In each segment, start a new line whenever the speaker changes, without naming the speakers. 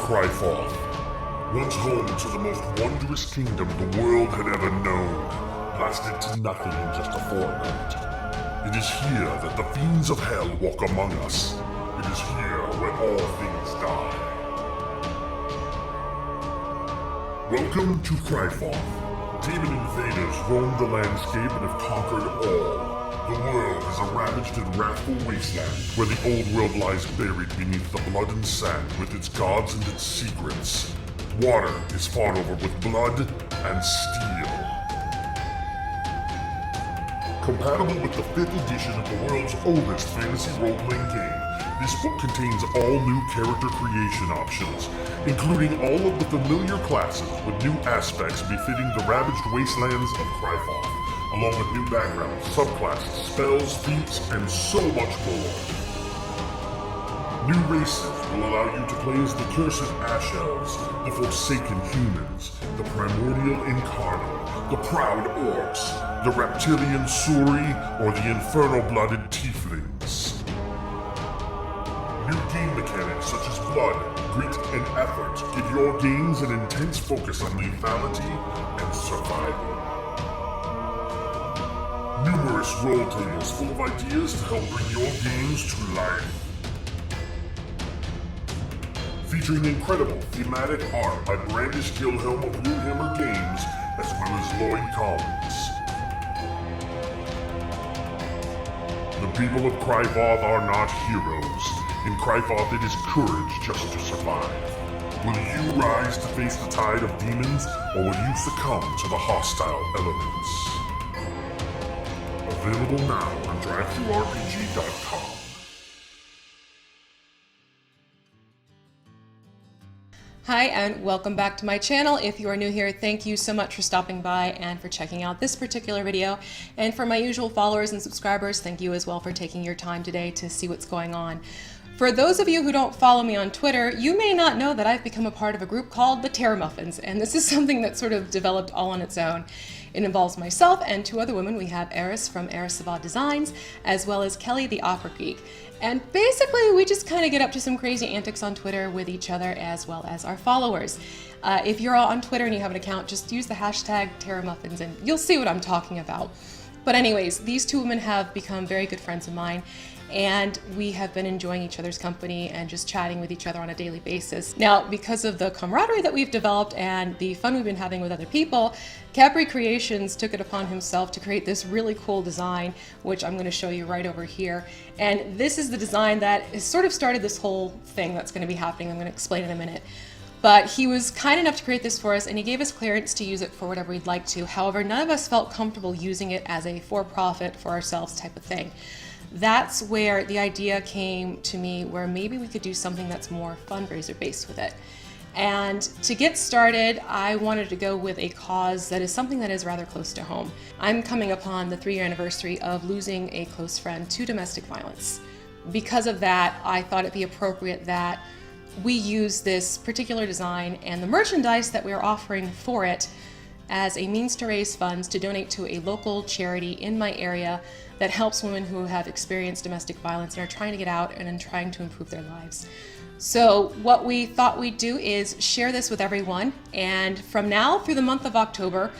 Gryveth, once home to the most wondrous kingdom the world had ever known, blasted to nothing in just a fortnight. It is here that the fiends of hell walk among us. It is here where all things die. Welcome to Gryveth. Demon invaders roam the landscape and have conquered all. The world is a ravaged and wrathful wasteland where the old world lies buried beneath the blood and sand with its gods and its secrets. Water is fought over with blood and steel. Compatible with the 5th edition of the world's oldest fantasy role-playing game, this book contains all new character creation options, including all of the familiar classes with new aspects befitting the ravaged wastelands of Gryveth, along with new backgrounds, subclasses, spells, feats, and so much more. New races will allow you to play as the Cursed Ash Elves, the Forsaken Humans, the Primordial Incarnate, the Proud Orcs, the Reptilian Suri, or the Infernal-Blooded Tieflings. New game mechanics such as blood, grit, and effort give your games an intense focus on lethality and survival. Numerous role tables full of ideas to help bring your games to life. Featuring incredible thematic art by Brandish Gilhelm of Runehammer Games, as well as Lloyd Collins. The people of Gryveth are not heroes. In Gryveth it is courage just to survive. Will you rise to face the tide of demons, or will you succumb to the hostile elements? Available now on DriveThruRPG.com.
Hi and welcome back to my channel. If you are new here, thank you so much for stopping by and for checking out this particular video. And for my usual followers and subscribers, thank you as well for taking your time today to see what's going on. For those of you who don't follow me on Twitter, you may not know that I've become a part of a group called the MUFFINS, and this is something that sort of developed all on its own. It involves myself and 2 other women. We have Eris from Eris Savad Designs, as well as Kelly the Opera Geek. And basically, we just kind of get up to some crazy antics on Twitter with each other as well as our followers. If you're all on Twitter and you have an account, just use the hashtag TerraMuffins and you'll see what I'm talking about. But anyways, these 2 women have become very good friends of mine, and we have been enjoying each other's company and just chatting with each other on a daily basis. Now, because of the camaraderie that we've developed and the fun we've been having with other people, Capri Creations took it upon himself to create this really cool design, which I'm going to show you right over here. And this is the design that has sort of started this whole thing that's going to be happening. I'm going to explain in a minute. But he was kind enough to create this for us, and he gave us clearance to use it for whatever we'd like to. However, none of us felt comfortable using it as a for-profit, for ourselves type of thing. That's where the idea came to me, where maybe we could do something that's more fundraiser based with it. And to get started, I wanted to go with a cause that is something that is rather close to home. I'm coming upon the 3-year anniversary of losing a close friend to domestic violence. Because of that, I thought it'd be appropriate that we use this particular design and the merchandise that we're offering for it as a means to raise funds to donate to a local charity in my area that helps women who have experienced domestic violence and are trying to get out and trying to improve their lives. So what we thought we'd do is share this with everyone, and from now through the month of October,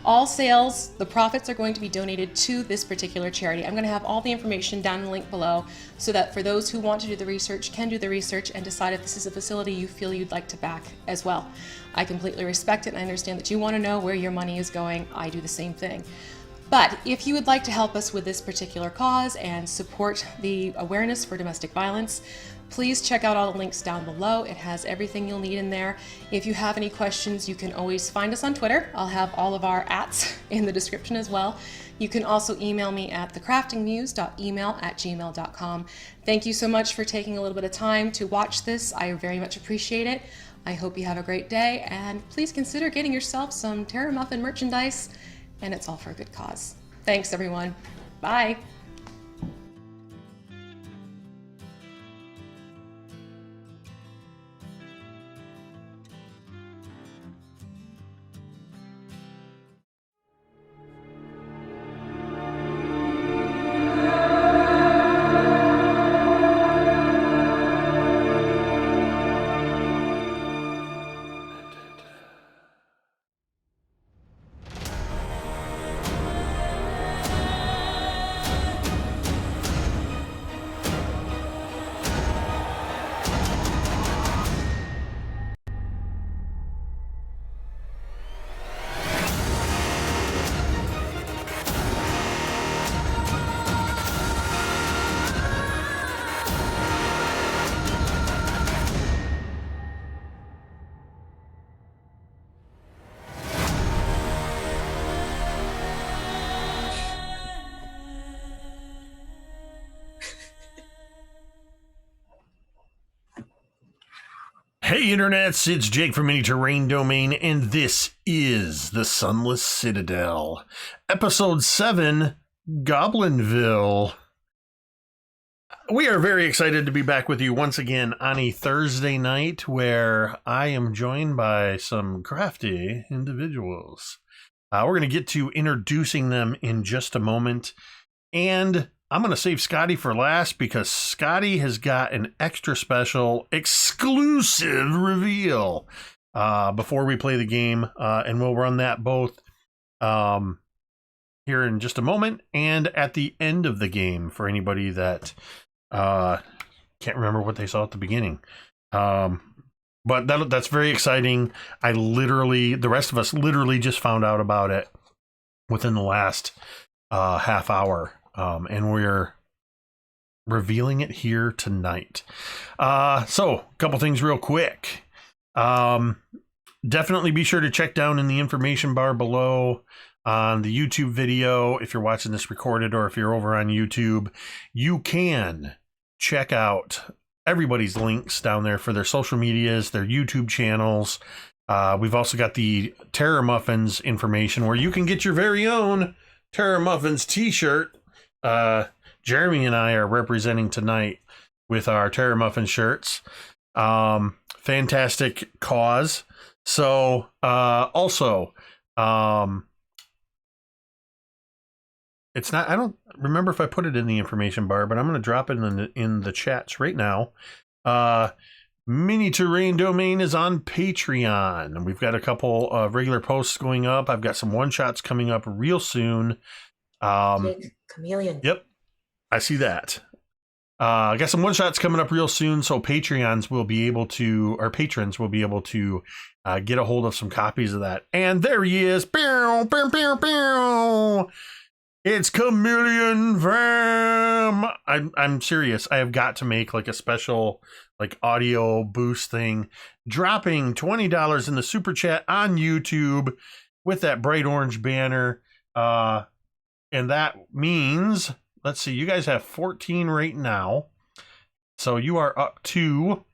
all sales, the profits are going to be donated to this particular charity. I'm going to have all the information down in the link below so that for those who want to do the research can do the research and decide if this is a facility you feel you'd like to back as well. I completely respect it and I understand that you want to know where your money is going. I do the same thing. But if you would like to help us with this particular cause and support the awareness for domestic violence, please check out all the links down below. It has everything you'll need in there. If you have any questions, you can always find us on Twitter. I'll have all of our ats in the description as well. You can also email me at thecraftingmuse.email@gmail.com. Thank you so much for taking a little bit of time to watch this. I very much appreciate it. I hope you have a great day, and please consider getting yourself some Terra Muffin merchandise, and it's all for a good cause. Thanks, everyone. Bye.
Hey internets, it's Jake from Mini Terrain Domain, and this is the Sunless Citadel, episode 7, Goblinville. We are very excited to be back with you once again on a Thursday night where I am joined by some crafty individuals. We're going to get to introducing them in just a moment, and I'm going to save Scotty for last because Scotty has got an extra special exclusive reveal before we play the game, and we'll run that both here in just a moment and at the end of the game for anybody that can't remember what they saw at the beginning. But that's very exciting. The rest of us literally just found out about it within the last half hour. And we're revealing it here tonight. So a couple things real quick. Definitely be sure to check down in the information bar below on the YouTube video. If you're watching this recorded or if you're over on YouTube, you can check out everybody's links down there for their social medias, their YouTube channels. We've also got the Terror Muffins information where you can get your very own Terror Muffins t-shirt. Jeremy and I are representing tonight with our Terror Muffin shirts. Fantastic cause. So, also, it's not, I don't remember if I put it in the information bar, but I'm going to drop it in the chats right now. Mini Terrain Domain is on Patreon. We've got a couple of regular posts going up. I've got some one-shots coming up real soon.
Chameleon.
Yep, I see that. I got some one shots coming up real soon, so patrons will be able to get a hold of some copies of that. And there he is. Pew, pew, pew, pew. It's Chameleon Fam. I'm serious. I have got to make like a special like audio boost thing, dropping $20 in the super chat on YouTube with that bright orange banner. And that means, let's see, you guys have 14 right now. So you are up to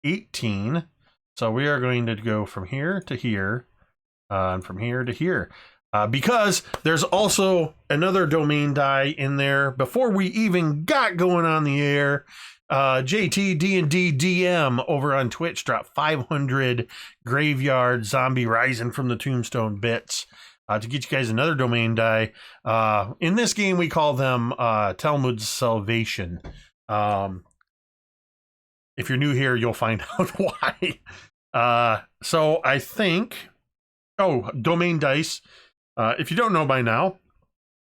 18. So we are going to go from here to here, and from here to here. Because there's also another domain die in there before we even got going on the air. JT D&D DM over on Twitch dropped 500 Graveyard Zombie Rising from the Tombstone Bits. To get you guys another domain die. In this game, we call them Talmud's Salvation. If you're new here, you'll find out why. So I think... Oh, domain dice. If you don't know by now,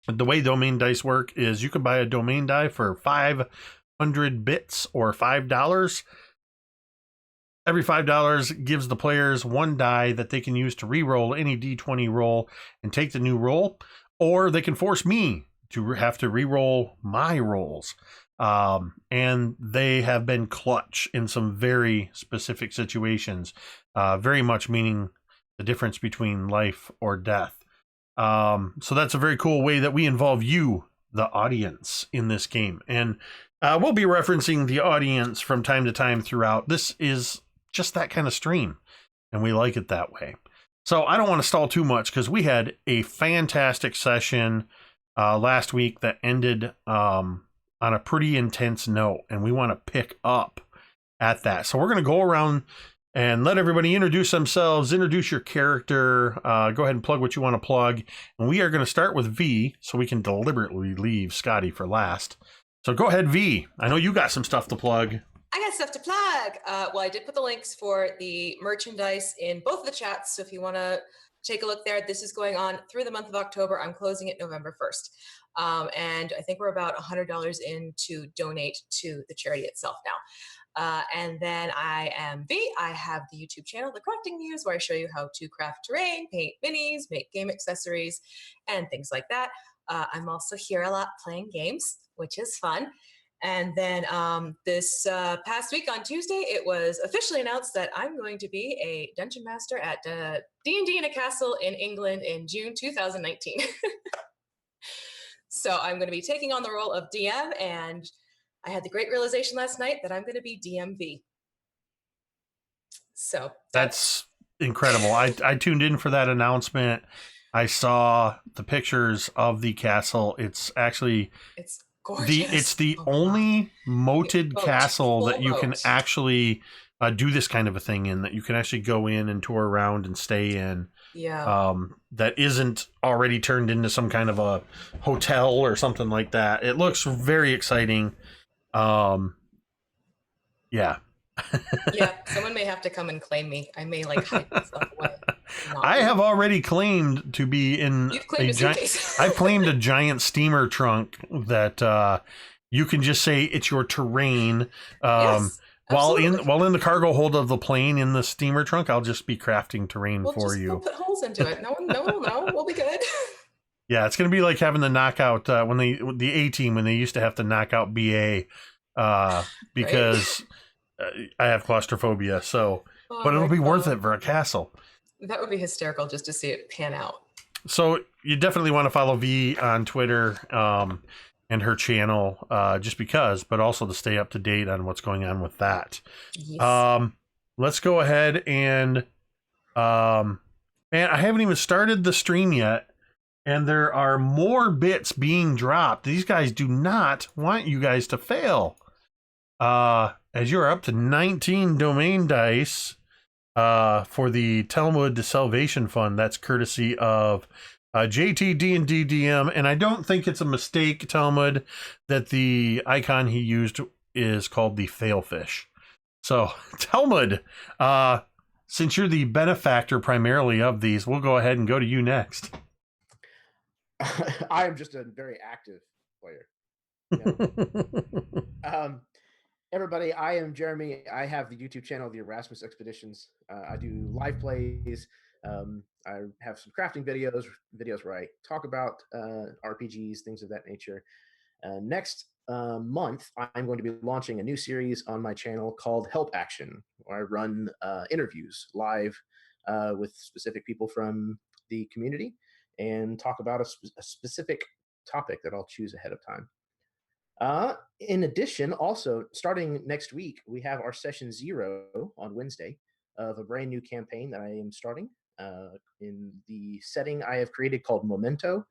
the way domain dice work is you can buy a domain die for 500 bits or $5. Every $5 gives the players one die that they can use to re-roll any D20 roll and take the new roll, or they can force me to have to re-roll my rolls. And they have been clutch in some very specific situations, very much meaning the difference between life or death. So that's a very cool way that we involve you, the audience, in this game. And we'll be referencing the audience from time to time throughout. This is just that kind of stream, and we like it that way. So I don't want to stall too much because we had a fantastic session last week that ended on a pretty intense note, and we want to pick up at that. So we're going to go around and let everybody introduce themselves, introduce your character, go ahead and plug what you want to plug. And we are going to start with V so we can deliberately leave Scotty for last. So go ahead, V. I know you got some stuff to plug.
I got stuff to plug. Well, I did put the links for the merchandise in both of the chats. So if you want to take a look there, this is going on through the month of October. I'm closing it November 1st. And I think we're about $100 in to donate to the charity itself now. And then I am V. I have the YouTube channel, The Crafting Muse, where I show you how to craft terrain, paint minis, make game accessories, and things like that. I'm also here a lot playing games, which is fun. And then this past week on Tuesday, it was officially announced that I'm going to be a dungeon master at D&D in a castle in England in June 2019. So I'm going to be taking on the role of DM, and I had the great realization last night that I'm going to be DMV. So
That's incredible. I tuned in for that announcement. I saw the pictures of the castle. It's actually
it's gorgeous.
the
Oh my
only moated
Moat,
castle
full
that you can
moat.
actually do this kind of a thing in, that you can actually go in and tour around and stay in.
Yeah.
That isn't already turned into some kind of a hotel or something like that. It looks very exciting. Yeah.
Yeah, someone may have to come and claim me. I may like hide myself away.
I have already claimed to be in
You've claimed a suitcase.
I've claimed a giant steamer trunk that you can just say it's your terrain.
Yes,
while
absolutely.
in the cargo hold of the plane in the steamer trunk, I'll just be crafting terrain for you.
We'll put holes into it. No one will know. We'll be good.
Yeah, it's gonna be like having the knockout when the A team, when they used to have to knock out BA because I have claustrophobia. So,
Oh
but it'll
my
be worth
God.
it for a castle.
That would be hysterical just to see it pan out.
So you definitely want to follow V on Twitter and her channel just because, but also to stay up to date on what's going on with that.
Yes.
Let's go ahead and man, I haven't even started the stream yet, and there are more bits being dropped. These guys do not want you guys to fail. As you're up to 19 domain dice for the Talmud Salvation Fund. That's courtesy of JTD and DDM, and I don't think it's a mistake, Talmud, that the icon he used is called the Failfish. So, Talmud, since you're the benefactor primarily of these, we'll go ahead and go to you next.
I am just a very active player. Everybody, I am Jeremy. I have the YouTube channel, The Erasmus Expeditions. I do live plays. I have some crafting videos where I talk about RPGs, things of that nature. Next month, I'm going to be launching a new series on my channel called Help Action, where I run interviews live with specific people from the community and talk about a specific topic that I'll choose ahead of time. In addition, also starting next week, we have our session 0 on Wednesday of a brand new campaign that I am starting in the setting I have created called Momentum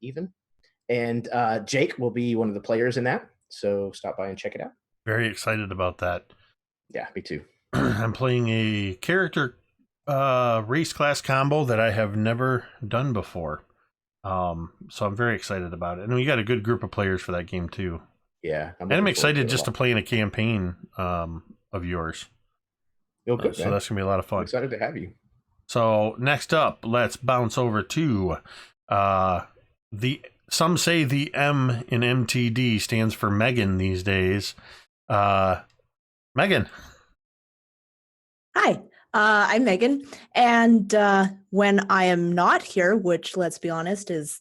even. And Jake will be one of the players in that. So stop by and check it out.
Very excited about that.
Yeah, me too.
I'm playing a character race class combo that I have never done before. So I'm very excited about it. And we got a good group of players for that game too.
Yeah.
I'm excited just to play in a campaign of yours.
Good,
so that's gonna be a lot of fun.
I'm excited to have you.
So next up, let's bounce over to some say the M in MTD stands for Megan these days. Megan.
Hi. I'm Megan, and when I am not here, which, let's be honest, is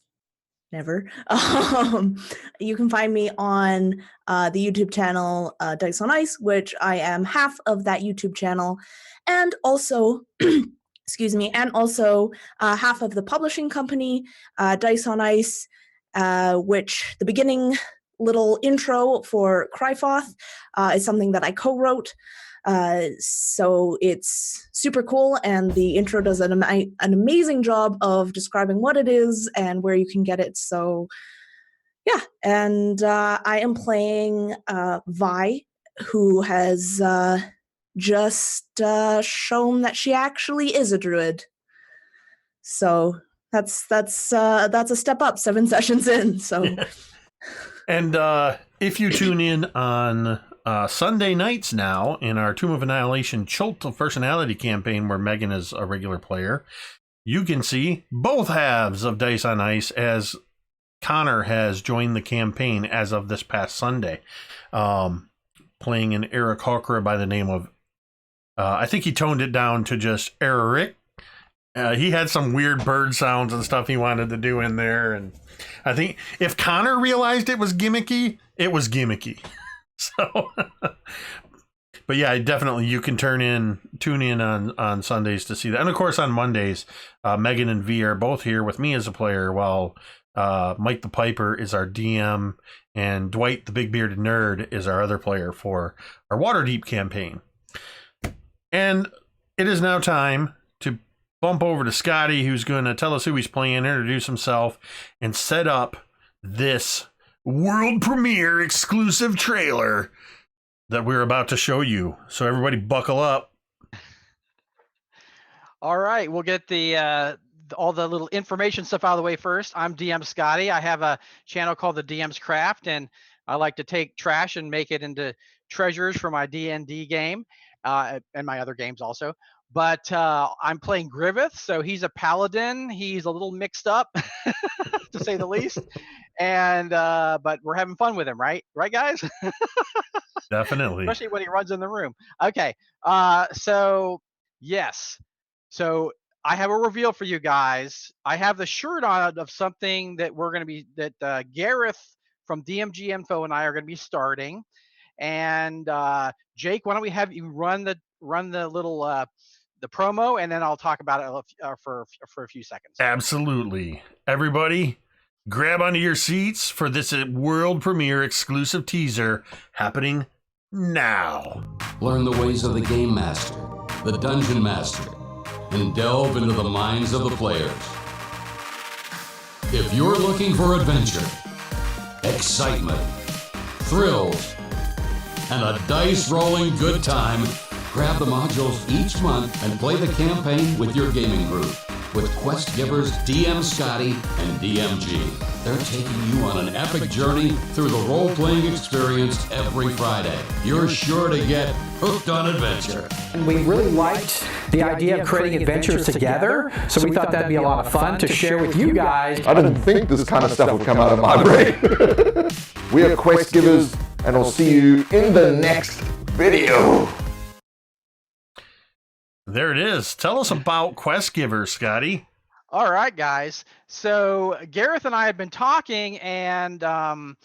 never, you can find me on the YouTube channel Dice on Ice, which I am half of that YouTube channel, and also, excuse me, and also half of the publishing company, Dice on Ice, which the beginning little intro for Cryfoth is something that I co-wrote. So it's super cool, and the intro does an amazing job of describing what it is and where you can get it. So yeah, and I am playing Vi, who has just shown that she actually is a druid. So that's a step up 7 sessions in. So
and if you tune in on Sunday nights now in our Tomb of Annihilation Cult of Personality campaign, where Megan is a regular player, you can see both halves of Dice on Ice, as Connor has joined the campaign as of this past Sunday, playing an Eric Hawker by the name of, I think he toned it down to just Eric. He had some weird bird sounds and stuff he wanted to do in there, and I think if Connor realized it was gimmicky, it was gimmicky. So, but yeah, definitely you can tune in on Sundays to see that. And of course on Mondays, Megan and V are both here with me as a player, while Mike the Piper is our DM and Dwight the Big Bearded Nerd is our other player for our Waterdeep campaign. And it is now time to bump over to Scotty, who's going to tell us who he's playing, introduce himself, and set up this world premiere exclusive trailer that we're about to show you. So everybody buckle up.
All right, we'll get the all the little information stuff out of the way first. I'm DM Scotty. I have a channel called theDMsCraft, and I like to take trash and make it into treasures for my D&D game and my other games also. But I'm playing Griveth, so he's a paladin. He's a little mixed up, to say the least. And but we're having fun with him, right? Right, guys?
Definitely.
Especially when he runs in the room. Okay, so yes. So I have a reveal for you guys. I have the shirt on of something that we're going to be, that Gareth from DMG Info and I are going to be starting. And Jake, why don't we have you run the little the promo, and then I'll talk about it for a few seconds.
Absolutely. Everybody, grab onto your seats for this world premiere exclusive teaser happening now.
Learn the ways of the Game Master, the Dungeon Master, and delve into the minds of the players. If you're looking for adventure, excitement, thrills, and a dice-rolling good time, grab the modules each month and play the campaign with your gaming group. With quest givers DM Scotty and DMG. They're taking you on an epic journey through the role-playing experience every Friday. You're sure to get hooked on adventure.
We really liked the idea of creating adventures together, so we thought that'd be a lot of fun to share with you guys.
I didn't think this kind of stuff would come out of my brain. We are quest givers, and I'll see you in the next video.
There it is. Tell us about quest givers, Scotty.
All right, guys. So Gareth and I have been talking, and I'm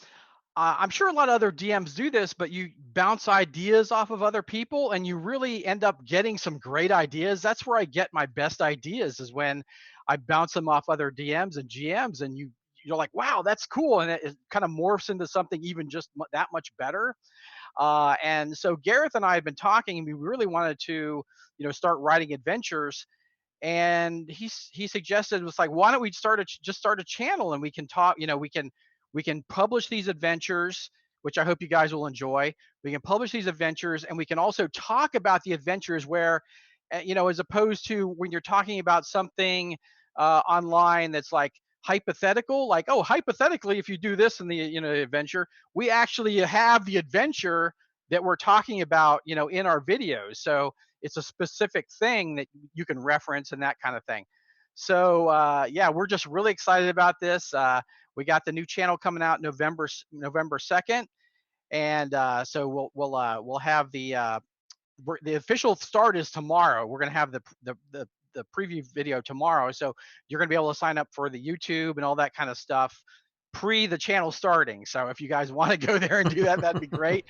sure a lot of other DMs do this, but you bounce ideas off of other people, and you really end up getting some great ideas. That's where I get my best ideas, is when I bounce them off other DMs and GMs, and you're like, wow, that's cool, and it kind of morphs into something even just that much better. And so Gareth and I have been talking, and we really wanted to, start writing adventures. And he suggested, it was like, why don't we just start a channel, and we can talk, we can publish these adventures, which I hope you guys will enjoy. We can publish these adventures, and we can also talk about the adventures where, as opposed to when you're talking about something online that's like hypothetical, like, oh, hypothetically, if you do this in the adventure, we actually have the adventure that we're talking about, in our videos. So it's a specific thing that you can reference and that kind of thing. So yeah, we're just really excited about this. We got the new channel coming out November 2nd, and so we'll have the official start is tomorrow. We're gonna have the preview video tomorrow, so you're gonna be able to sign up for the YouTube and all that kind of stuff pre the channel starting. So if you guys want to go there and do that, that'd be great.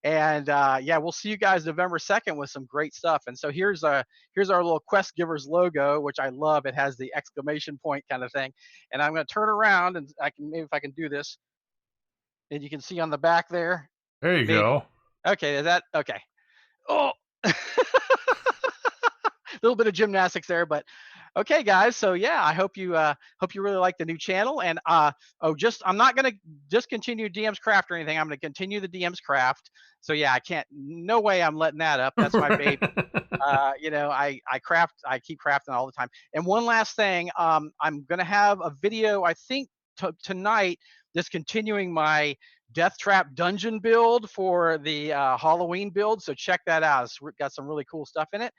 And yeah, we'll see you guys November 2nd with some great stuff. And so here's our little quest givers logo, which I love. It has the exclamation point kind of thing. And I'm going to turn around, and maybe if I can do this, and you can see on the back there.
There you go.
Okay, is that okay? Oh, a little bit of gymnastics there, but okay, guys. So yeah, I hope you really like the new channel. And I'm not gonna discontinue DMsCraft or anything. I'm gonna continue the DMsCraft. So yeah, no way I'm letting that up. That's my baby. I keep crafting all the time. And one last thing, I'm gonna have a video, I think tonight, discontinuing my Death Trap dungeon build for the Halloween build. So check that out. It's got some really cool stuff in it.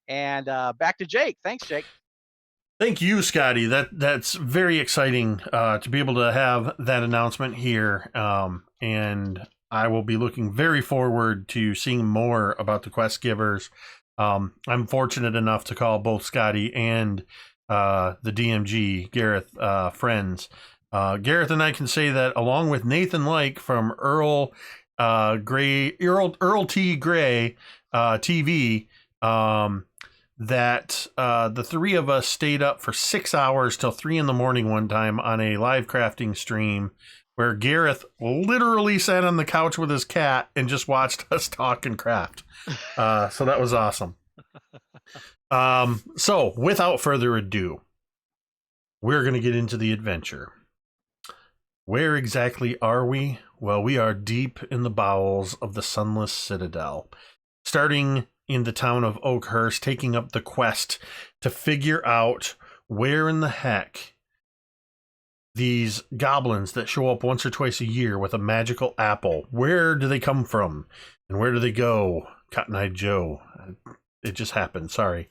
And back to Jake. Thanks, Jake.
Thank you, Scotty. That's very exciting to be able to have that announcement here. And I will be looking very forward to seeing more about the quest givers. I'm fortunate enough to call both Scotty and the DMG, Gareth, friends. Gareth and I can say that, along with Nathan Like from Earl T. Gray TV, that the three of us stayed up for 6 hours till 3 a.m. one time on a live crafting stream, where Gareth literally sat on the couch with his cat and just watched us talk and craft. So that was awesome. So without further ado, we're going to get into the adventure. Where exactly are we? Well, we are deep in the bowels of the Sunless Citadel, starting in the town of Oakhurst, taking up the quest to figure out where in the heck these goblins that show up once or twice a year with a magical apple, where do they come from and where do they go? Cotton-eyed Joe. It just happened. Sorry.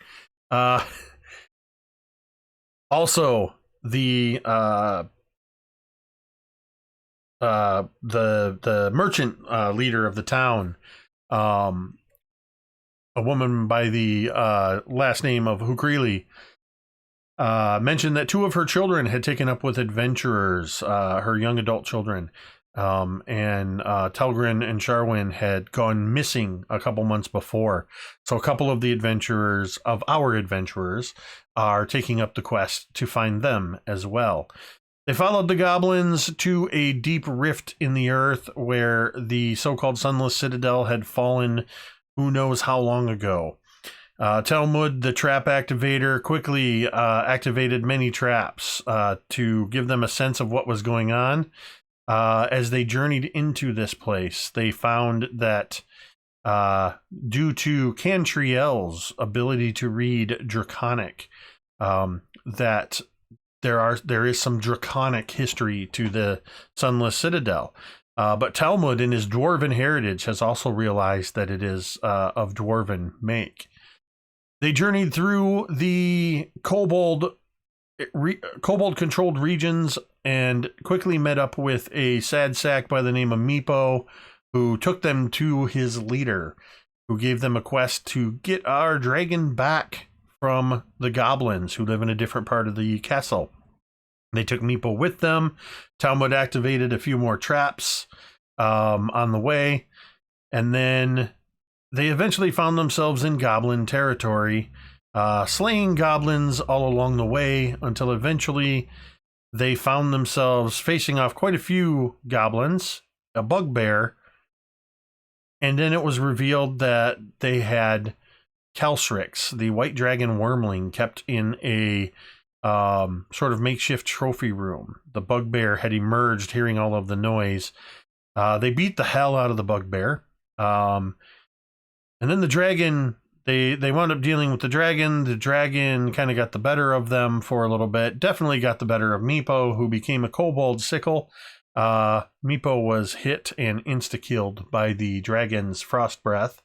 Also, the merchant leader of the town, a woman by the last name of Hukrili, mentioned that 2 of her children had taken up with adventurers, her young adult children, and Telgrin and Sharwin had gone missing a couple months before. So a couple of our adventurers, are taking up the quest to find them as well. They followed the goblins to a deep rift in the earth where the so-called Sunless Citadel had fallen who knows how long ago. Talmud, the trap activator, quickly activated many traps to give them a sense of what was going on. As they journeyed into this place, they found that due to Cantriel's ability to read Draconic, that there is some draconic history to the Sunless Citadel. But Talmud, in his dwarven heritage, has also realized that it is of dwarven make. They journeyed through the kobold-controlled regions and quickly met up with a sad sack by the name of Meepo, who took them to his leader, who gave them a quest to get our dragon back from the goblins who live in a different part of the castle. They took Meepo with them. Talmud activated a few more traps on the way, and then they eventually found themselves in goblin territory, slaying goblins all along the way until eventually they found themselves facing off quite a few goblins, a bugbear, and then it was revealed that they had Kalsrix, the white dragon wormling, kept in a sort of makeshift trophy room. The bugbear had emerged, hearing all of the noise. They beat the hell out of the bugbear. And then the dragon, they wound up dealing with the dragon. The dragon kind of got the better of them for a little bit. Definitely got the better of Meepo, who became a kobold sickle. Meepo was hit and insta-killed by the dragon's frost breath.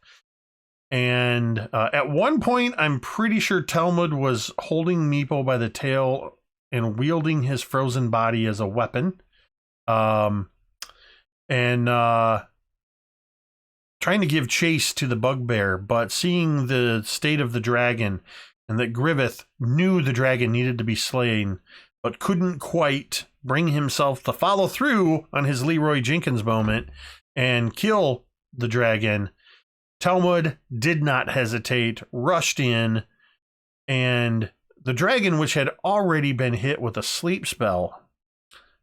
And at one point, I'm pretty sure Talmud was holding Meepo by the tail and wielding his frozen body as a weapon. Trying to give chase to the bugbear, but seeing the state of the dragon and that Griveth knew the dragon needed to be slain, but couldn't quite bring himself to follow through on his Leroy Jenkins moment and kill the dragon, Talmud did not hesitate, rushed in, and the dragon, which had already been hit with a sleep spell,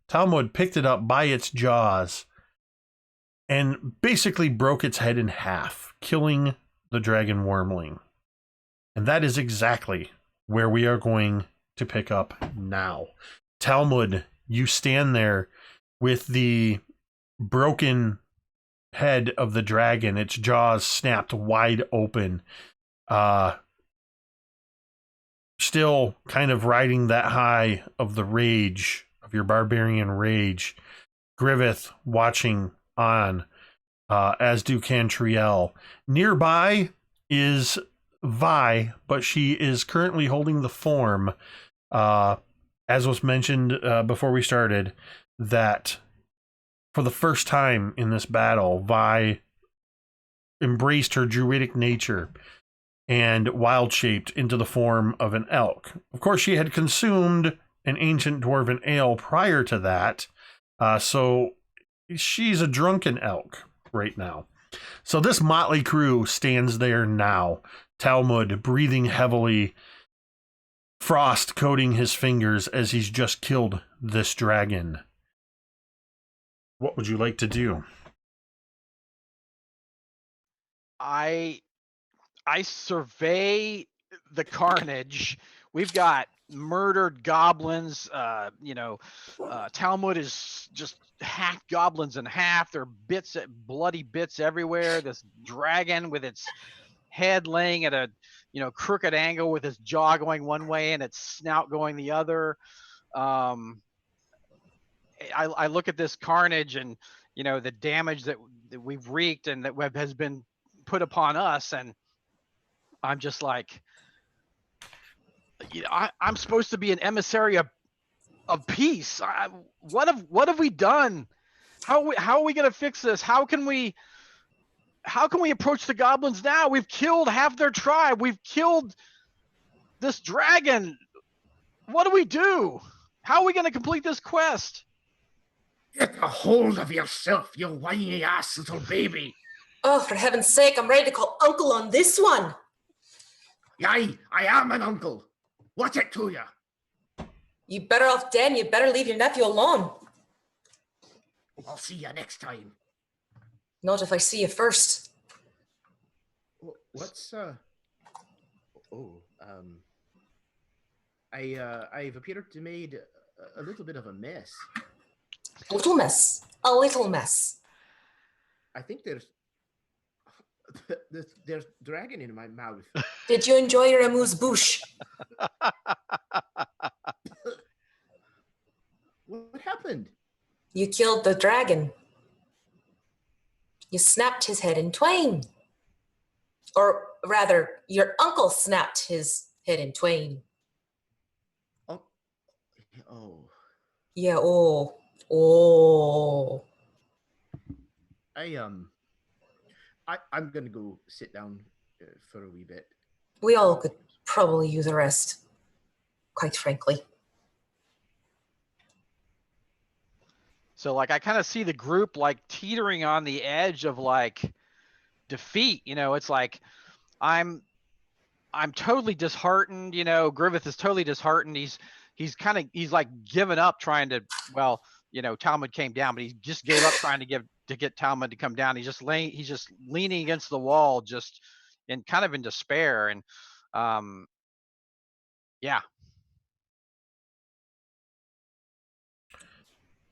Talmud picked it up by its jaws and basically broke its head in half, killing the dragon wormling. And that is exactly where we are going to pick up now. Talmud, you stand there with the broken head of the dragon, its jaws snapped wide open, still kind of riding that high of the rage, of your barbarian rage. Griveth watching on, as do Cantriel. Nearby is Vi, but she is currently holding the form, as was mentioned before we started, that for the first time in this battle, Vi embraced her druidic nature and wild-shaped into the form of an elk. Of course, she had consumed an ancient dwarven ale prior to that, so she's a drunken elk right now. So this motley crew stands there now. Talmud breathing heavily, frost coating his fingers as he's just killed this dragon. What would you like to do?
I survey the carnage. We've got murdered goblins. Talmud is just hacked goblins in half. There are bloody bits everywhere. This dragon with its head laying at a crooked angle with its jaw going one way and its snout going the other. I look at this carnage and the damage that we've wreaked and that has been put upon us, and I'm just like, I'm supposed to be an emissary of peace. What have we done? How are we going to fix this? How can we approach the goblins now? We've killed half their tribe. We've killed this dragon. What do we do? How are we going to complete this quest?
Get a hold of yourself, you whiny ass little baby.
Oh, for heaven's sake, I'm ready to call uncle on this one.
Aye, I am an uncle. What's it to you?
You better off dead and you better leave your nephew alone.
I'll see you next time.
Not if I see you first.
What's I've appeared to made a little bit of a mess.
A little mess. A little mess.
I think there's dragon in my mouth.
Did you enjoy your amuse-bouche?
What happened?
You killed the dragon. You snapped his head in twain. Or rather, your uncle snapped his head in twain.
Oh.
Yeah, oh.
I'm gonna go sit down for a wee bit.
We all could probably use a rest, quite frankly.
So like I kind of see the group like teetering on the edge of like defeat. It's like I'm totally disheartened. Griveth is totally disheartened. He's like given up trying to, Talmud came down, but he just gave up trying to get Talmud to come down. He's just leaning against the wall, just in kind of in despair. And yeah.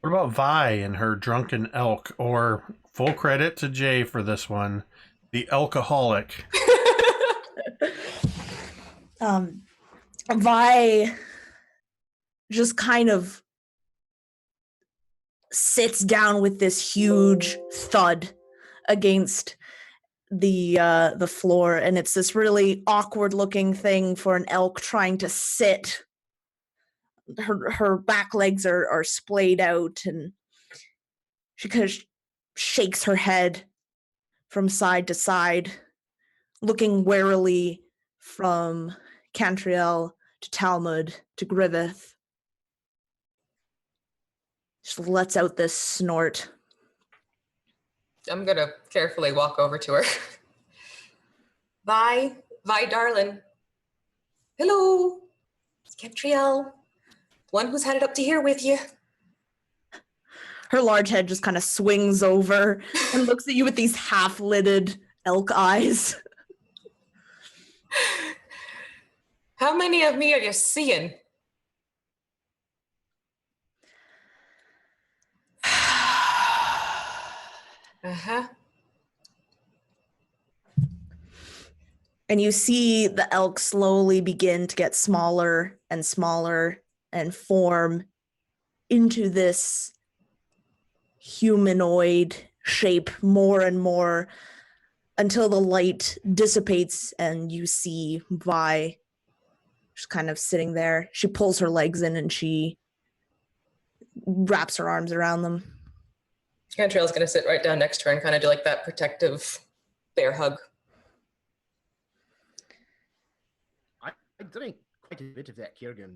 What about Vi and her drunken elk? Or full credit to Jay for this one, the alcoholic.
Vi just kind of sits down with this huge thud against the floor, and it's this really awkward looking thing for an elk trying to sit. Her back legs are splayed out, and she kind of shakes her head from side to side, looking warily from Cantriel to Talmud to Griveth. She lets out this snort.
I'm gonna carefully walk over to her. Vi, darling. Hello, it's Cantriel. One who's had it up to here with you.
Her large head just kind of swings over and looks at you with these half-lidded elk eyes.
How many of me are you seeing? Uh-huh.
And you see the elk slowly begin to get smaller and smaller and form into this humanoid shape more and more until the light dissipates and you see Vi just kind of sitting there. She pulls her legs in and she wraps her arms around them.
Cantriel's going to sit right down next to her and kind of do like that protective bear hug.
I drank quite a bit of that Kiergan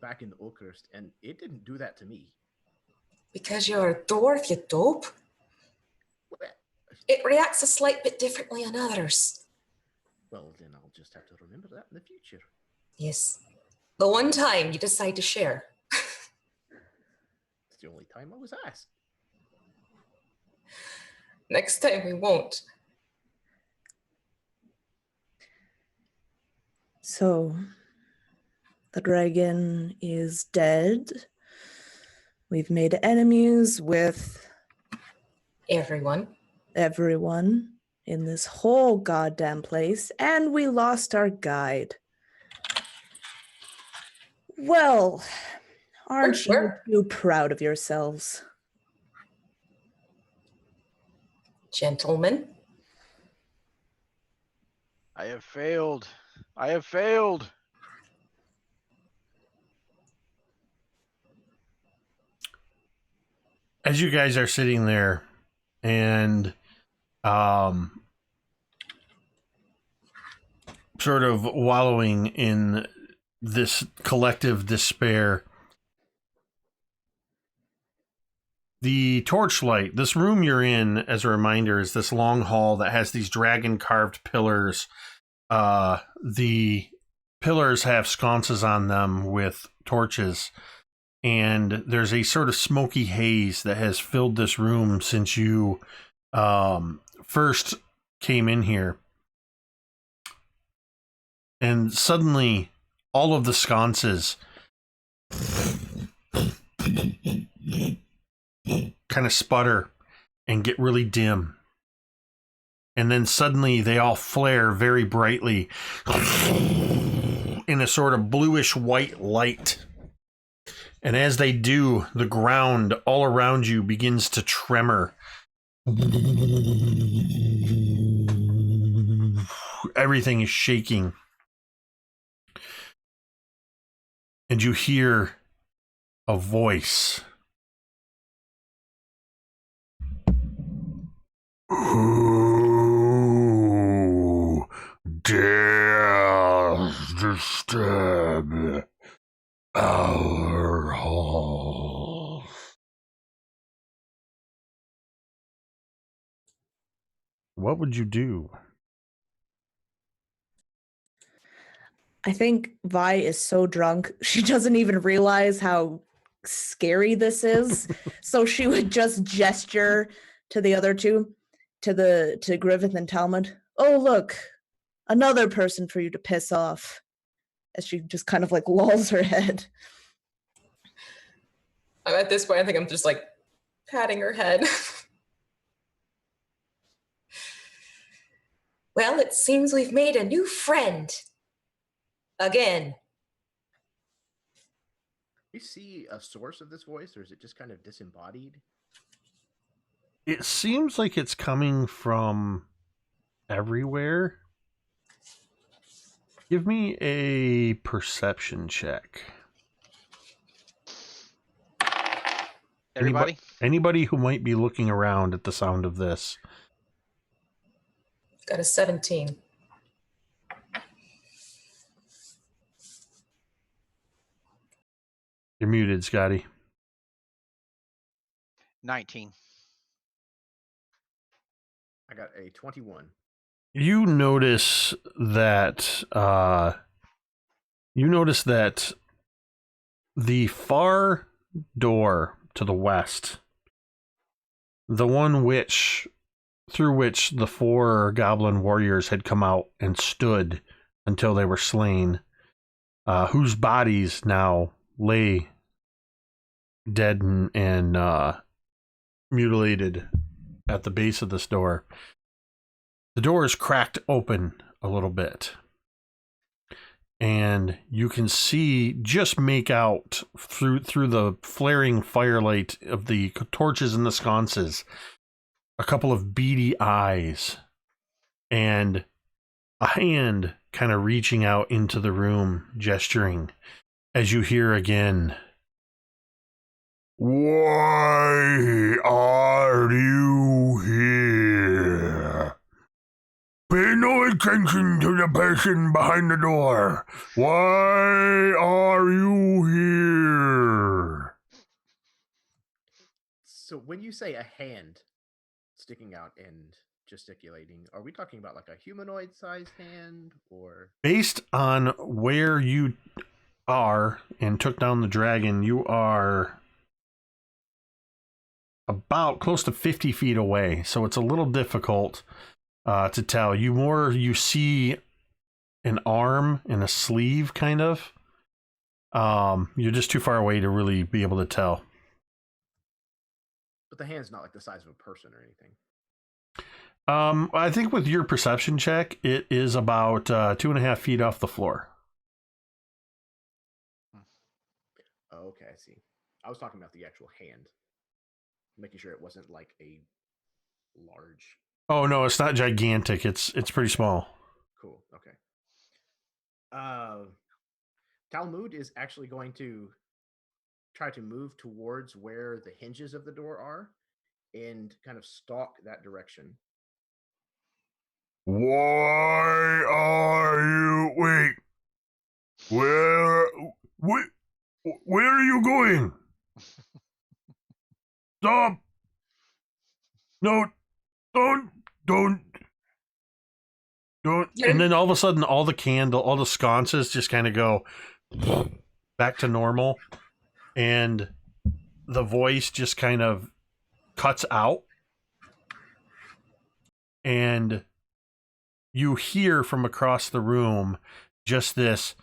back in the Oakhurst, and it didn't do that to me.
Because you're a dwarf, you dope. It reacts a slight bit differently on others.
Well, then I'll just have to remember that in the future.
Yes. The one time you decide to share.
It's the only time I was asked.
Next time we won't.
So, the dragon is dead. We've made enemies with
Everyone.
everyone in this whole goddamn place, and we lost our guide. Well, aren't you too proud of yourselves?
Gentlemen.
I have failed. I have failed.
As you guys are sitting there and sort of wallowing in this collective despair, the torchlight, this room you're in, as a reminder, is this long hall that has these dragon carved pillars. The pillars have sconces on them with torches, and there's a sort of smoky haze that has filled this room since you first came in here. And suddenly, all of the sconces kind of sputter and get really dim. And then suddenly they all flare very brightly in a sort of bluish white light. And as they do, the ground all around you begins to tremor. Everything is shaking. And you hear a voice. Who dares disturb our halls? What would you do?
I think Vi is so drunk, she doesn't even realize how scary this is. So she would just gesture to the other two, to Griveth and Talmud. Oh, look, another person for you to piss off. As she just kind of like lolls her head.
At this point, I think I'm just like patting her head. Well, it seems we've made a new friend. Again.
Do you see a source of this voice, or is it just kind of disembodied?
It seems like it's coming from everywhere. Give me a perception check.
Everybody?
Anybody who might be looking around at the sound of this.
Got a 17.
You're muted, Scotty.
19.
I got a 21.
You notice that the far door to the west, the one through which the 4 goblin warriors had come out and stood until they were slain, whose bodies now lay dead and mutilated at the base of this door. The door is cracked open a little bit, and you can just make out through the flaring firelight of the torches and the sconces a couple of beady eyes and a hand kind of reaching out into the room, gesturing, as you hear again, "Why are you here? Pay no attention to the person behind the door. Why are you here?"
So when you say a hand sticking out and gesticulating, are we talking about like a humanoid-sized hand, or?
Based on where you are and took down the dragon, you are about close to 50 feet away, so it's a little difficult to tell. You see an arm and a sleeve, kind of. You're just too far away to really be able to tell.
But the hand's not like the size of a person or anything.
I think with your perception check, it is about 2.5 feet off the floor.
Oh, okay, I see. I was talking about the actual hand. Making sure it wasn't like a large...
Oh, no, it's not gigantic. It's pretty small.
Cool, okay. Talmud is actually going to try to move towards where the hinges of the door are and kind of stalk that direction.
Why are you... Wait. Where are you going? Stop. No. Don't.
And then all of a sudden, all the sconces just kind of go back to normal. And the voice just kind of cuts out. And you hear from across the room just this.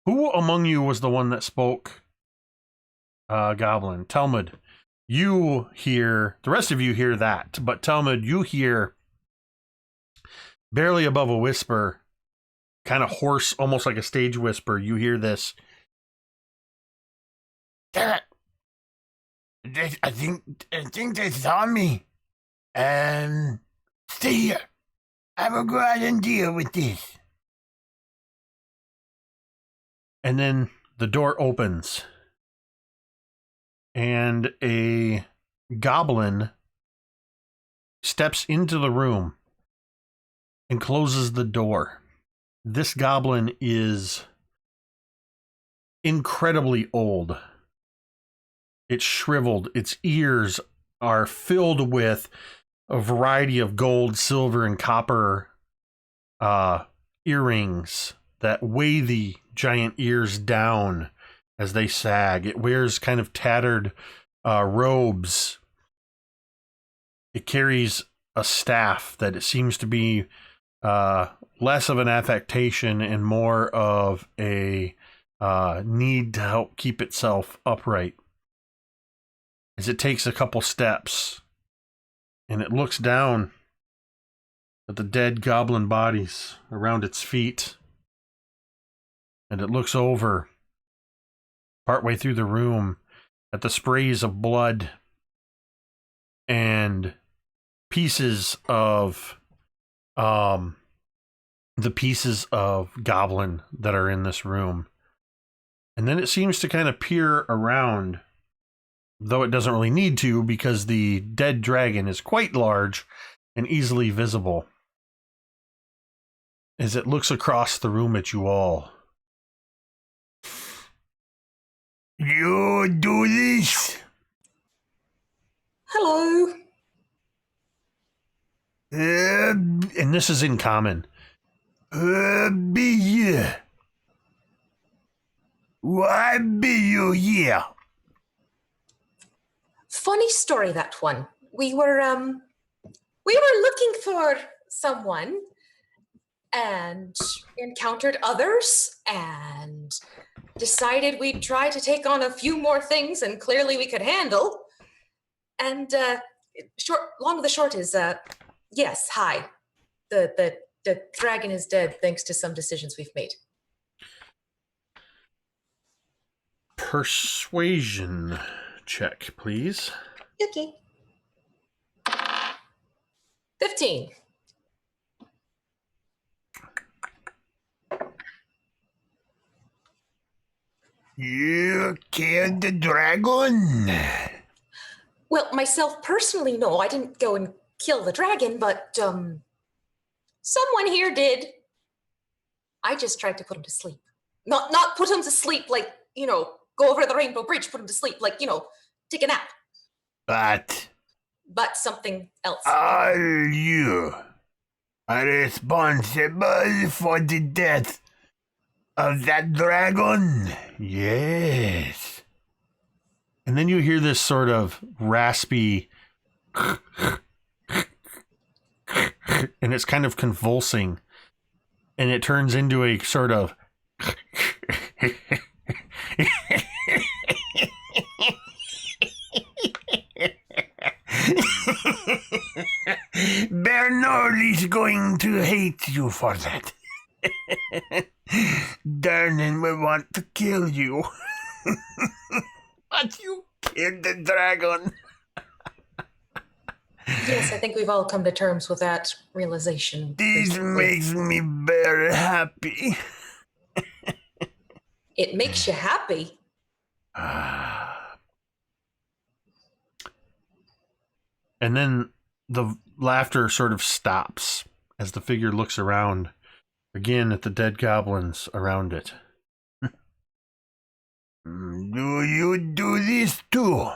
Who among you was the one that spoke Goblin? Talmud, you hear, the rest of you hear that, but Talmud, you hear barely above a whisper, kind of hoarse, almost like a stage whisper. You hear this.
I think they saw me. Stay here. I will go out and deal with this.
And then the door opens. And a goblin steps into the room and closes the door. This goblin is incredibly old. It's shriveled. Its ears are filled with a variety of gold, silver, and copper earrings that weigh the giant ears down as they sag. It wears kind of tattered robes. It carries a staff that it seems to be less of an affectation and more of a need to help keep itself upright. As it takes a couple steps and it looks down at the dead goblin bodies around its feet, and it looks over partway through the room at the sprays of blood and pieces of the pieces of goblin that are in this room. And then it seems to kind of peer around, though it doesn't really need to, because the dead dragon is quite large and easily visible as it looks across the room at you all.
You do this?
Hello.
And this is in common.
Be here. Why be you here?
Funny story, that one. We were looking for someone and encountered others and decided we'd try to take on a few more things and clearly we could handle. And long of the short is, yes, hi. The dragon is dead thanks to some decisions we've made.
Persuasion check, please.
Okay. 15.
You killed the dragon?
Well, myself personally, no. I didn't go and kill the dragon, but someone here did. I just tried to put him to sleep. Not put him to sleep like, go over the Rainbow Bridge, put him to sleep, like, take a nap. But something else.
Are you responsible for the death of that dragon?
Yes. And then you hear this sort of raspy and it's kind of convulsing, and it turns into a sort of
Bernard is going to hate you for that. Darnan will want to kill you. But you killed the dragon.
Yes, I think we've all come to terms with that realization.
This
recently.
makes me very happy.
It makes you happy.
And then the laughter sort of stops as the figure looks around again at the dead goblins around it.
Do you do this too?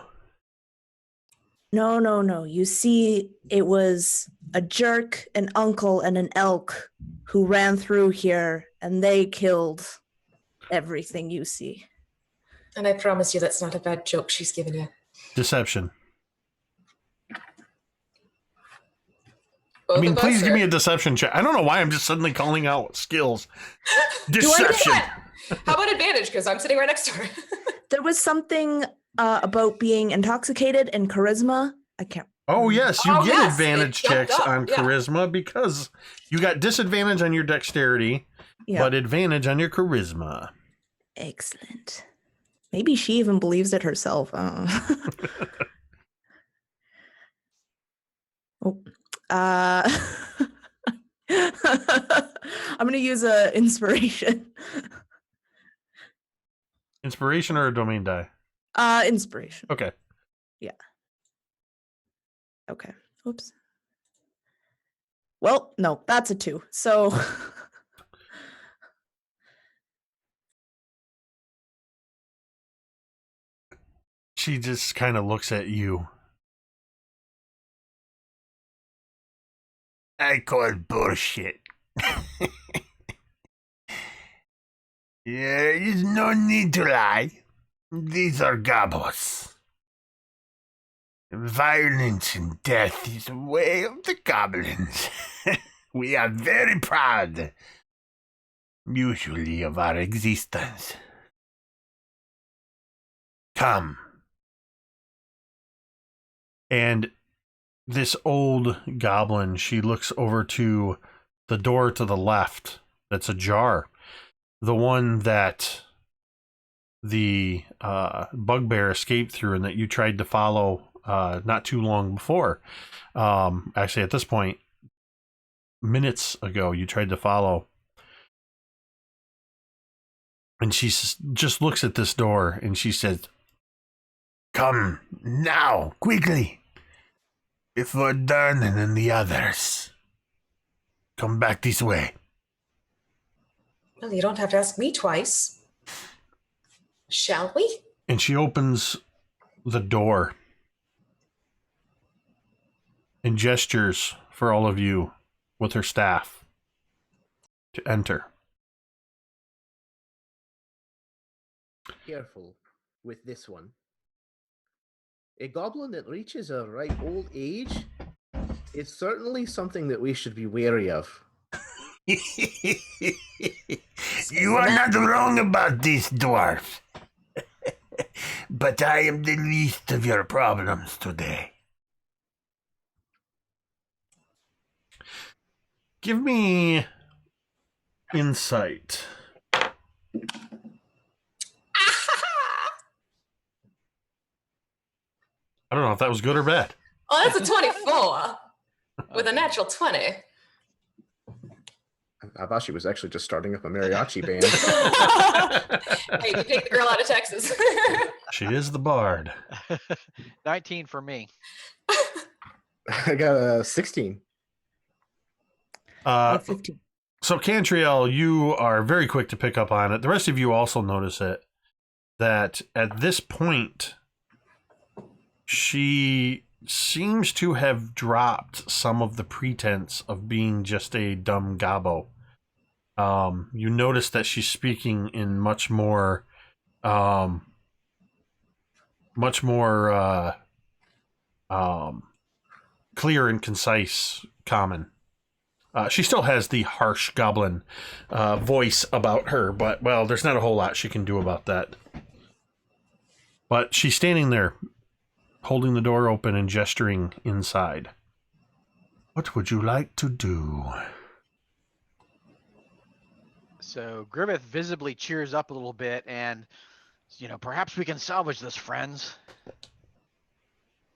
No, no, no. You see, it was a jerk, an uncle, and an elk who ran through here, and they killed everything you see.
And I promise you that's not a bad joke she's giving you.
Deception.
Both
I mean,
of
please
us
give
are-
me a deception check. I don't know why I'm just suddenly calling out skills.
Do I do
Deception.
that? How about advantage? Because I'm sitting right next to her.
There was something about being intoxicated and charisma. I can't.
Oh, yes. You
Oh,
get
yes,
advantage
it jumped
checks
up,
on
yeah.
charisma because you got disadvantage on your dexterity,
Yeah.
but advantage on your charisma.
Excellent. Maybe she even believes it herself. Oh. I'm going to use a inspiration.
Inspiration or a domain die?
Inspiration.
Okay.
Yeah. Okay. Oops. Well, no, that's a 2. So
She just kind of looks at you.
I call bullshit. There is no need to lie. These are gobos. Violence and death is the way of the goblins. We are very proud, usually, of our existence. Come.
And this old goblin, she looks over to the door to the left that's ajar. The one that the bugbear escaped through and that you tried to follow not too long before. Actually, at this point, minutes ago, you tried to follow. And she just looks at this door and she says,
Come now, quickly, before Darnan and the others come back this way.
Well, you don't have to ask me twice. Shall we?
and she opens the door and gestures for all of you with her staff to enter.
Careful with this one. A goblin that reaches a ripe old age is certainly something that we should be wary of.
You are not wrong about this, dwarf. But I am the least of your problems today.
Give me insight. I don't know if that was good or bad.
Oh, that's a 24 with a natural 20.
I thought she was actually just starting up a mariachi band.
Hey, you take the girl out of Texas.
She is the bard.
19 for me.
I got a 16.
15.
So Cantriel, you are very quick to pick up on it. The rest of you also notice it, that at this point, she seems to have dropped some of the pretense of being just a dumb gobbo. You notice that she's speaking in much more clear and concise common. She still has the harsh goblin voice about her, but, well, there's not a whole lot she can do about that. But she's standing there, holding the door open and gesturing inside. What would you like to do?
So Griveth visibly cheers up a little bit and, perhaps we can salvage this, friends.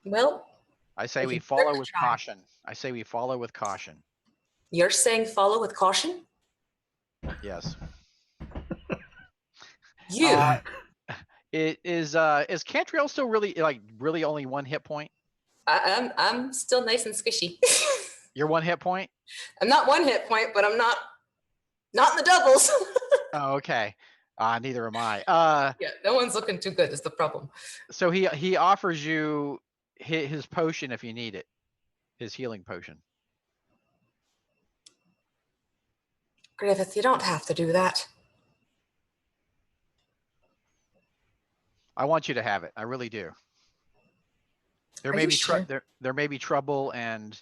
Well,
I say we
can
follow
certainly
with
try.
caution. I say we follow with caution.
You're saying follow with caution?
Yes.
You.
Is Cantriel still really only 1 hit point?
I'm still nice and squishy.
You're 1 hit point?
I'm not 1 hit point, but I'm not in the doubles.
Oh, okay. Neither am I.
Yeah, no one's looking too good is the problem.
So he offers you his potion if you need it, his healing potion.
Griveth, you don't have to do that.
I want you to have it. I really do. There
Are
may
you
be
sure?
there may be trouble, and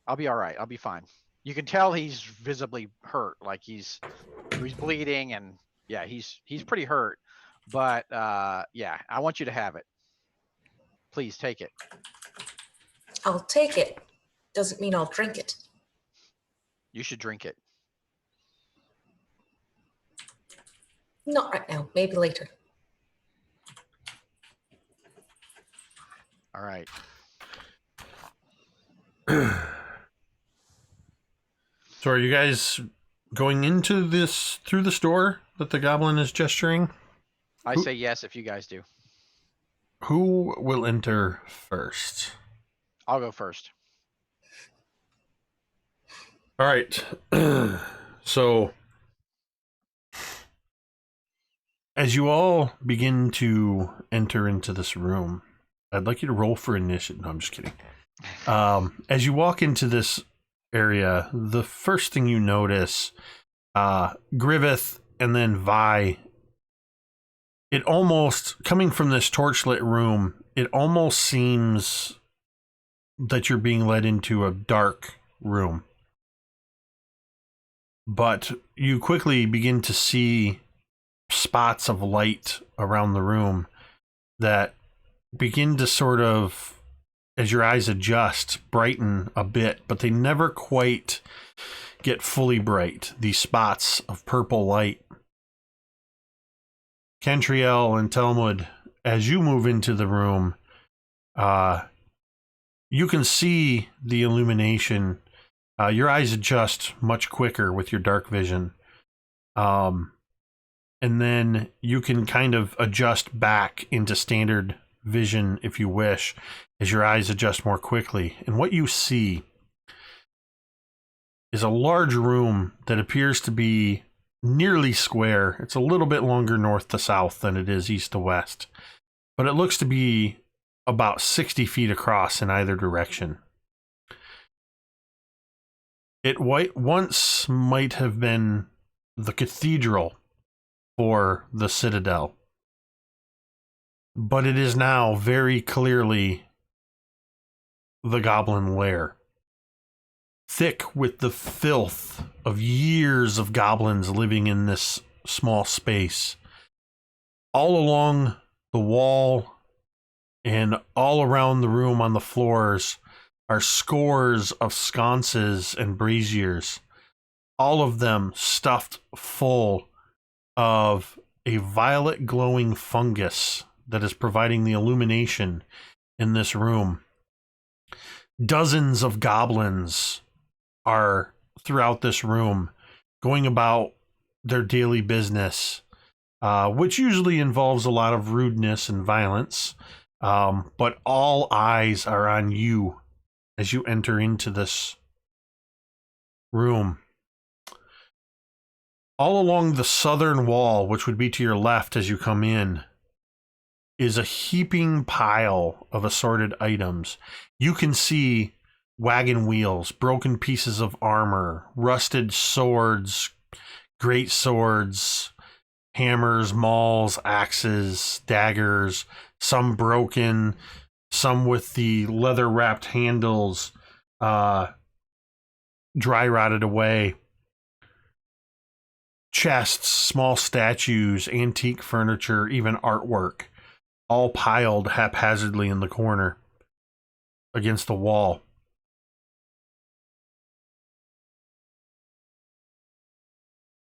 I'll be all right. I'll be fine. You can tell he's visibly hurt, like he's bleeding, and yeah, he's pretty hurt. But yeah, I want you to have it. Please take it.
I'll take it. Doesn't mean I'll drink it.
You should drink it.
Not right now. Maybe later.
All right.
So are you guys going into this through the store that the goblin is gesturing?
I say yes if you guys do.
Who will enter first?
I'll go first.
All right. So as you all begin to enter into this room, I'd like you to roll for initiative. No, I'm just kidding. As you walk into this area, the first thing you notice, Griveth and then Vi, it almost, coming from this torchlit room, it almost seems that you're being led into a dark room. But you quickly begin to see spots of light around the room that begin to sort of, as your eyes adjust, brighten a bit, but they never quite get fully bright. These spots of purple light. Cantriel and Talmud, as you move into the room, you can see the illumination. Your eyes adjust much quicker with your dark vision. And then you can kind of adjust back into standard vision if you wish, as your eyes adjust more quickly. And what you see is a large room that appears to be nearly square. It's a little bit longer north to south than it is east to west, but it looks to be about 60 feet across in either direction. It once might have been the cathedral for the Citadel, but it is now very clearly the goblin lair. Thick with the filth of years of goblins living in this small space. All along the wall and all around the room on the floors are scores of sconces and braziers, all of them stuffed full of a violet glowing fungus that is providing the illumination in this room. Dozens of goblins are throughout this room going about their daily business, which usually involves a lot of rudeness and violence, but all eyes are on you as you enter into this room. All along the southern wall, which would be to your left as you come in, is a heaping pile of assorted items. You can see wagon wheels, broken pieces of armor, rusted swords, great swords, hammers, mauls, axes, daggers, some broken, some with the leather wrapped handles dry rotted away. Chests, small statues, antique furniture, even artwork, all piled haphazardly in the corner against the wall.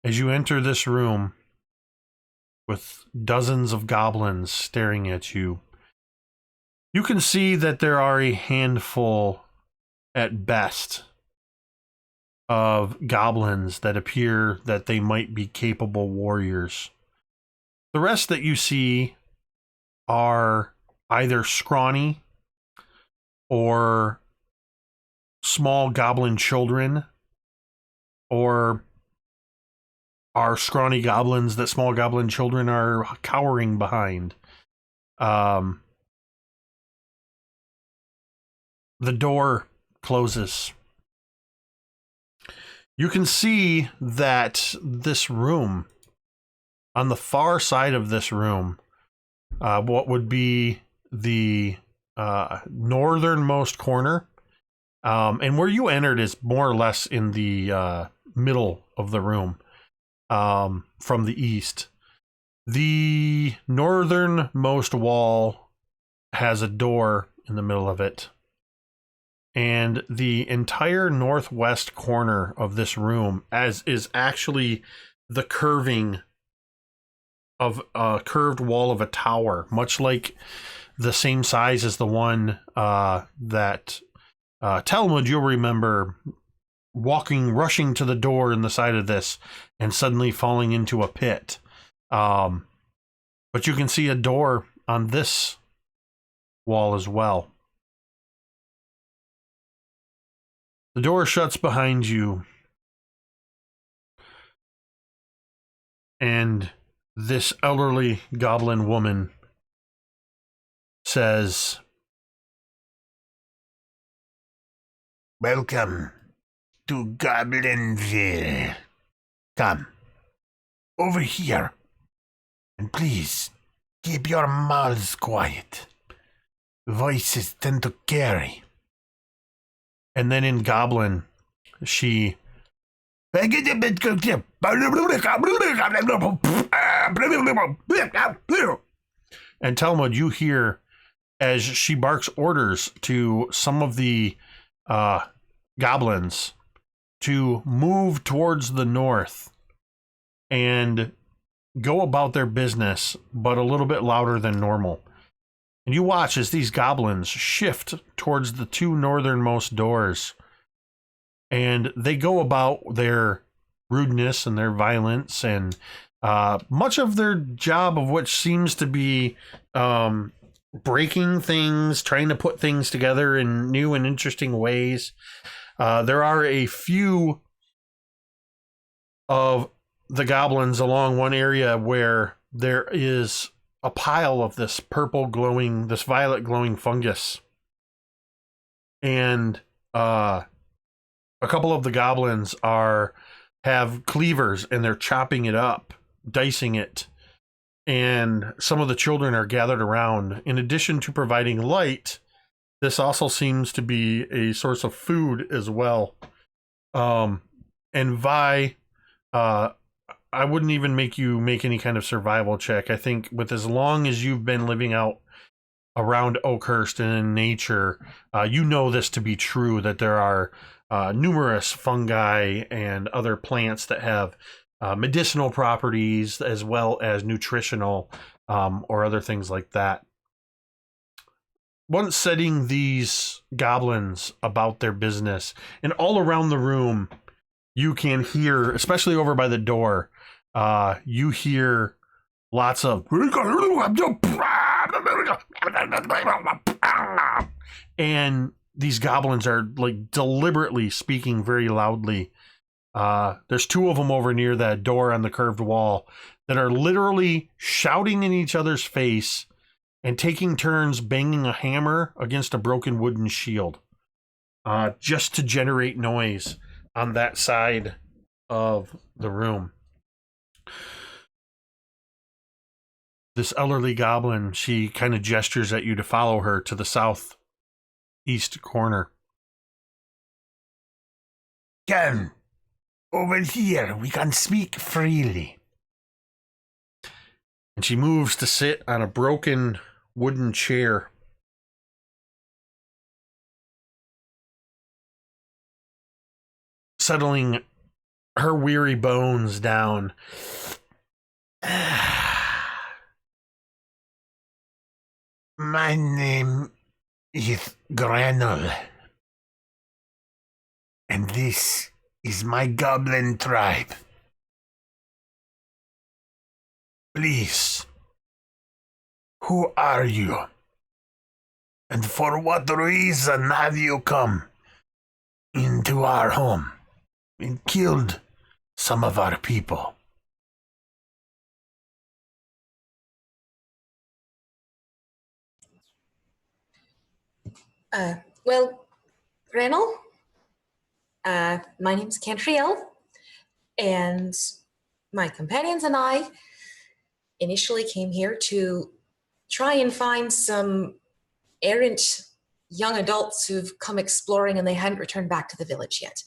As you enter this room with dozens of goblins staring at you, you can see that there are a handful at best of goblins that appear that they might be capable warriors. The rest that you see are either scrawny or small goblin children, or are scrawny goblins that small goblin children are cowering behind. The door closes. You can see that this room, on the far side of this room, what would be the northernmost corner, and where you entered is more or less in the middle of the room, from the east. The northernmost wall has a door in the middle of it. And the entire northwest corner of this room as is actually the curving of a curved wall of a tower, much like the same size as the one that Talmud, you'll remember rushing to the door in the side of this and suddenly falling into a pit. But you can see a door on this wall as well. The door shuts behind you, and this elderly goblin woman says,
"Welcome to Goblinville. Come, over here, and please keep your mouths quiet. Voices tend to carry."
And then in Goblin, she... And Talmud, you hear as she barks orders to some of the goblins to move towards the north and go about their business, but a little bit louder than normal. And you watch as these goblins shift towards the two northernmost doors, and they go about their rudeness and their violence, and much of their job of which seems to be breaking things, trying to put things together in new and interesting ways. There are a few of the goblins along one area where there is a pile of this violet glowing fungus. And a couple of the goblins have cleavers, and they're chopping it up, dicing it. And some of the children are gathered around. In addition to providing light, this also seems to be a source of food as well. And Vi, I wouldn't even make you make any kind of survival check. I think with as long as you've been living out around Oakhurst and in nature, you know this to be true, that there are numerous fungi and other plants that have medicinal properties as well as nutritional or other things like that. Once setting these goblins about their business, and all around the room, you can hear, especially over by the door, you hear lots of, and these goblins are like deliberately speaking very loudly. There's two of them over near that door on the curved wall that are literally shouting in each other's face and taking turns banging a hammer against a broken wooden shield, just to generate noise on that side of the room. this elderly goblin, she kind of gestures at you to follow her to the southeast corner.
Come, over here, we can speak freely.
And she moves to sit on a broken wooden chair. Settling her weary bones down.
My name is Grenl. And this is my goblin tribe. Please, who are you? And for what reason have you come into our home and killed some of our people?
Well, Grenl, my name's Cantriel, and my companions and I initially came here to try and find some errant young adults who've come exploring and they hadn't returned back to the village yet.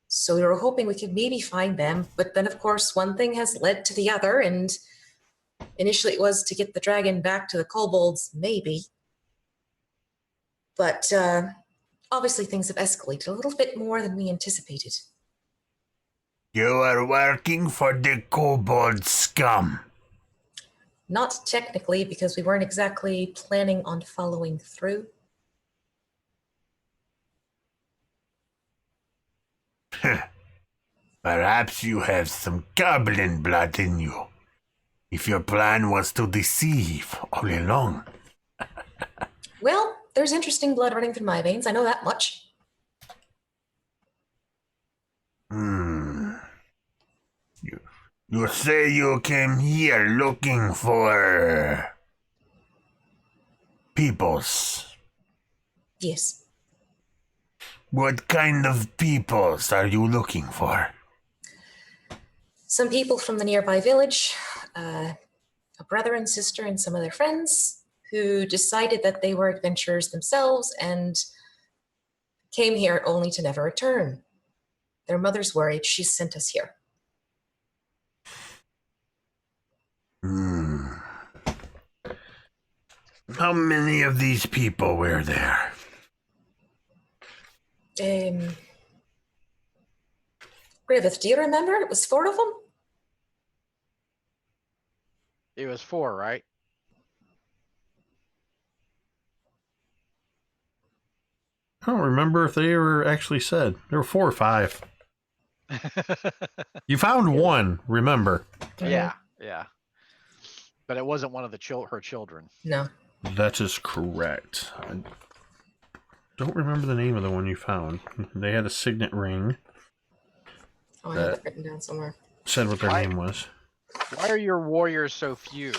So we were hoping we could maybe find them, but then of course one thing has led to the other, and initially it was to get the dragon back to the kobolds, maybe. But obviously things have escalated a little bit more than we anticipated.
You are working for the kobold scum.
Not technically, because we weren't exactly planning on following through.
Perhaps you have some goblin blood in you. If your plan was to deceive all along.
Well, there's interesting blood running through my veins, I know that much.
You say you came here looking for peoples.
Yes.
What kind of peoples are you looking for?
Some people from the nearby village, a brother and sister and some of their friends, who decided that they were adventurers themselves and came here only to never return. Their mother's worried. She sent us here.
How many of these people were there?
Griveth, do you remember? It was 4 of them?
It was 4, right?
I don't remember if they were actually said. There were 4 or 5. You found one, remember?
Yeah, yeah. But it wasn't one of the her children.
No.
That is correct. I don't remember the name of the one you found. They had a signet ring.
Oh, I have it written down somewhere.
Said what their name was.
Why are your warriors so few?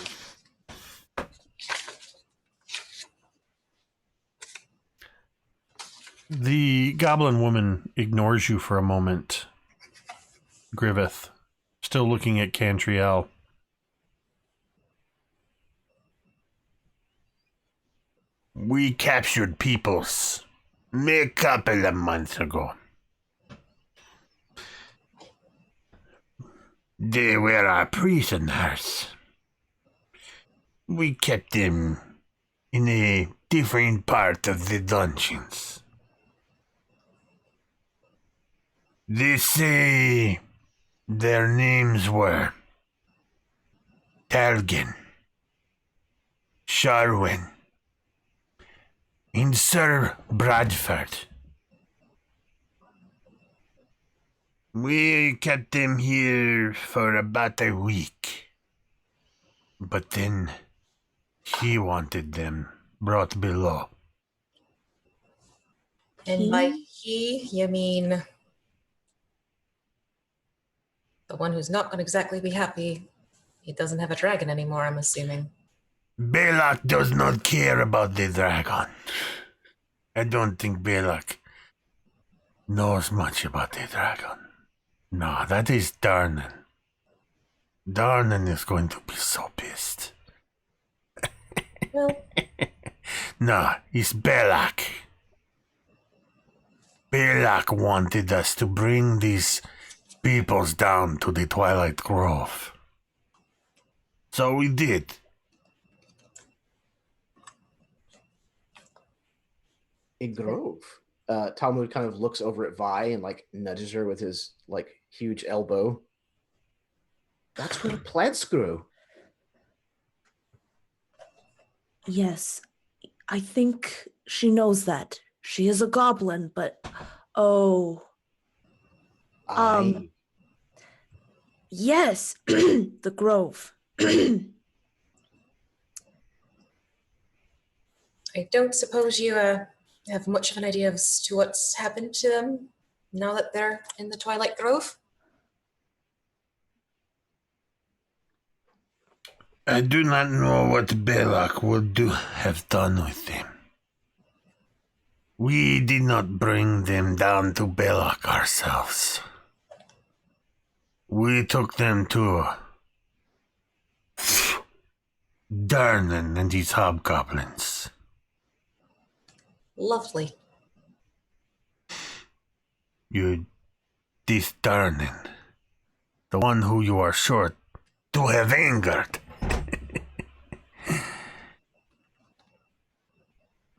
The goblin woman ignores you for a moment. Griveth, still looking at Cantriel.
We captured peoples a couple of months ago. They were our prisoners. We kept them in a different part of the dungeons. They say their names were Talgan, Sharwin, and Sir Bradford. We kept them here for about a week. But then he wanted them brought below.
And by he, you mean the one who's not going to exactly be happy he doesn't have a dragon anymore, I'm assuming.
Balak does not care about the dragon. I don't think Balak knows much about the dragon. No, that is Darnan. Darnan is going to be so pissed.
Well,
No, it's Belak. Belak wanted us to bring these peoples down to the Twilight Grove. So we did.
A grove. Talmud kind of looks over at Vi and like nudges her with his like huge elbow. That's where the plants grew.
Yes, I think she knows that. She is a goblin, but oh, yes, the grove.
I don't suppose you have much of an idea as to what's happened to them now that they're in the Twilight Grove?
I do not know what Belak would have done with them. We did not bring them down to Belak ourselves. We took them to Darnan and his hobgoblins.
Lovely.
This Darnan, the one who you are sure to have angered.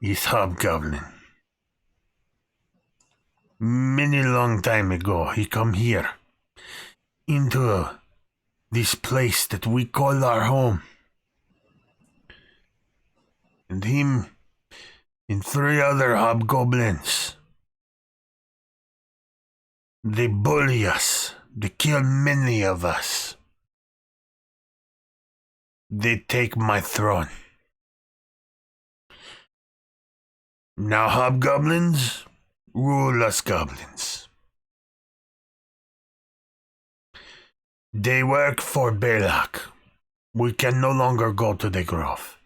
His hobgoblin. Many long time ago, he come here, into this place that we call our home. And him and 3 other hobgoblins. They bully us. They kill many of us. They take my throne. Now hobgoblins rule us goblins. They work for Belak. We can no longer go to the grove.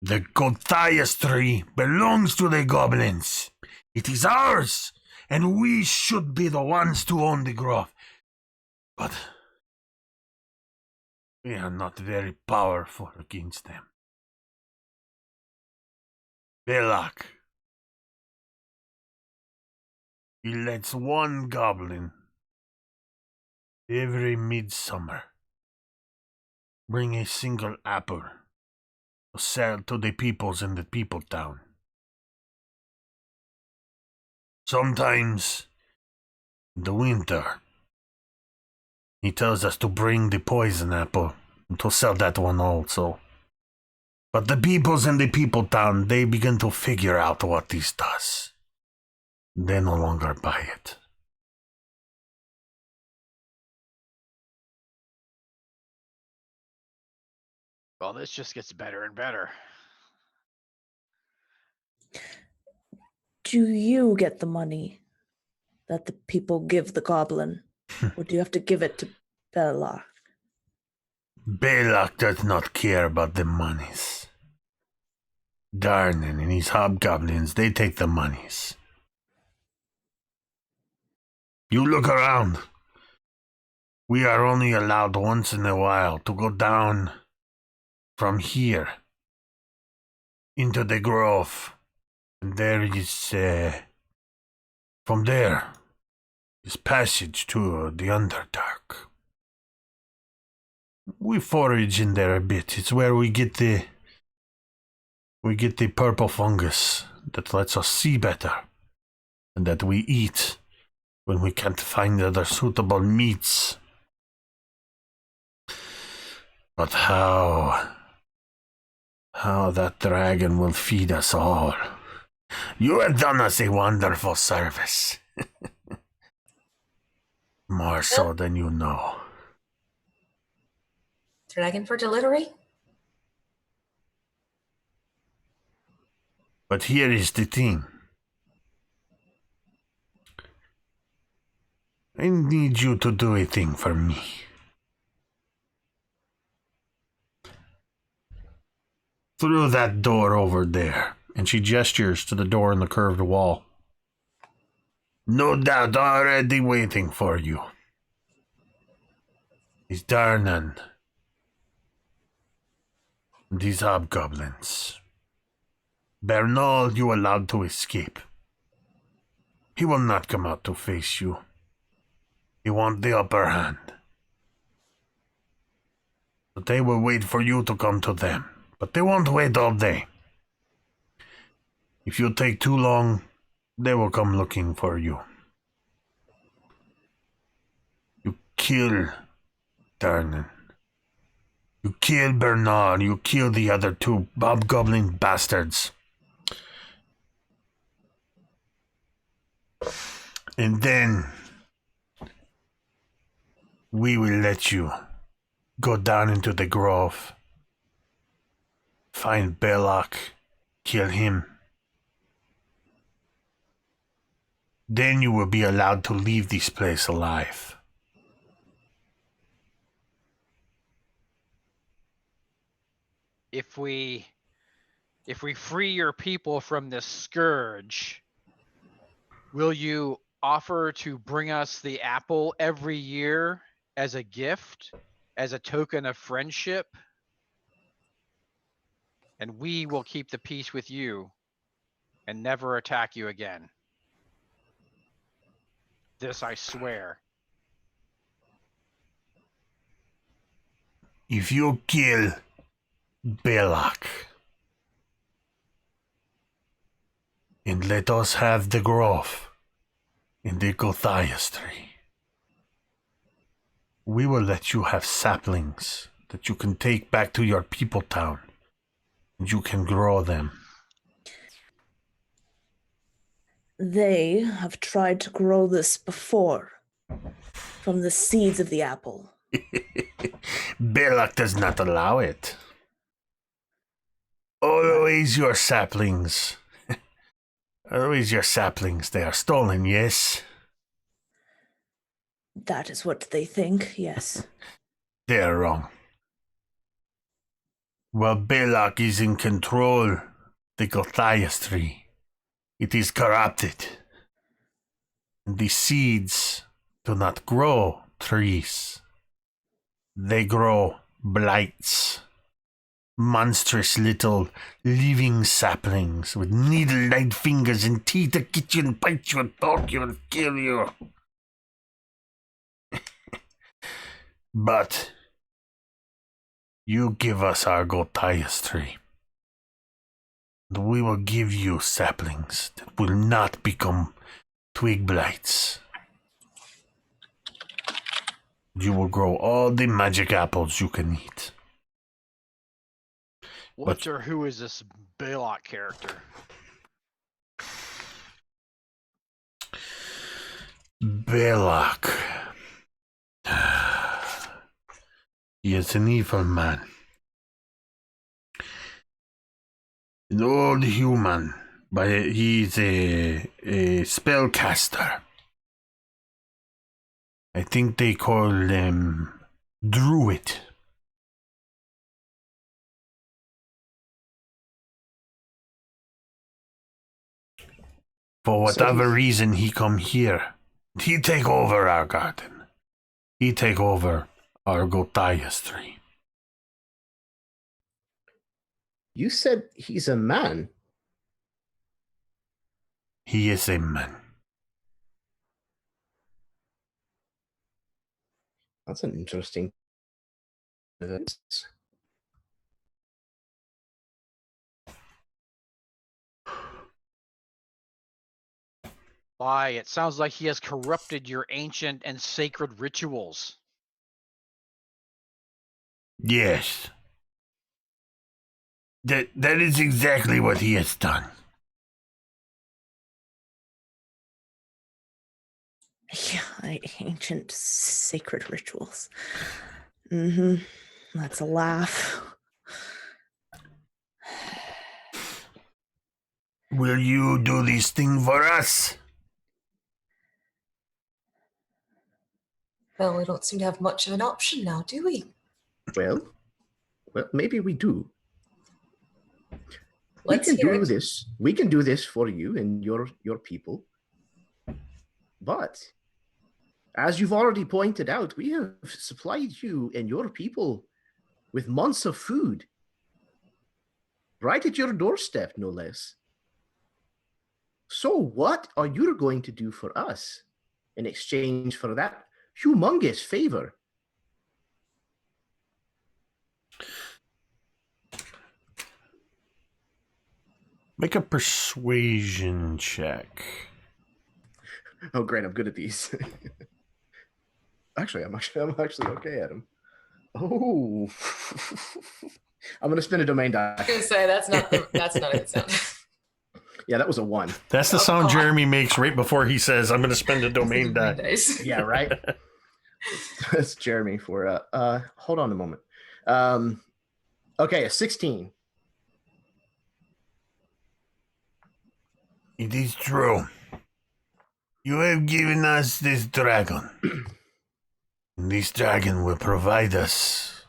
The Gothias tree belongs to the goblins. It is ours, and we should be the ones to own the grove. But we are not very powerful against them. Belak. He lets 1 goblin every midsummer bring a single apple to sell to the peoples in the people town. Sometimes in the winter, he tells us to bring the poison apple and to sell that one also. But the peoples in the people town, they begin to figure out what this does. They no longer buy it.
Well, this just gets better and better.
Do you get the money that the people give the goblin? Or do you have to give it to Belak?
Belak does not care about the monies. Darnan and his hobgoblins, they take the monies. You look around. We are only allowed once in a while to go down from here into the grove. And there is, from there, is passage to the Underdark. We forage in there a bit. It's where we get the purple fungus that lets us see better, and that we eat when we can't find other suitable meats. But how that dragon will feed us all. You have done us a wonderful service. More so than you know.
Dragon for delivery?
But here is the thing. I need you to do a thing for me. Through that door over there.
And she gestures to the door in the curved wall.
No doubt already waiting for you. Is Darnan. These hobgoblins. Bernal, you allowed to escape. He will not come out to face you. He wants the upper hand. But they will wait for you to come to them. But they won't wait all day. If you take too long, they will come looking for you. You kill Darnan. You kill Bernard. You kill the other two hobgoblin bastards. And then we will let you go down into the grove, find Belloc, kill him. Then you will be allowed to leave this place alive.
If we free your people from this scourge, will you offer to bring us the apple every year as a gift, as a token of friendship? And we will keep the peace with you and never attack you again. This I swear.
If you kill Belloc and let us have the grove in the Gothias tree, we will let you have saplings that you can take back to your people town and you can grow them.
They have tried to grow this before from the seeds of the apple.
Belloc does not allow it. Always your saplings. Always your saplings. They are stolen, yes?
That is what they think, yes.
They are wrong. While Belloc is in control, the Gothias tree, it is corrupted. And the seeds do not grow trees. They grow blights. Monstrous little living saplings with needle-like fingers and teeth that get you and bite you and poke you and kill you. But you give us our Gothias tree, and we will give you saplings that will not become twig blights. You will grow all the magic apples you can eat.
What or who is this Belloc character?
Belloc. He is an evil man. An old human, but he's a spellcaster. I think they call them druid. For whatever reason he come here, he take over our garden. He take over our Gothias tree.
You said he's a man.
He is a man.
That's an interesting.
Why, it sounds like he has corrupted your ancient and sacred rituals.
Yes. That is exactly what he has done.
Yeah, ancient sacred rituals. Mm-hmm. That's a laugh.
Will you do this thing for us?
Well, we don't seem to have much of an option now, do we?
Well, maybe we do.
Let's
we can
hear
do
it.
this. We can do this for you and your people. But as you've already pointed out, we have supplied you and your people with months of food. right at your doorstep, no less. So what are you going to do for us in exchange for that humongous favor?
Make a persuasion check.
Oh, great! I'm good at these. I'm actually okay at them. Oh, I'm gonna spin a domain die.
I was gonna say that's not a good sound.
Yeah, that was a 1.
That's the sound Jeremy makes right before he says, "I'm going to spend a domain die."
Yeah, right. That's Jeremy for hold on a moment. Okay, a 16.
It is true. You have given us this dragon. And this dragon will provide us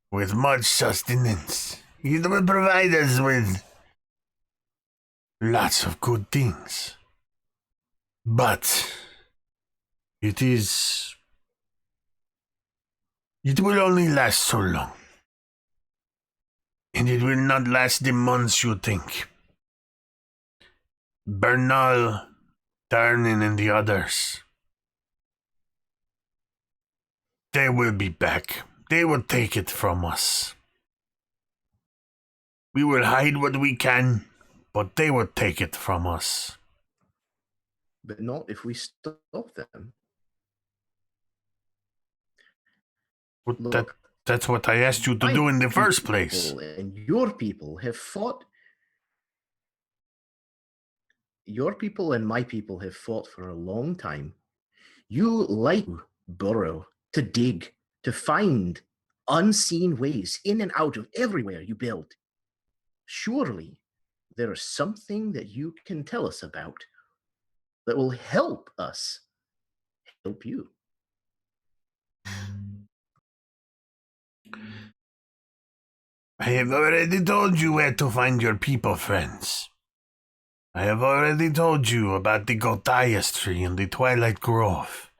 with much sustenance. It will provide us with lots of good things. But it will only last so long. And it will not last the months you think. Bernal, Darnin, and the others, they will be back. They will take it from us. We will hide what we can, but they will take it from us.
But not if we stop them.
Look, that's what I asked you to do in the first place.
And your people have fought. Your people and my people have fought for a long time. You like to burrow, to dig, to find unseen ways in and out of everywhere you build. Surely there is something that you can tell us about that will help us help you.
I have already told you where to find your people, friends. I have already told you about the Gothias tree in the Twilight Grove.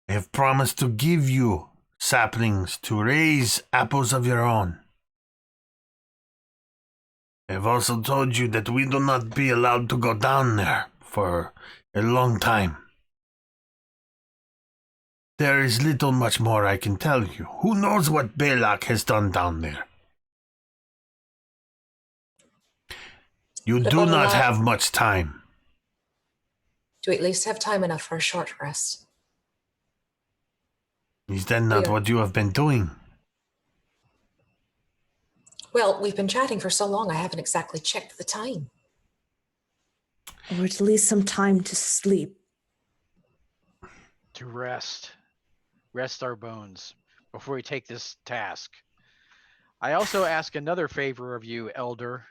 I have promised to give you saplings to raise apples of your own. I have also told you that we do not be allowed to go down there for a long time. There is little much more I can tell you. Who knows what Balak has done down there? You do not have much time.
Do we at least have time enough for a short rest?
Is that not what you have been doing?
Well, we've been chatting for so long, I haven't exactly checked the time.
Or at least some time to sleep.
To rest. Rest our bones before we take this task. I also ask another favor of you, Elder,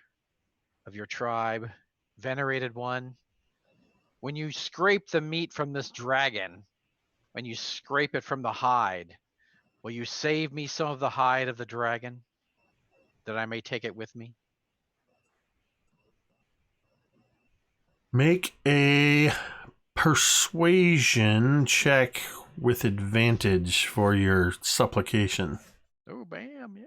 of your tribe, venerated one. When you scrape the meat from this dragon, when you scrape it from the hide, will you save me some of the hide of the dragon, that I may take it with me?
Make a persuasion check with advantage for your supplication.
Oh, bam, yeah.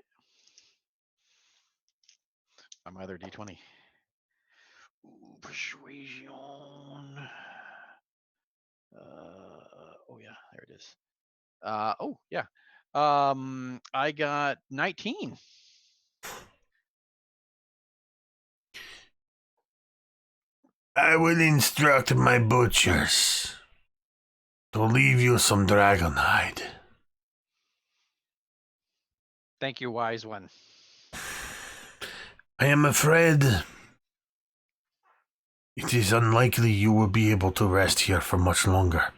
My other D20. Ooh, persuasion. Oh yeah, there it is. Oh yeah. I got 19.
I will instruct my butchers to leave you some dragon hide.
Thank you, wise one.
I am afraid it is unlikely you will be able to rest here for much longer.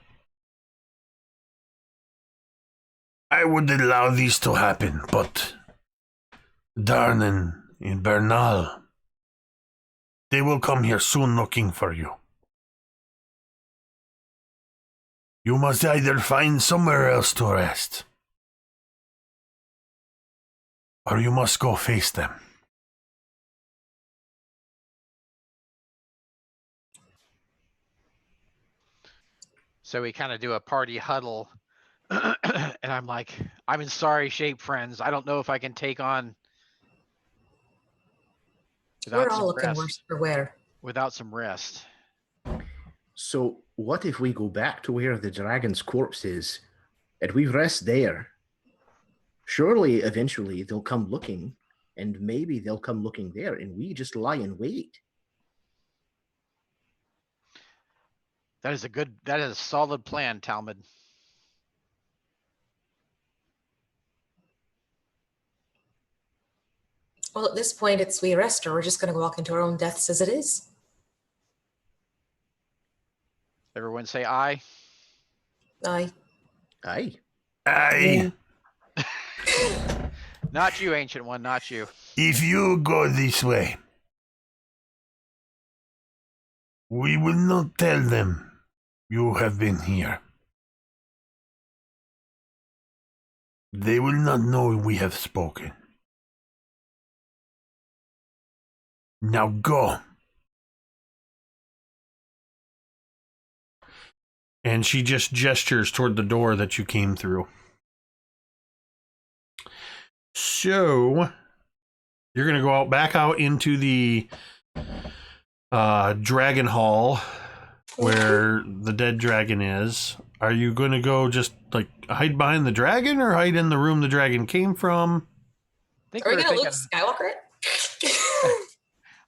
I would allow this to happen, but Darnan and Bernal, they will come here soon looking for you. You must either find somewhere else to rest, or you must go face them.
So we kind of do a party huddle. And I'm like, I'm in sorry shape, friends. I don't know if I can take on
We're all looking worse for wear.
Without some rest.
So what if we go back to where the dragon's corpse is and we rest there? Surely eventually they'll come looking, and maybe they'll come looking there, and we just lie in wait.
That is a solid plan, Talmud.
Well, at this point, it's we rest, or we're just going to walk into our own deaths as it is.
Everyone say aye.
Aye.
Aye.
Aye.
Not you, Ancient One, not you.
If you go this way, we will not tell them you have been here. They will not know we have spoken. Now go.
And she just gestures toward the door that you came through. So you're going to go back out into the dragon hall where the dead dragon is. Are you going to go just like hide behind the dragon or hide in the room the dragon came from?
Are
we going to Luke Skywalker it?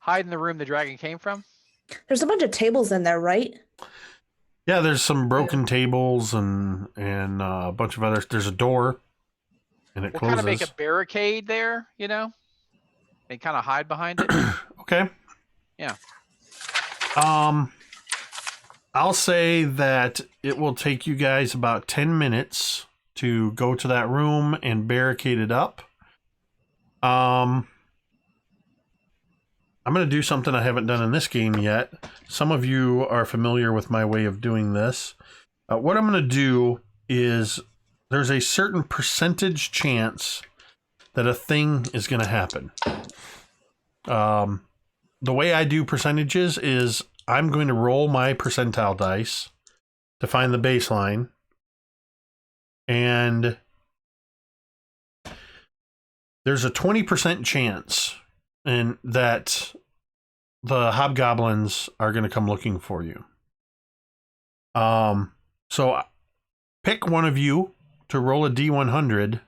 Hide in the room the dragon came from?
There's a bunch of tables in there, right?
Yeah, there's some broken tables and a bunch of others. There's a door, and it
We'll
closes.
kind of make a barricade there, you know, and kind of hide behind it.
Okay.
Yeah.
I'll say that it will take you guys about 10 minutes to go to that room and barricade it up. I'm going to do something I haven't done in this game yet. Some of you are familiar with my way of doing this. What I'm going to do is there's a certain percentage chance that a thing is going to happen. The way I do percentages is I'm going to roll my percentile dice to find the baseline. And there's a 20% chance and that the hobgoblins are going to come looking for you. So pick one of you to roll a D100.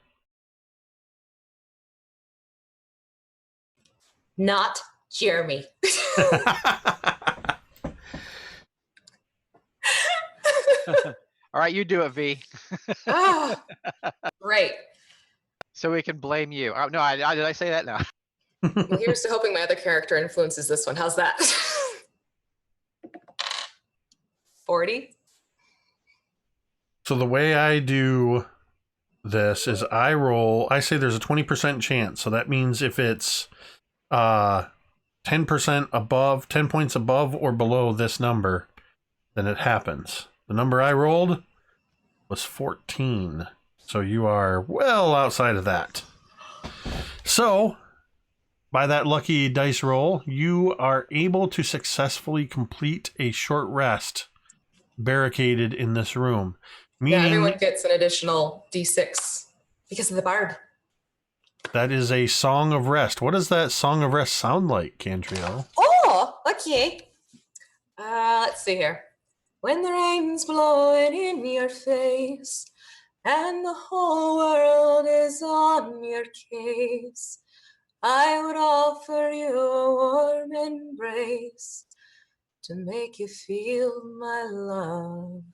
Not Jeremy.
All right, you do it, V.
Oh, right.
So we can blame you. Oh, no, did I say that? No.
Well, here's to hoping my other character influences this one. How's that? 40.
So the way I do this is I say there's a 20% chance. So that means if it's 10% above, 10 points above or below this number, then it happens. The number I rolled was 14. So you are well outside of that. So by that lucky dice roll, you are able to successfully complete a short rest barricaded in this room. Meaning,
yeah, everyone gets an additional D6 because of the bard.
That is a song of rest. What does that song of rest sound like, Cantriel?
Oh, okay. Let's see here. When the rain's blowing in your face and the whole world is on your case, I would offer you a warm embrace to make you feel my love.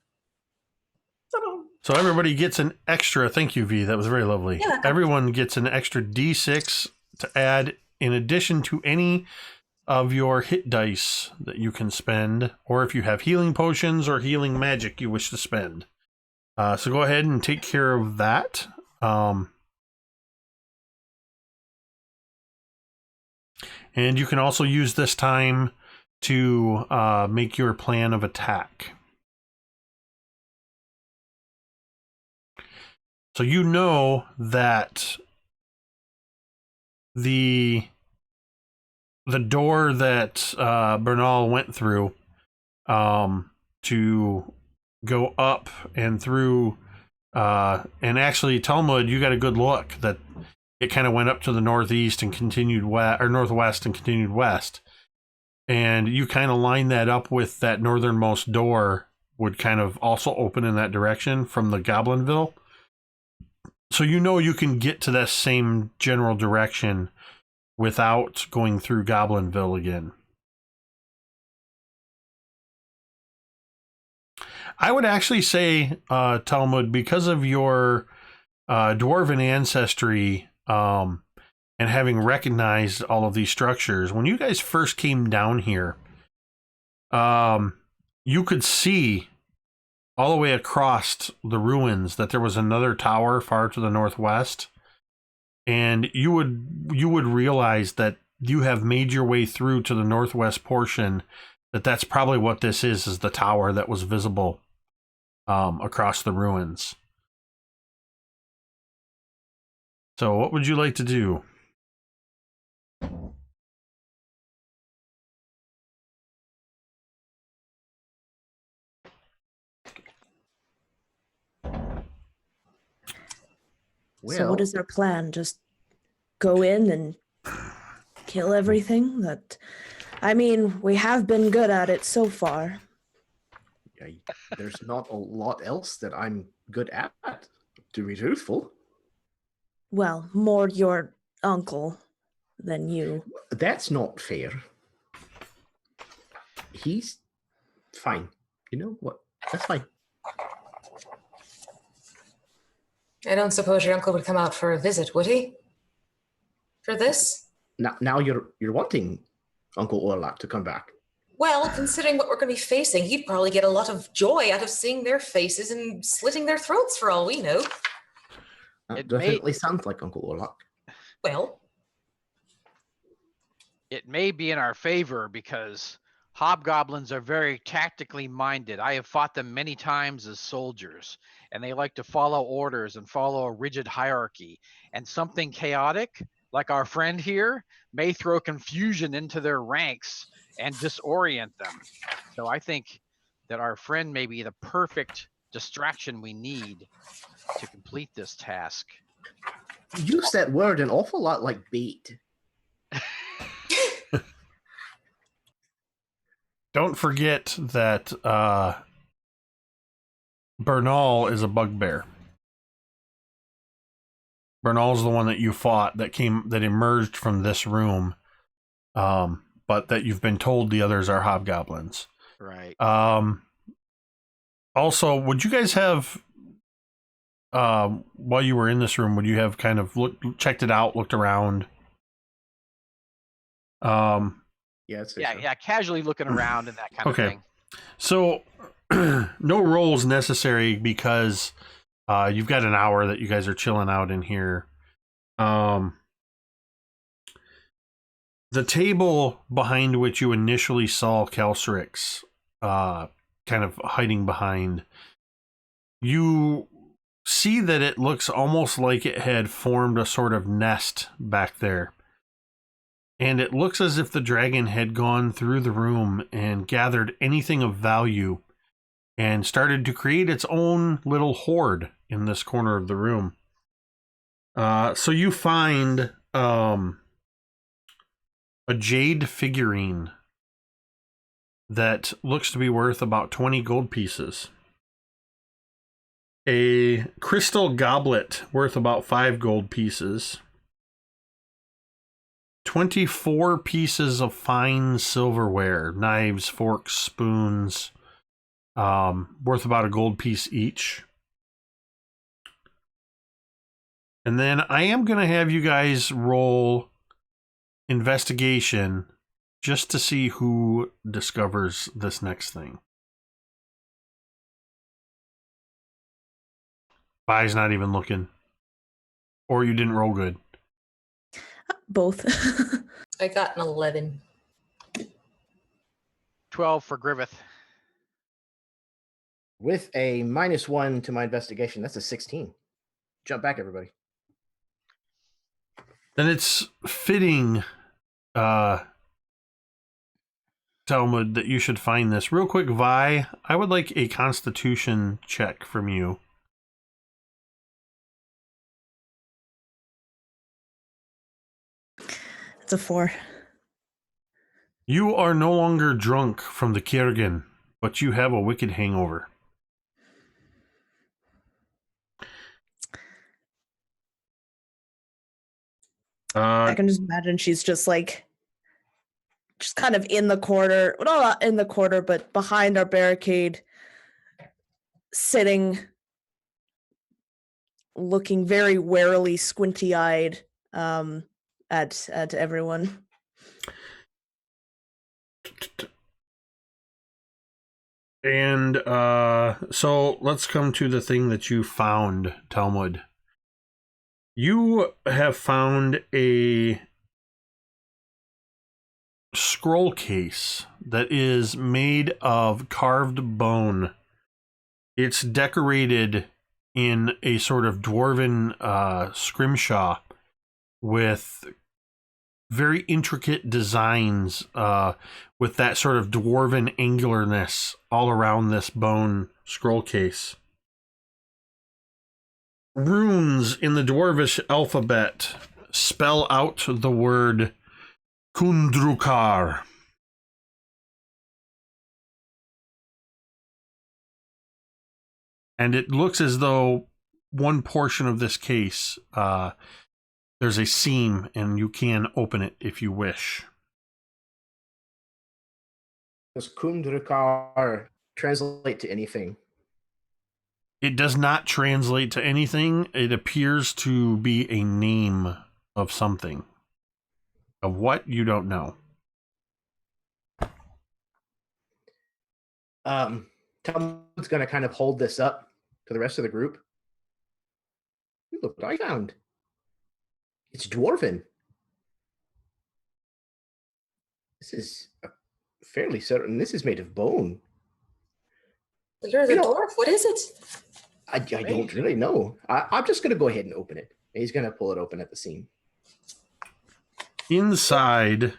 So everybody gets an extra, thank you, V, that was very lovely.
Yeah.
Everyone gets an extra D6 to add in addition to any of your hit dice that you can spend, or if you have healing potions or healing magic you wish to spend. So go ahead and take care of that. And you can also use this time to make your plan of attack. So you know that the door that Grenl went through to go up and through, and actually, Talmud, you got a good look that it kind of went up to the northeast and continued west, or northwest and continued west. And you kind of line that up with that northernmost door would kind of also open in that direction from the Goblinville. So you know you can get to that same general direction without going through Goblinville again. I would actually say, Talmud, because of your dwarven ancestry and having recognized all of these structures, when you guys first came down here, you could see all the way across the ruins that there was another tower far to the northwest, and you would realize that you have made your way through to the northwest portion. That's probably what this is the tower that was visible across the ruins. So what would you like to do?
So what is our plan? Just go in and kill everything? That, I mean, we have been good at it so far.
Yeah, there's not a lot else that I'm good at, to be truthful.
Well, more your uncle than you.
That's not fair. He's fine. You know what? That's fine.
I don't suppose your uncle would come out for a visit, would he? For this?
Now you're wanting Uncle Orlok to come back.
Well, considering what we're going to be facing, he'd probably get a lot of joy out of seeing their faces and slitting their throats for all we know.
It definitely sounds like Uncle Orlok.
Well,
it may be in our favor because hobgoblins are very tactically minded. I have fought them many times as soldiers, and they like to follow orders and follow a rigid hierarchy. And something chaotic, like our friend here, may throw confusion into their ranks and disorient them. So I think that our friend may be the perfect distraction we need to complete this task.
You use that word an awful lot like bait.
Don't forget that Bernal is a bugbear. Bernal's the one that you fought that emerged from this room, but that you've been told the others are hobgoblins.
Right.
Also, would you guys have, while you were in this room, would you have kind of checked it out, looked around?
Yeah, casually looking around and that kind of thing.
So no rolls necessary because you've got an hour that you guys are chilling out in here. The table behind which you initially saw Kelserix kind of hiding behind, you see that it looks almost like it had formed a sort of nest back there. And it looks as if the dragon had gone through the room and gathered anything of value and started to create its own little hoard in this corner of the room. So you find a jade figurine that looks to be worth about 20 gold pieces. A crystal goblet worth about 5 gold pieces. 24 pieces of fine silverware, knives, forks, spoons, worth about a gold piece each. And then I am going to have you guys roll investigation just to see who discovers this next thing. Bai's not even looking. Or you didn't roll good.
Both.
I got an 11.
12 for Griveth.
With a -1 to my investigation, that's a 16. Jump back, everybody.
Then it's fitting, Talmud, that you should find this. Real quick, Vi, I would like a constitution check from you.
It's a 4.
You are no longer drunk from the Kerrigan, but you have a wicked hangover.
I can just imagine she's just like, just kind of in the corner. Well, not in the corner, but behind our barricade, sitting, looking very warily, squinty-eyed at everyone.
And so let's come to the thing that you found, Talmud. You have found a scroll case that is made of carved bone. It's decorated in a sort of dwarven scrimshaw with very intricate designs with that sort of dwarven angularness all around this bone scroll case. Runes in the dwarvish alphabet spell out the word Kundrukar. And it looks as though one portion of this case, there's a seam and you can open it if you wish.
Does Kundrukar translate to anything?
It does not translate to anything. It appears to be a name of something. Of what, you don't know.
Talmud's going to kind of hold this up to the rest of the group. Look what I found. It's dwarven. This is fairly certain. This is made of bone.
You're the dwarf. What is it?
I don't really know. I'm just going to go ahead and open it. He's going to pull it open at the seam.
Inside,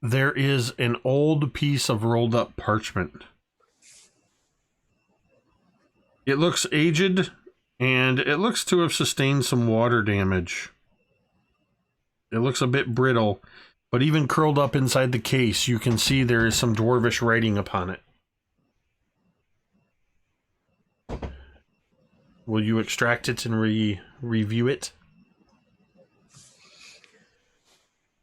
there is an old piece of rolled up parchment. It looks aged, and it looks to have sustained some water damage. It looks a bit brittle, but even curled up inside the case, you can see there is some dwarvish writing upon it. Will you extract it and review it?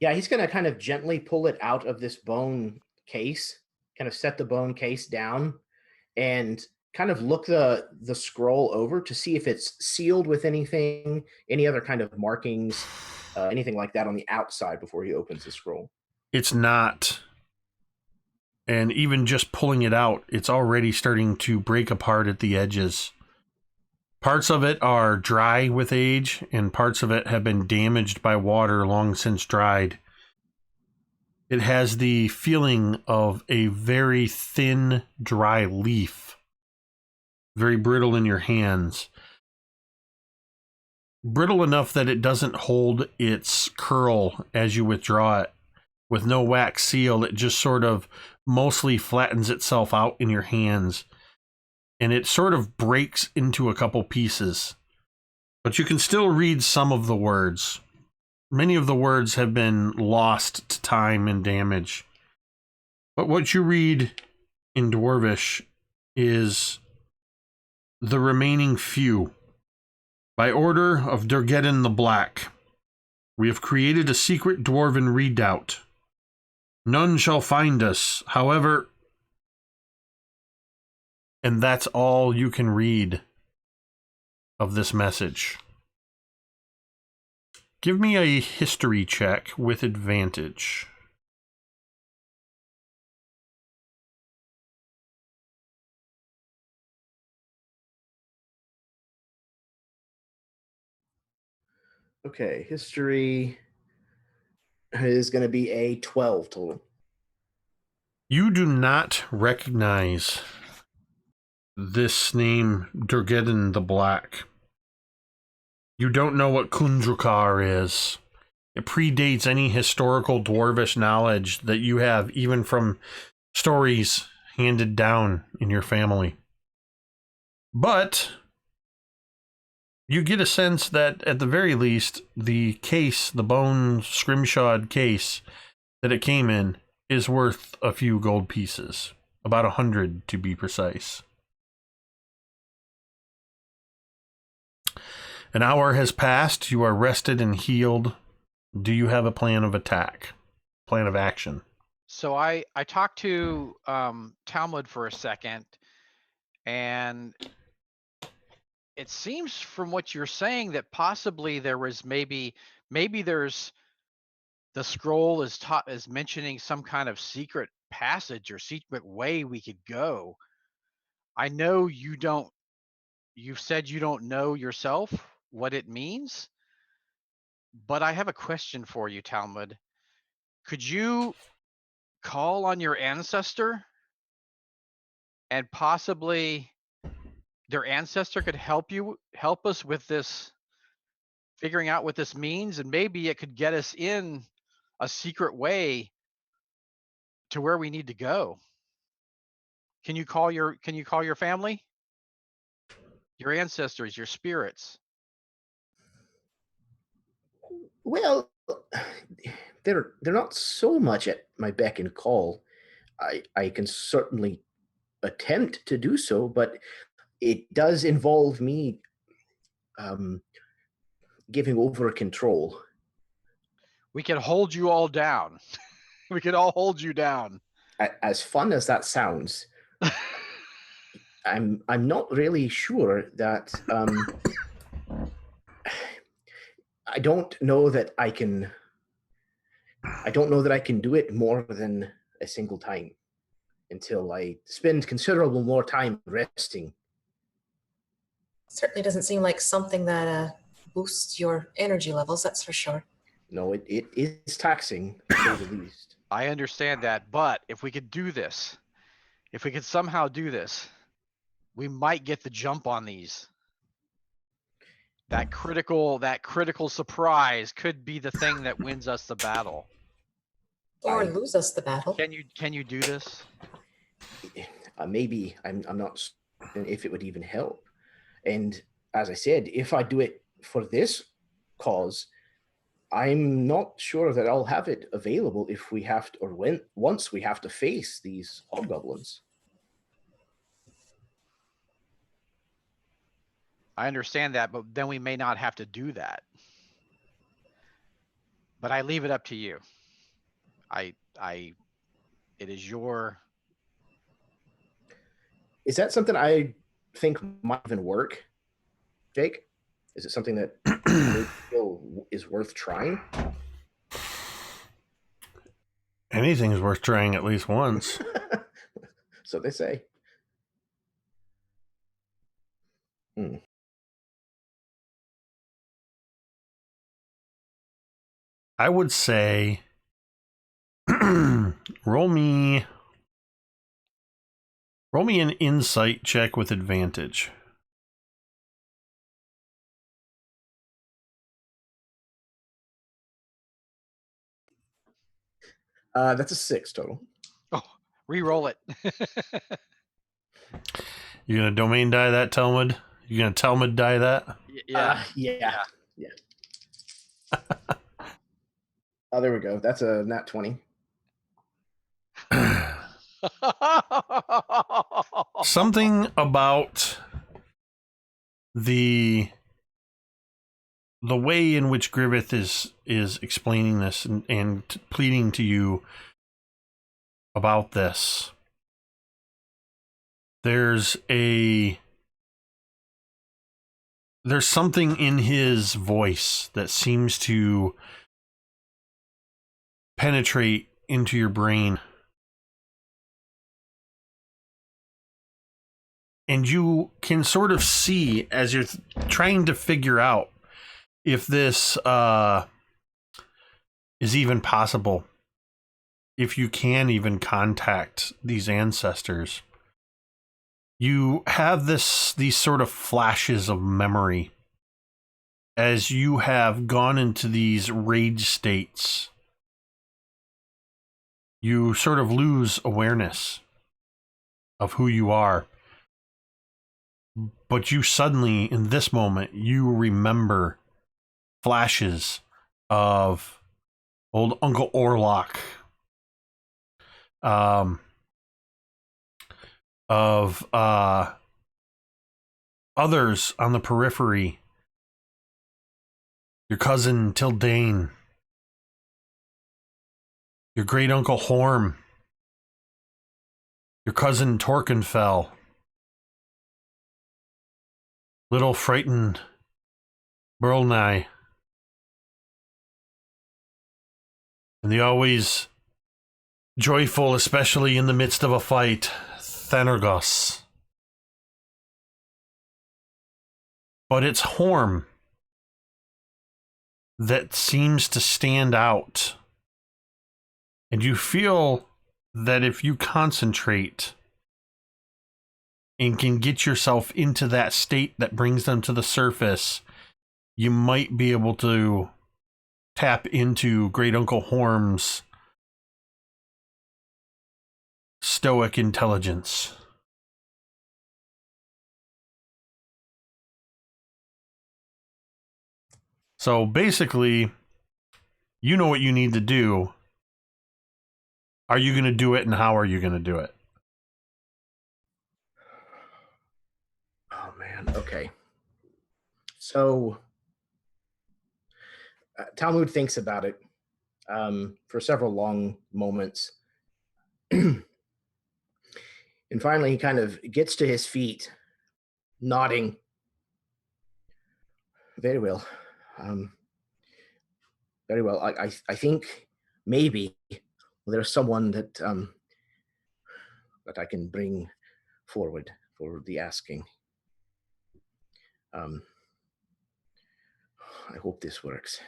Yeah, he's going to kind of gently pull it out of this bone case, kind of set the bone case down, and kind of look the scroll over to see if it's sealed with anything, any other kind of markings, anything like that on the outside before he opens the scroll.
It's not. And even just pulling it out, it's already starting to break apart at the edges. Parts of it are dry with age, and parts of it have been damaged by water long since dried. It has the feeling of a very thin, dry leaf. Very brittle in your hands. Brittle enough that it doesn't hold its curl as you withdraw it. With no wax seal, it just sort of mostly flattens itself out in your hands. And it sort of breaks into a couple pieces. But you can still read some of the words. Many of the words have been lost to time and damage. But what you read in Dwarvish is the remaining few. By order of Durgeddon the Black, we have created a secret dwarven redoubt. None shall find us, however... And that's all you can read of this message. Give me a history check with advantage.
Okay, history is going to be a 12 total.
You do not recognize this name, Durgeddon the Black. You don't know what Kundrukar is. It predates any historical dwarvish knowledge that you have, even from stories handed down in your family. But you get a sense that at the very least, the case, the bone scrimshawed case that it came in, is worth a few gold pieces. About 100 to be precise. An hour has passed. You are rested and healed. Do you have a plan of attack? Plan of action?
So I talked to Talmud for a second, and it seems from what you're saying that possibly there was maybe there's the scroll is mentioning some kind of secret passage or secret way we could go. I know you've said you don't know yourself what it means, but I have a question for you, Talmud. Could you call on your ancestor and possibly their ancestor could help us with this, figuring out what this means, and maybe it could get us in a secret way to where we need to go. Can you call your family, your ancestors, your spirits?
Well, they're not so much at my beck and call. I can certainly attempt to do so, but it does involve me giving over control.
We can hold you all down. We could all hold you down.
As fun as that sounds, I'm not really sure that I don't know that I can do it more than a single time until I spend considerable more time resting.
Certainly doesn't seem like something that boosts your energy levels, that's for sure.
No, it is taxing, to say the least.
I understand that, but if we could do this, if we could somehow do this, we might get the jump on these. That critical surprise could be the thing that wins us the battle.
Or lose us the battle.
Can you do this?
Maybe. I'm not certain if it would even help. And as I said, if I do it for this cause, I'm not sure that I'll have it available if we have to, or once we have to face these hobgoblins.
I understand that, but then we may not have to do that. But I leave it up to you. It is your.
Is that something I think might even work, Jake? Is it something that you feel is worth trying?
Anything's worth trying at least once.
So they say.
I would say roll me an insight check with advantage.
That's a 6 total.
Oh, re-roll it.
You gonna domain die that, Talmud? You gonna Talmud die that?
Yeah.
Yeah. Oh, there we go. That's a nat 20.
Something about the way in which Griveth is explaining this and pleading to you about this. There's something in his voice that seems to penetrate into your brain. And you can sort of see as you're trying to figure out if this is even possible, if you can even contact these ancestors. You have these sort of flashes of memory as you have gone into these rage states. You sort of lose awareness of who you are. but you suddenly, in this moment, you remember flashes of old Uncle Orlock, of others on the periphery, your cousin Tildane, your great uncle Horm, your cousin Torkenfell, little frightened Burlnai, and the always joyful, especially in the midst of a fight, Thanergos. But it's Horm that seems to stand out. And you feel that if you concentrate and can get yourself into that state that brings them to the surface, you might be able to tap into Great Uncle Horm's stoic intelligence. So basically, you know what you need to do. Are you going to do it, and how are you going to do it?
Oh man. Okay. So Talmud thinks about it for several long moments. And finally, he kind of gets to his feet, nodding. Very well. Very well. I think maybe there's someone that that I can bring forward for the asking. I hope this works.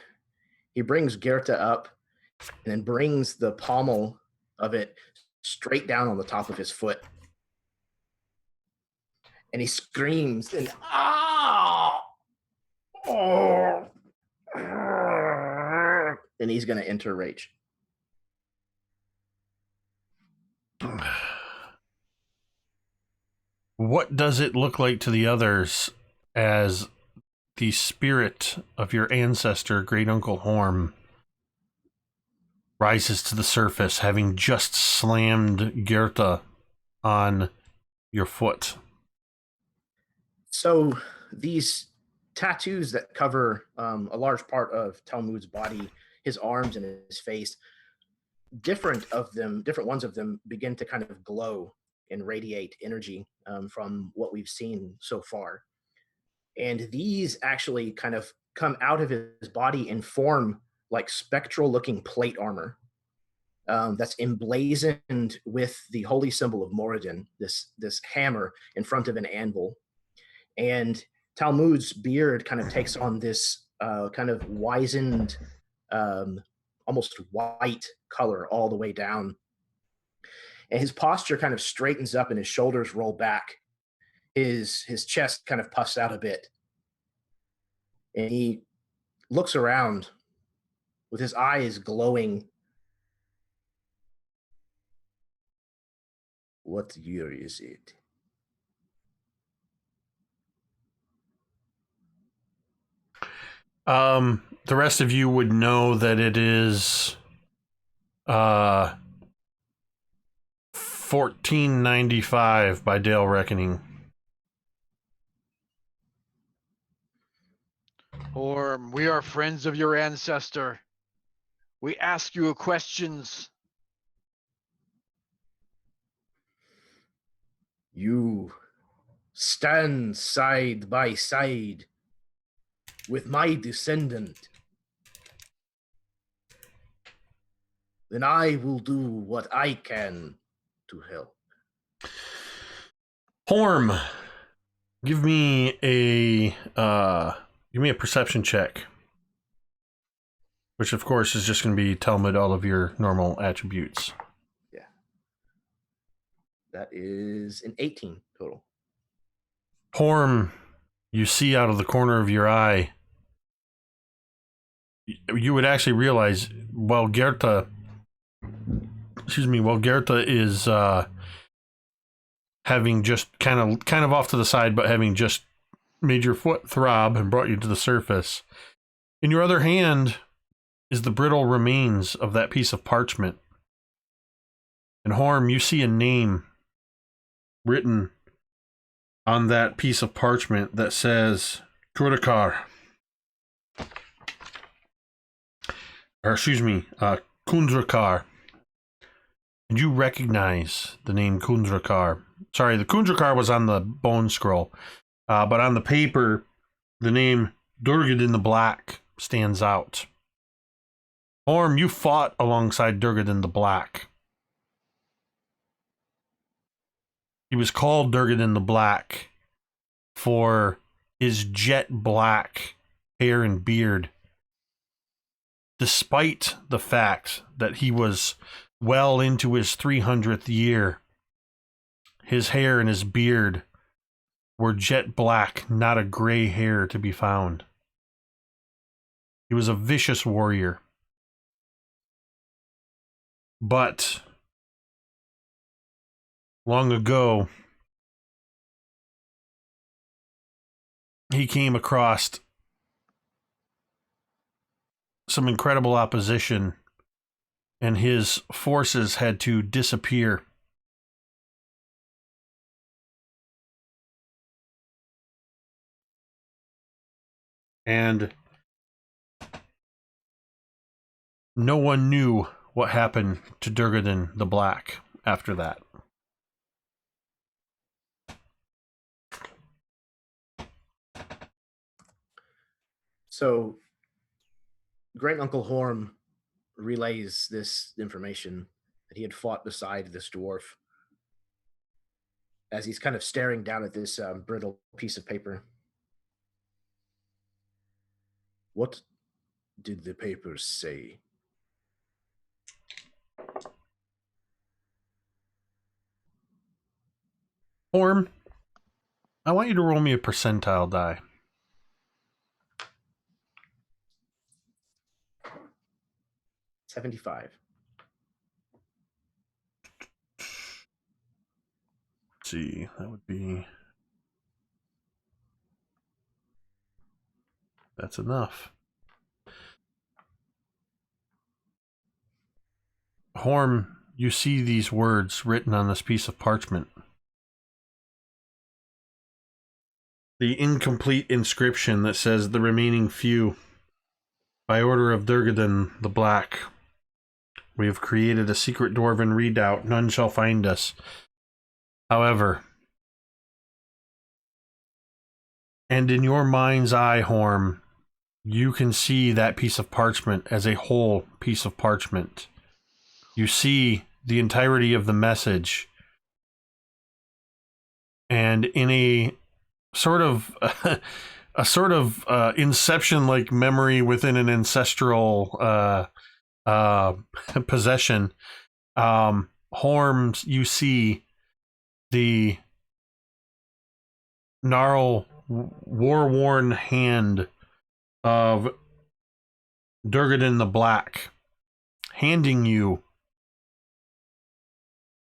He brings Gerta up and then brings the pommel of it straight down on the top of his foot. And he screams and and he's going to enter rage.
What does it look like to the others as the spirit of your ancestor, Great Uncle Horm, rises to the surface, having just slammed Gerta on your foot?
So these tattoos that cover a large part of Talmud's body, his arms and his face, different ones of them begin to kind of glow and radiate energy from what we've seen so far. And these actually kind of come out of his body and form like spectral looking plate armor that's emblazoned with the holy symbol of Moradin, this hammer in front of an anvil. And Talmud's beard kind of takes on this kind of wizened, almost white color all the way down. And his posture kind of straightens up and his shoulders roll back. His chest kind of puffs out a bit. And he looks around with his eyes glowing. What year is it?
The rest of you would know that it is 1495 by Dale reckoning.
Horm, we are friends of your ancestor. We ask you questions.
You stand side by side with my descendant. Then I will do what I can to help.
Horm, give me a perception check, which of course is just going to be Talmud all of your normal attributes.
Yeah, that is an 18 total.
Horm, you see out of the corner of your eye, you would actually realize while Gerta is having just kind of off to the side, but having just made your foot throb and brought you to the surface. In your other hand is the brittle remains of that piece of parchment. And Horm, you see a name written on that piece of parchment that says Kundrakar. Kundrakar. And you recognize the name Kundrakar. Sorry, the Kundrakar was on the bone scroll. But on the paper, the name Durgadin the Black stands out. Horm, you fought alongside Durgadin the Black. He was called Durgadin the Black for his jet black hair and beard, despite the fact that he was well into his 300th year. His hair and his beard were jet black, not a gray hair to be found. He was a vicious warrior. But long ago, he came across some incredible opposition, and his forces had to disappear. And no one knew what happened to Durgadin the Black after that.
So, Great Uncle Horm relays this information that he had fought beside this dwarf as he's kind of staring down at this brittle piece of paper. What did the papers say?
Horm, I want you to roll me a percentile die.
75.
Let's see, that would be... That's enough. Horm, you see these words written on this piece of parchment. The incomplete inscription that says the remaining few. By order of Durgadin the Black, we have created a secret dwarven redoubt. None shall find us. However, and in your mind's eye, Horm, you can see that piece of parchment as a whole piece of parchment. You see the entirety of the message. And in a sort of Inception-like memory within an ancestral possession, Horms, you see the gnarl, war-worn hand of Durgadin the Black handing you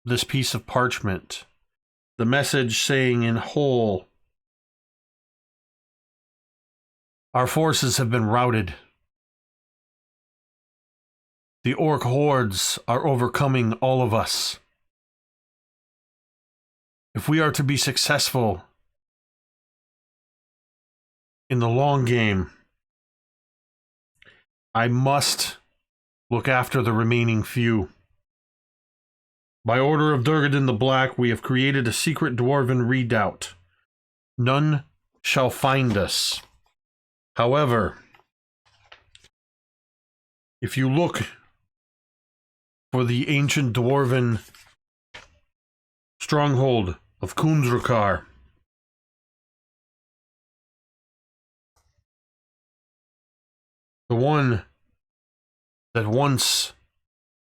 this piece of parchment. The message saying in whole, our forces have been routed. The orc hordes are overcoming all of us. If we are to be successful in the long game, I must look after the remaining few. By order of Durgadin the Black, we have created a secret dwarven redoubt. None shall find us. However, if you look for the ancient dwarven stronghold of Kundrakar, the one that once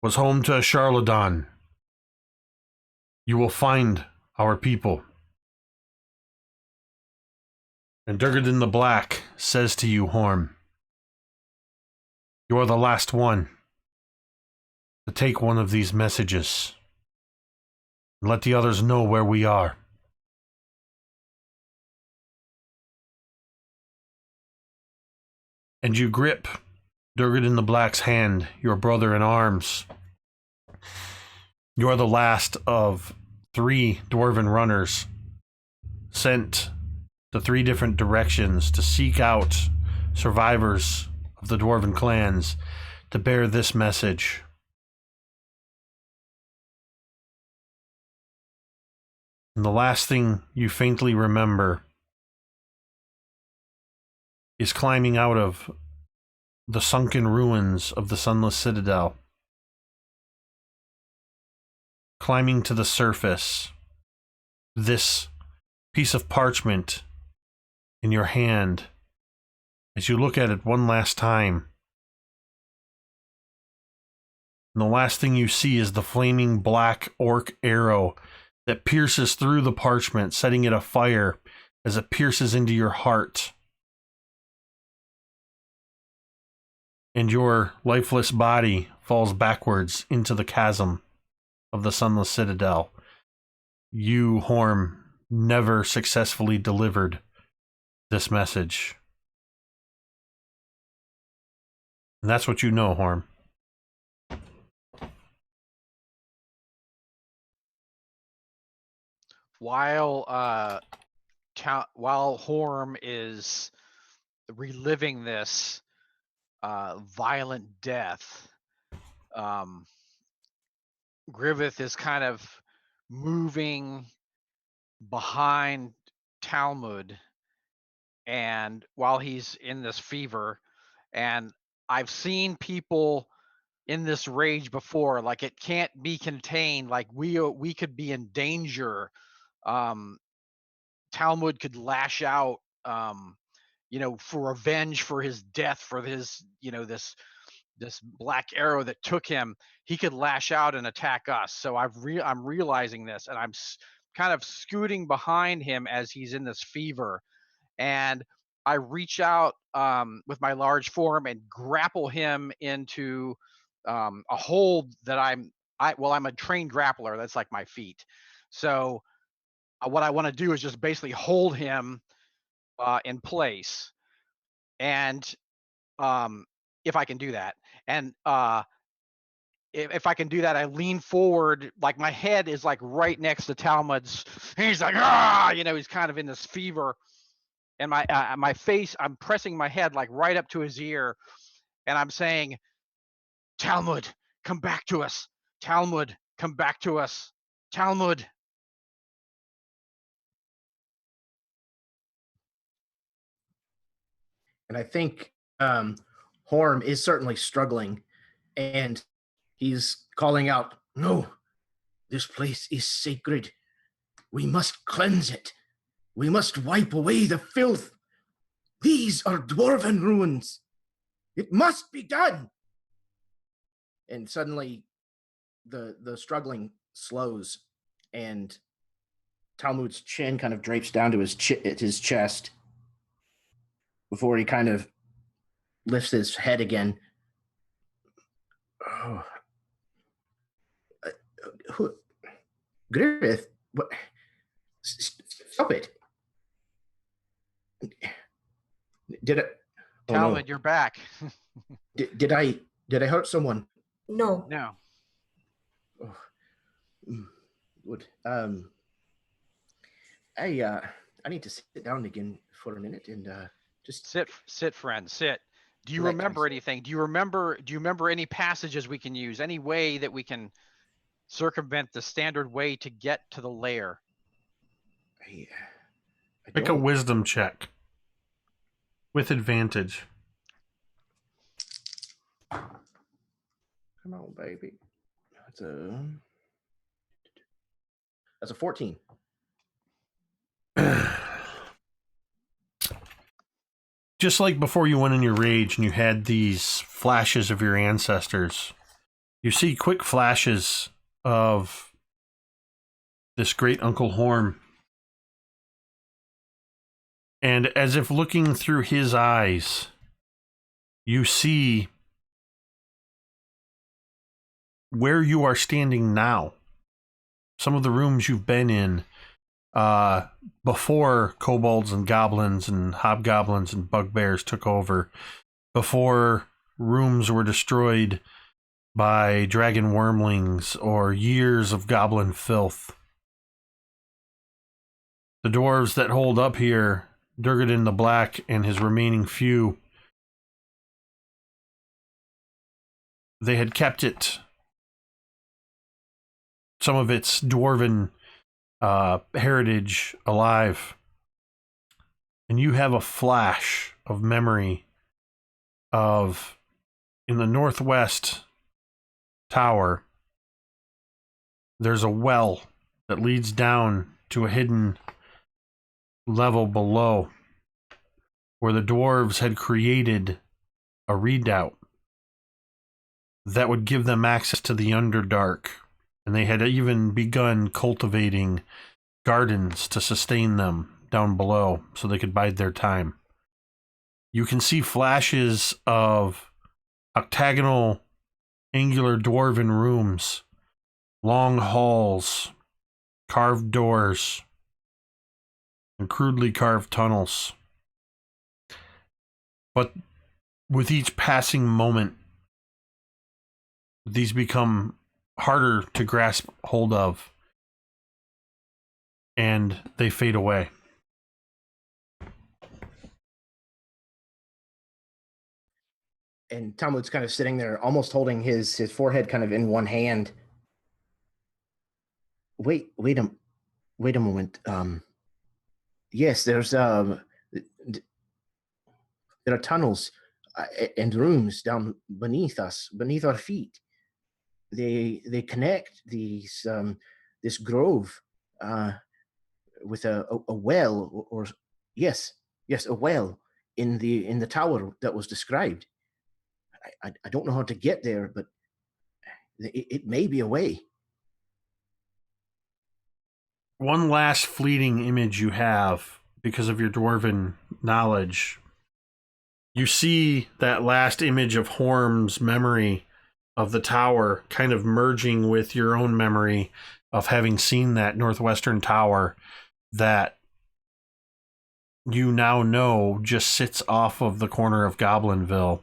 was home to Charladon, you will find our people. And Durgadin the Black says to you, Horm, you are the last one to take one of these messages. and let the others know where we are. And you grip Durgadin the Black's hand, your brother in arms. You are the last of 3 dwarven runners sent to 3 different directions to seek out survivors of the dwarven clans to bear this message. And the last thing you faintly remember is climbing out of the sunken ruins of the Sunless Citadel. Climbing to the surface, this piece of parchment in your hand, as you look at it one last time. And the last thing you see is the flaming black orc arrow that pierces through the parchment, setting it afire as it pierces into your heart. And your lifeless body falls backwards into the chasm of the Sunless Citadel. You, Horm, never successfully delivered this message. And that's what you know, Horm.
While Horm is reliving this violent death, Griveth is kind of moving behind Talmud, and while he's in this fever, and I've seen people in this rage before, like it can't be contained, like we could be in danger. Talmud could lash out, for revenge for his death, for his, this black arrow that took him. He could lash out and attack us. So I'm realizing this, and I'm kind of scooting behind him as he's in this fever, and I reach out with my large form and grapple him into a hold that I'm a trained grappler. That's like my feat. So what I want to do is just basically hold him in place, and if I can do that, and if I can do that, I lean forward, like my head is like right next to Talmud's. He's like, he's kind of in this fever, and my face, I'm pressing my head like right up to his ear, and I'm saying, Talmud, come back to us. Talmud, come back to us. Talmud.
And I think Horm is certainly struggling, and he's calling out, "No, this place is sacred. We must cleanse it. We must wipe away the filth. These are dwarven ruins. It must be done." And suddenly the struggling slows, and Talmud's chin kind of drapes down to his chest before he kind of lifts his head again. Oh. Griveth, what? Stop it. Did I? Oh,
Talmud,
no.
you're back.
Did I hurt someone?
No.
No.
Oh. Good. I need to sit down again for a minute and just
sit, friend, sit. Do you
collect
remember
myself.
anything? Do you remember any passages we can use? Any way that we can circumvent the standard way to get to the lair?
I
Make a
don't.
wisdom check with advantage.
Come on, baby. That's a 14.
Just like before you went in your rage and you had these flashes of your ancestors, you see quick flashes of this great Uncle Horm. And as if looking through his eyes, you see where you are standing now. some of the rooms you've been in before kobolds and goblins and hobgoblins and bugbears took over, before rooms were destroyed by dragon wormlings or years of goblin filth. The dwarves that hold up here, Durgadin the Black and his remaining few, they had kept it, some of its dwarven heritage alive. And you have a flash of memory of, in the northwest tower, there's a well that leads down to a hidden level below where the dwarves had created a redoubt that would give them access to the Underdark, and they had even begun cultivating gardens to sustain them down below so they could bide their time. You can see flashes of octagonal, angular dwarven rooms, long halls, carved doors, and crudely carved tunnels. But with each passing moment, these become harder to grasp hold of, and they fade away.
And Talmud's kind of sitting there, almost holding his forehead kind of in one hand. Wait a moment. Yes, there are tunnels and rooms down beneath us, beneath our feet. They connect these this grove with a well, or yes, a well in the tower that was described. I don't know how to get there, but it may be a way.
One last fleeting image you have, because of your dwarven knowledge, you see that last image of Horm's memory of the tower kind of merging with your own memory of having seen that northwestern tower that you now know just sits off of the corner of Goblinville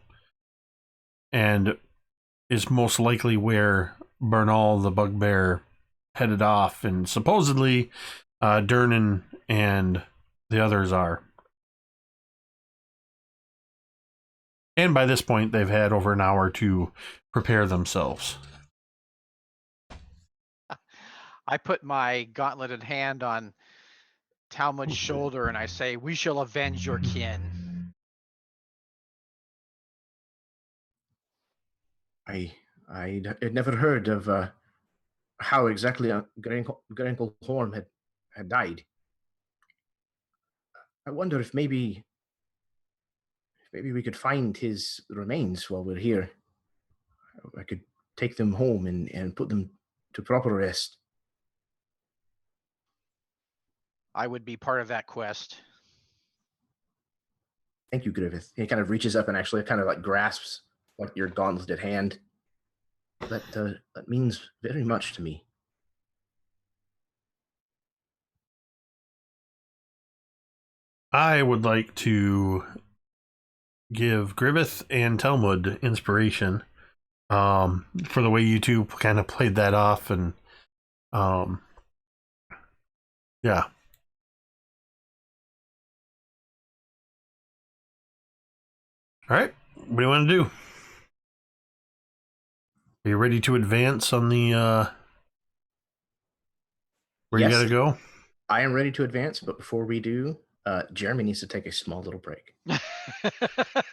and is most likely where Bernal the Bugbear headed off, and supposedly Durnan and the others are. And by this point, they've had over an hour to prepare themselves.
I put my gauntleted hand on Talmud's shoulder and I say, "We shall avenge your kin."
I had never heard of how exactly Grenl Horm had died. I wonder if maybe we could find his remains while we're here. I could take them home and put them to proper rest.
I would be part of that quest.
Thank you, Griveth. He kind of reaches up and actually kind of like grasps like your gauntleted hand. That means very much to me.
I would like to give Griveth and Talmud inspiration for the way you two kind of played that off, and yeah. All right, what do you want to do? Are you ready to advance on the where you gotta go?
I am ready to advance, but before we do, Jeremy needs to take a small little break.
All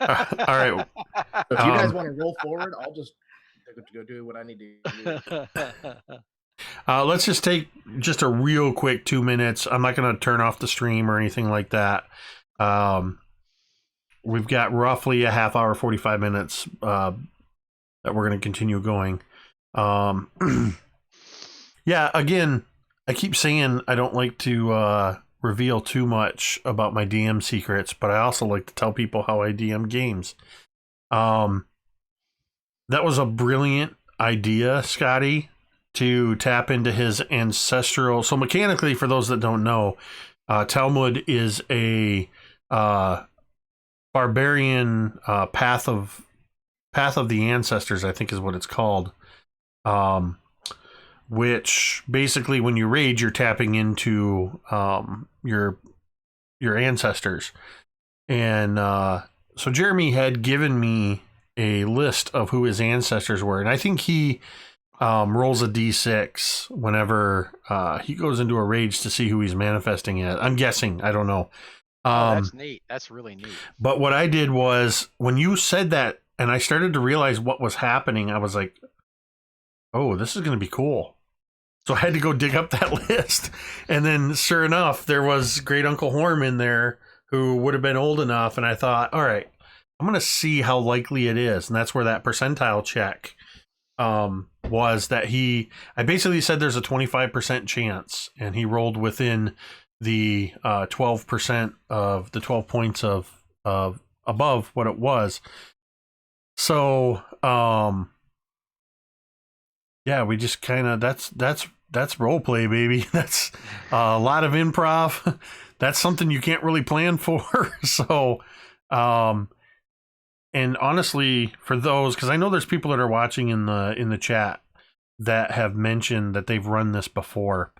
right.
So if you guys want to roll forward, I'll just go do what I need to do.
Let's just take just a real quick 2 minutes. I'm not going to turn off the stream or anything like that. We've got roughly a half hour, 45 minutes that we're going to continue going. Yeah, again, I keep saying I don't like to reveal too much about my DM secrets, but I also like to tell people how I DM games. That was a brilliant idea, Scotty. to tap into his ancestral. So mechanically, for those that don't know, Talmud is a barbarian path of the ancestors, I think is what it's called. Which basically, when you rage, you're tapping into your ancestors. And so Jeremy had given me a list of who his ancestors were, and I think he rolls a d6 whenever he goes into a rage to see who he's manifesting at. I'm guessing. I don't know.
That's neat. That's really neat.
But what I did was, when you said that and I started to realize what was happening, I was like, oh, this is going to be cool. So I had to go dig up that list. And then sure enough, there was Great Uncle Horm in there who would have been old enough. And I thought, all right, I'm going to see how likely it is. And that's where that percentile check was, that I basically said there's a 25% chance, and he rolled within the 12% of the 12 points of above what it was. So, yeah, we just kind of, that's role play, baby. That's a lot of improv. That's something you can't really plan for. So, and honestly, for those, because I know there's people that are watching in the chat that have mentioned that they've run this before,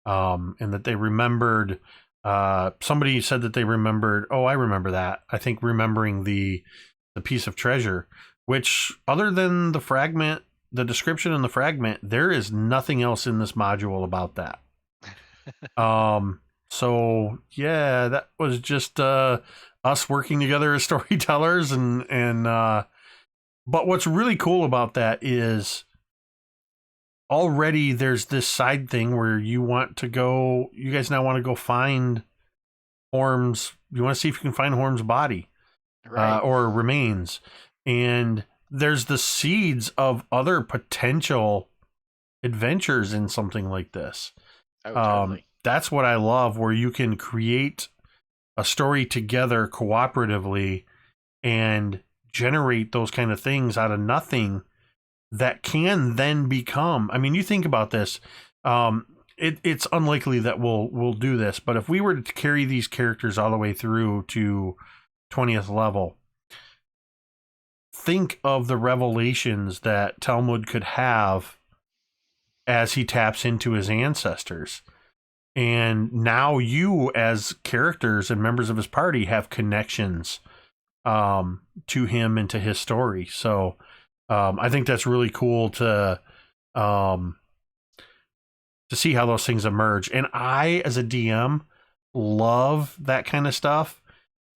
and that they remembered. Somebody said that they remembered. Oh, I remember that. I think remembering the piece of treasure, which, other than the fragment, the description in the fragment, there is nothing else in this module about that. So yeah, that was just us working together as storytellers, and but what's really cool about that is already there's this side thing where you guys now want to go find Horm's, you want to see if you can find Horm's body, right, or remains, and there's the seeds of other potential adventures in something like this.
Oh, totally.
That's what I love, where you can create a story together cooperatively and generate those kind of things out of nothing that can then become, I mean, you think about this, it's unlikely that we'll do this, but if we were to carry these characters all the way through to 20th level, think of the revelations that Talmud could have as he taps into his ancestors. And now you, as characters and members of his party, have connections to him and to his story. So I think that's really cool to see how those things emerge. And I, as a DM, love that kind of stuff.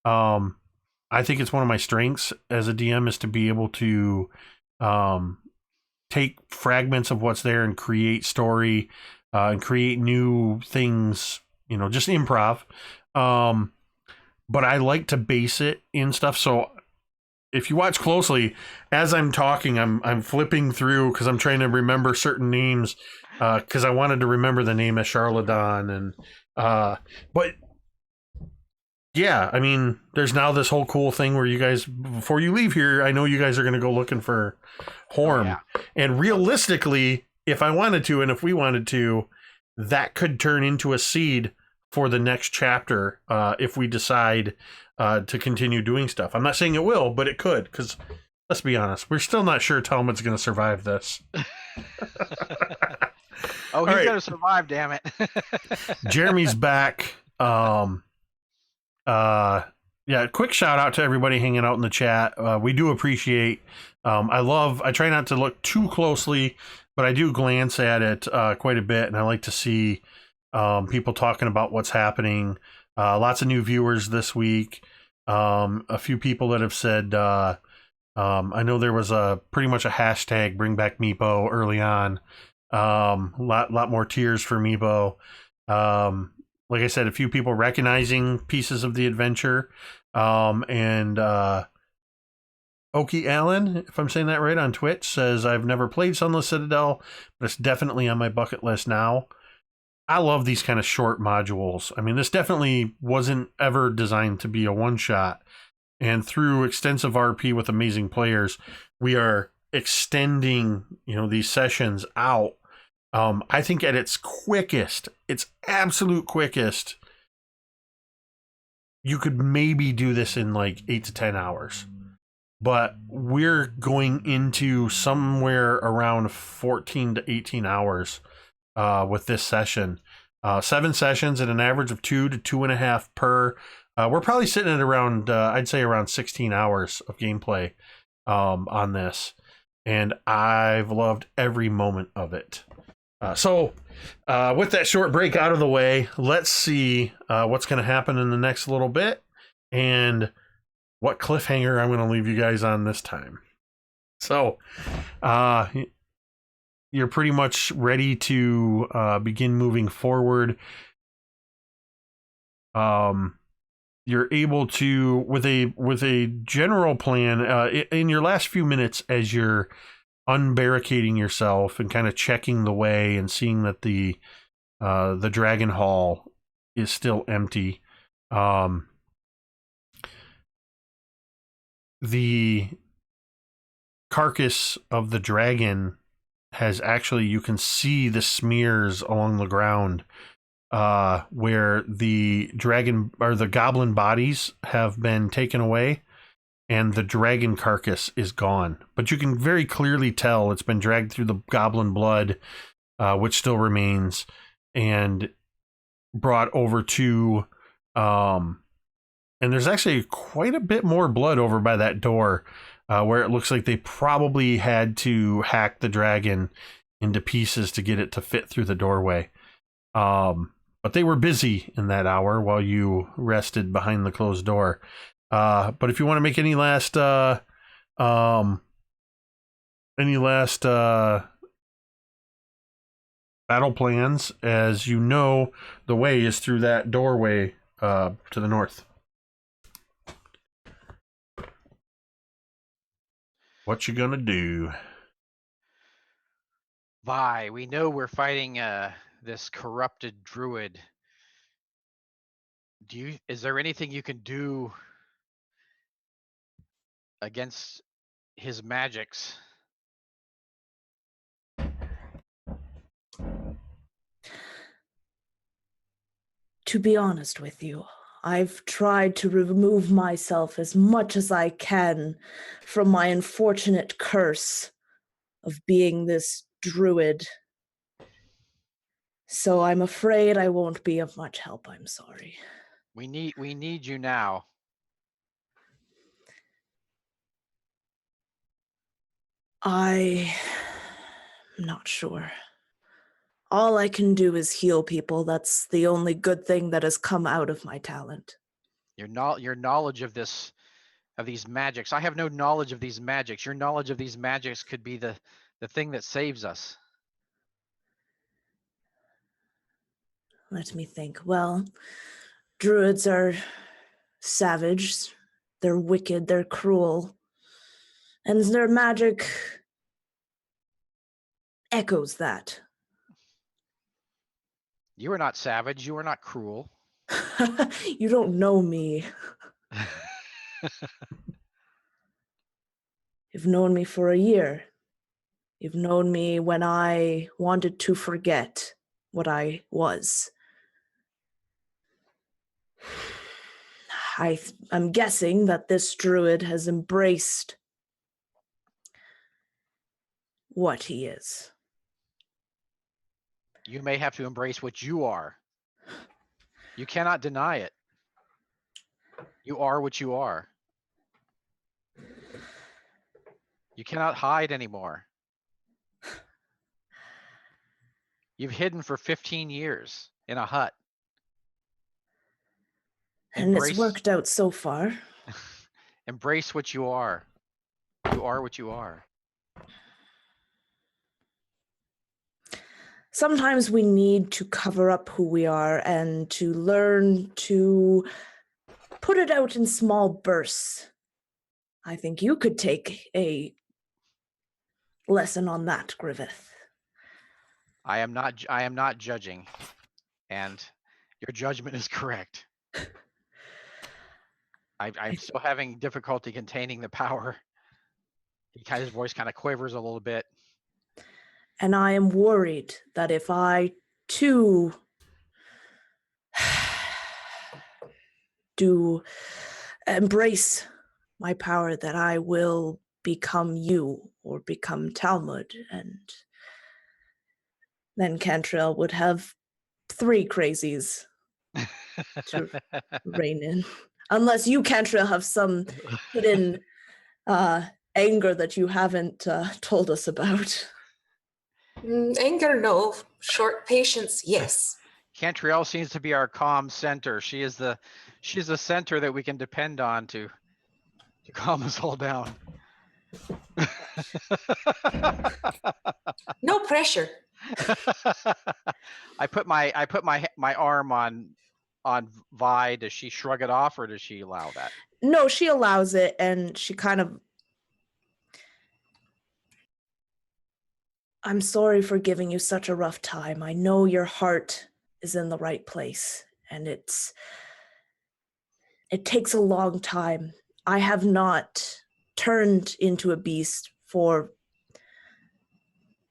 I think it's one of my strengths as a DM, is to be able to take fragments of what's there and create story and create new things, just improv. But I like to base it in stuff. So if you watch closely, as I'm talking, I'm flipping through because I'm trying to remember certain names because I wanted to remember the name of Charladon. And but yeah, I mean, there's now this whole cool thing where you guys, before you leave here, I know you guys are going to go looking for Horm. Oh, yeah. And realistically, if I wanted to, and if we wanted to, that could turn into a seed for the next chapter if we decide to continue doing stuff. I'm not saying it will, but it could, because let's be honest, we're still not sure Talmud's going to survive this.
Oh, he's going to survive, damn it.
Jeremy's back. Yeah, quick shout out to everybody hanging out in the chat. We do appreciate. I try not to look too closely, but I do glance at it quite a bit, and I like to see people talking about what's happening. Lots of new viewers this week. A few people that have said, I know there was pretty much a hashtag bring back Meepo early on. Lot more tears for Meepo. Like I said, a few people recognizing pieces of the adventure. And Oki Allen, if I'm saying that right, on Twitch says, I've never played Sunless Citadel, but it's definitely on my bucket list now. I love these kind of short modules. I mean, this definitely wasn't ever designed to be a one-shot. And through extensive RP with amazing players, we are extending, these sessions out I think at its quickest, its absolute quickest, you could maybe do this in like 8 to 10 hours. But we're going into somewhere around 14 to 18 hours with this session. 7 sessions at an average of 2 to 2.5 per. We're probably sitting at around, I'd say around 16 hours of gameplay on this. And I've loved every moment of it. So with that short break out of the way, let's see what's going to happen in the next little bit and what cliffhanger I'm going to leave you guys on this time. So you're pretty much ready to begin moving forward. You're able to, with a general plan, in your last few minutes as you're unbarricading yourself and kind of checking the way and seeing that the dragon hall is still empty. The carcass of the dragon has actually, you can see the smears along the ground where the dragon or the goblin bodies have been taken away and the dragon carcass is gone. But you can very clearly tell it's been dragged through the goblin blood, which still remains, and brought over to and there's actually quite a bit more blood over by that door, where it looks like they probably had to hack the dragon into pieces to get it to fit through the doorway. But they were busy in that hour while you rested behind the closed door. But if you want to make any last battle plans, as you know, the way is through that doorway to the north. What you gonna do?
Vi, we know we're fighting this corrupted druid. Is there anything you can do against his magics?
To be honest with you, I've tried to remove myself as much as I can from my unfortunate curse of being this druid. So I'm afraid I won't be of much help. I'm sorry.
We need you now.
I'm not sure. All I can do is heal people. That's the only good thing that has come out of my talent.
Your knowledge of these magics. I have no knowledge of these magics. Your knowledge of these magics could be the thing that saves us.
Let me think. Well, druids are savage. They're wicked. They're cruel. And their magic echoes that.
You are not savage. You are not cruel.
You don't know me. You've known me for a year. You've known me when I wanted to forget what I was. I'm guessing that this druid has embraced what he is.
You may have to embrace what you are. You cannot deny it. You are what you are. You cannot hide anymore. You've hidden for 15 years in a hut.
And it's worked out so far.
Embrace what you are. You are what you are.
Sometimes we need to cover up who we are and to learn to put it out in small bursts. I think you could take a lesson on that, Griveth.
I am not judging, and your judgment is correct. I'm still having difficulty containing the power. His voice kind of quivers a little bit.
And I am worried that if I too do embrace my power, that I will become you or become Talmud, and then Cantriel would have 3 crazies to rein in. Unless you, Cantriel, have some hidden anger that you haven't told us about.
Anger, no. Short patience, yes.
Cantriel seems to be our calm center. She's the center that we can depend on to calm us all down.
No pressure.
I put my arm on Vi. Does she shrug it off or does she allow that?
No, she allows it, and she kind of... I'm sorry for giving you such a rough time. I know your heart is in the right place, and it takes a long time. I have not turned into a beast for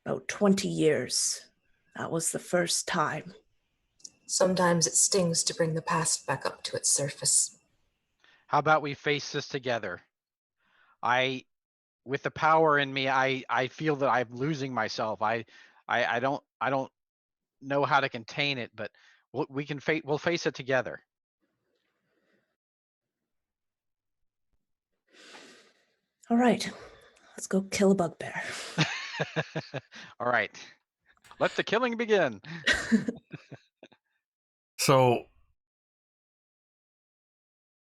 about 20 years. That was the first time.
Sometimes it stings to bring the past back up to its surface.
How about we face this together? With the power in me, I feel that I'm losing myself. I don't know how to contain it, but we'll face it together.
All right, let's go kill a bugbear.
All right, let the killing begin.
So,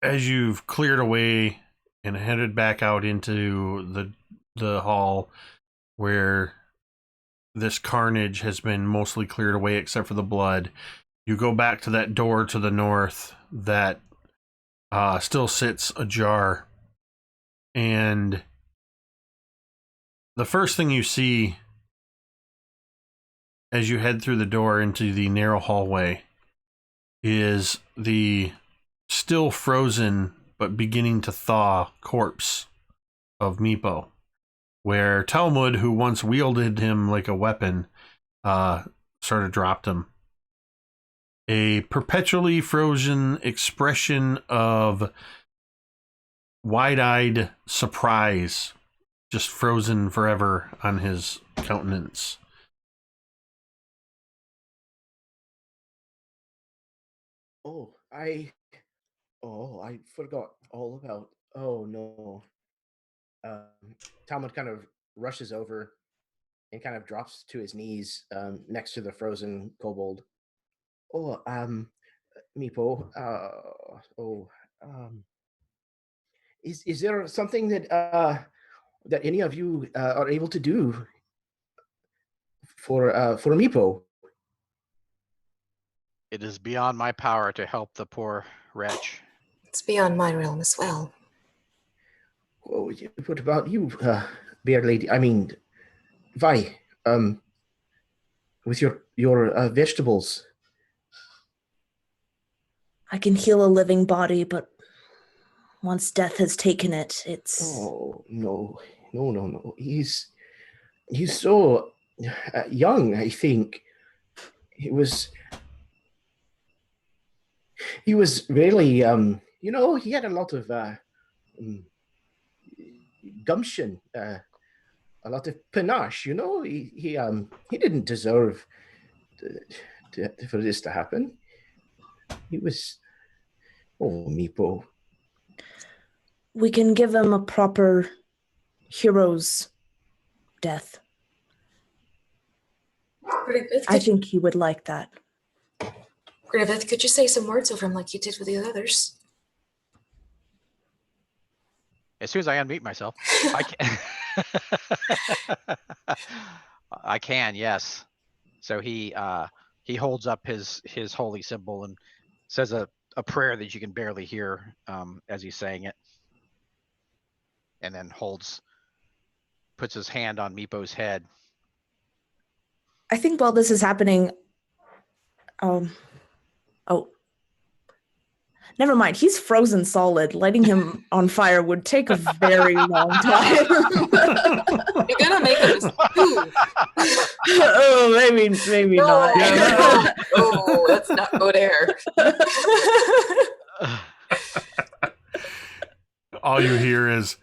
as you've cleared away and headed back out into the hall where this carnage has been mostly cleared away except for the blood, you go back to that door to the north that still sits ajar. And the first thing you see as you head through the door into the narrow hallway is the still frozen but beginning to thaw corpse of Meepo, where Talmud, who once wielded him like a weapon, sort of dropped him. A perpetually frozen expression of wide-eyed surprise, just frozen forever on his countenance.
I forgot all about. Oh no. Talmud kind of rushes over and kind of drops to his knees next to the frozen kobold. Meepo. Is there something that that any of you are able to do for Meepo?
It is beyond my power to help the poor wretch.
It's beyond my realm as well.
Oh, what about you, bear lady? I mean, Vi, with your vegetables.
I can heal a living body, but once death has taken it, it's...
Oh, no. He's so young, I think. He was really, he had a lot of gumption, a lot of panache, he didn't deserve for this to happen. He was, Meepo.
We can give him a proper hero's death. I think he would like that.
Griveth, could you say some words over him like you did with the others?
As soon as I unmute myself, I can. I can, yes. So he holds up his holy symbol and says a prayer that you can barely hear as he's saying it, and then puts his hand on Meepo's head.
I think while this is happening, Never mind. He's frozen solid. Lighting him on fire would take a very long time.
You're gonna make him stew.
Oh, maybe
No,
not.
no, let's not go there.
All you hear is.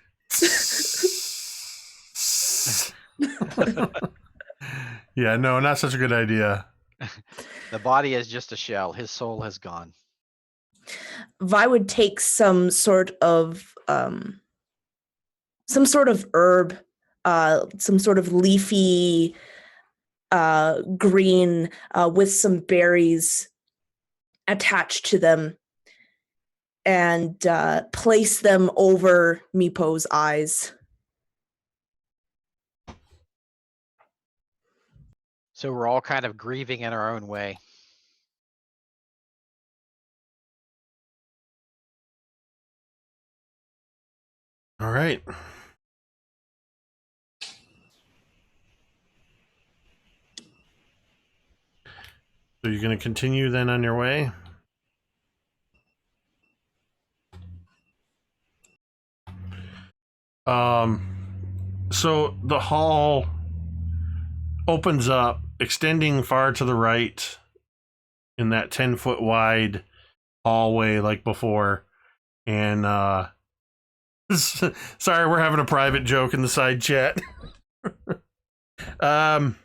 Yeah, no, not such a good idea.
The body is just a shell. His soul has gone.
Vi would take some sort of herb, some sort of leafy green with some berries attached to them, and place them over Meepo's eyes.
So we're all kind of grieving in our own way.
All right. So you're going to continue then on your way? So the hall opens up, extending far to the right in that 10-foot wide hallway like before. And sorry, we're having a private joke in the side chat. That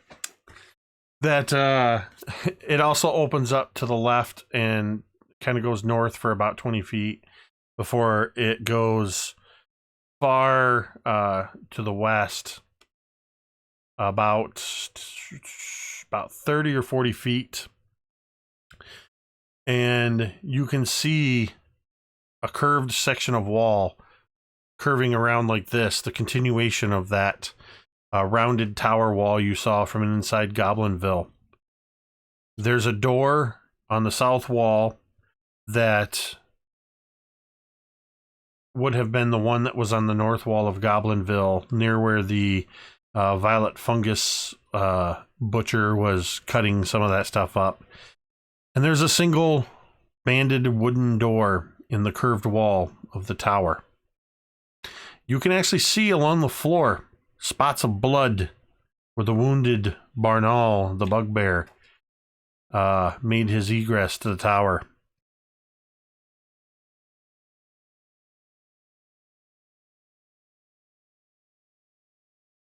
it also opens up to the left and kind of goes north for about 20 feet before it goes far to the west about 30 or 40 feet, and you can see a curved section of wall curving around like this, the continuation of that rounded tower wall you saw from inside Goblinville. There's a door on the south wall that would have been the one that was on the north wall of Goblinville, near where the violet fungus butcher was cutting some of that stuff up. And there's a single banded wooden door in the curved wall of the tower. You can actually see along the floor spots of blood where the wounded Barnal, the bugbear, made his egress to the tower.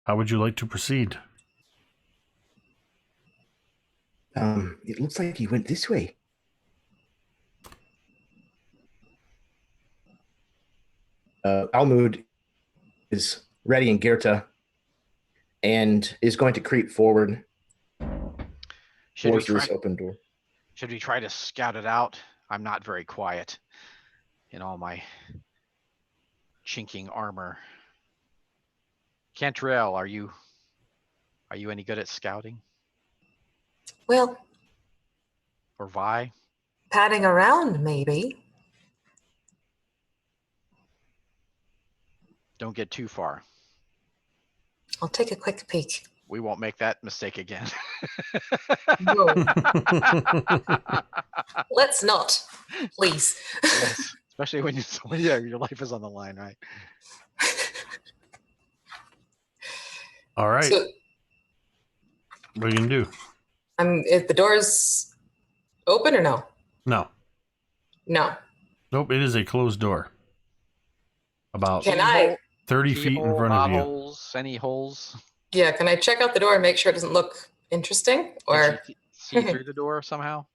How would you like to proceed?
It looks like he went this way. Almud is ready in Gerta and is going to creep forward towards this open door.
Should we try to scout it out? I'm not very quiet in all my chinking armor. Cantriel, are you any good at scouting?
Well,
or Vi?
Padding around, maybe.
Don't get too far.
I'll take a quick peek.
We won't make that mistake again.
Whoa. Let's not, please.
Yes, especially when your life is on the line, right?
All right.
So,
what are you gonna do?
If the door's open or no?
No.
No.
Nope, it is a closed door. About
Can I
30 feet in front of you.
Holes, any holes?
Yeah, can I check out the door and make sure it doesn't look interesting? Or
see through the door somehow?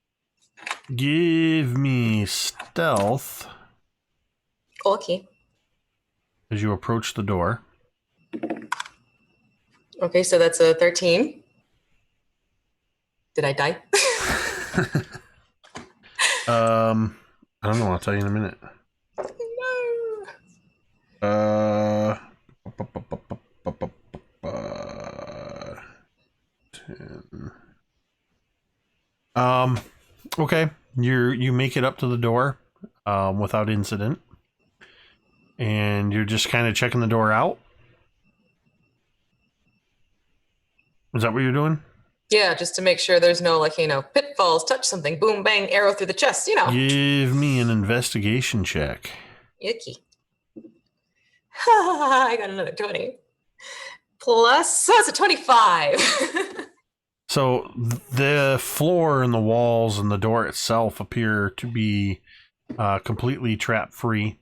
Give me stealth.
Okay.
As you approach the door.
Okay, so that's a 13. Did I die?
I don't know. I'll tell you in a minute. No. 10. Okay. You make it up to the door without incident. And you're just kind of checking the door out. Is that what you're doing?
Yeah, just to make sure there's no, like, pitfalls, touch something, boom, bang, arrow through the chest,
Give me an investigation check.
Yucky. I got another 20. Plus, so it's a 25.
So the floor and the walls and the door itself appear to be completely trap-free.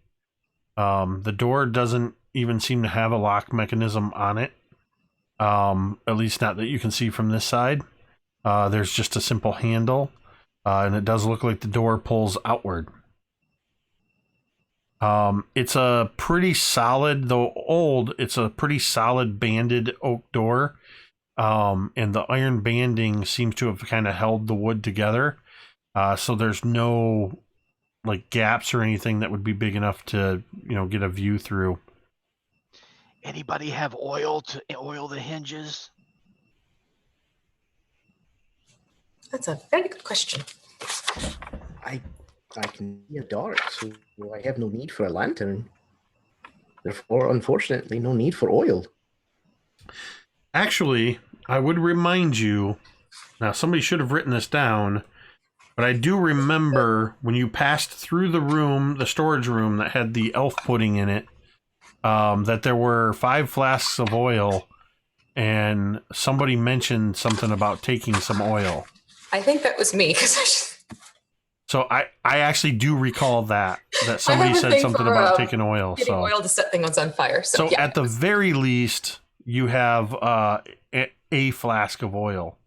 The door doesn't even seem to have a lock mechanism on it. At least not that you can see from this side. There's just a simple handle, and it does look like the door pulls outward. It's a pretty solid, though old, it's a pretty solid banded oak door. And the iron banding seems to have kind of held the wood together. So there's no like gaps or anything that would be big enough to, get a view through.
Anybody have oil to oil the hinges?
That's a very good question.
I can see a dark, so I have no need for a lantern. Therefore, unfortunately, no need for oil.
Actually, I would remind you, now somebody should have written this down, but I do remember when you passed through the room, the storage room that had the elf pudding in it, that there were 5 flasks of oil, and somebody mentioned something about taking some oil.
I think that was me, because
So I actually do recall that somebody said something about taking oil.
Getting oil to set things on fire. So yeah.
At the very least, you have a flask of oil.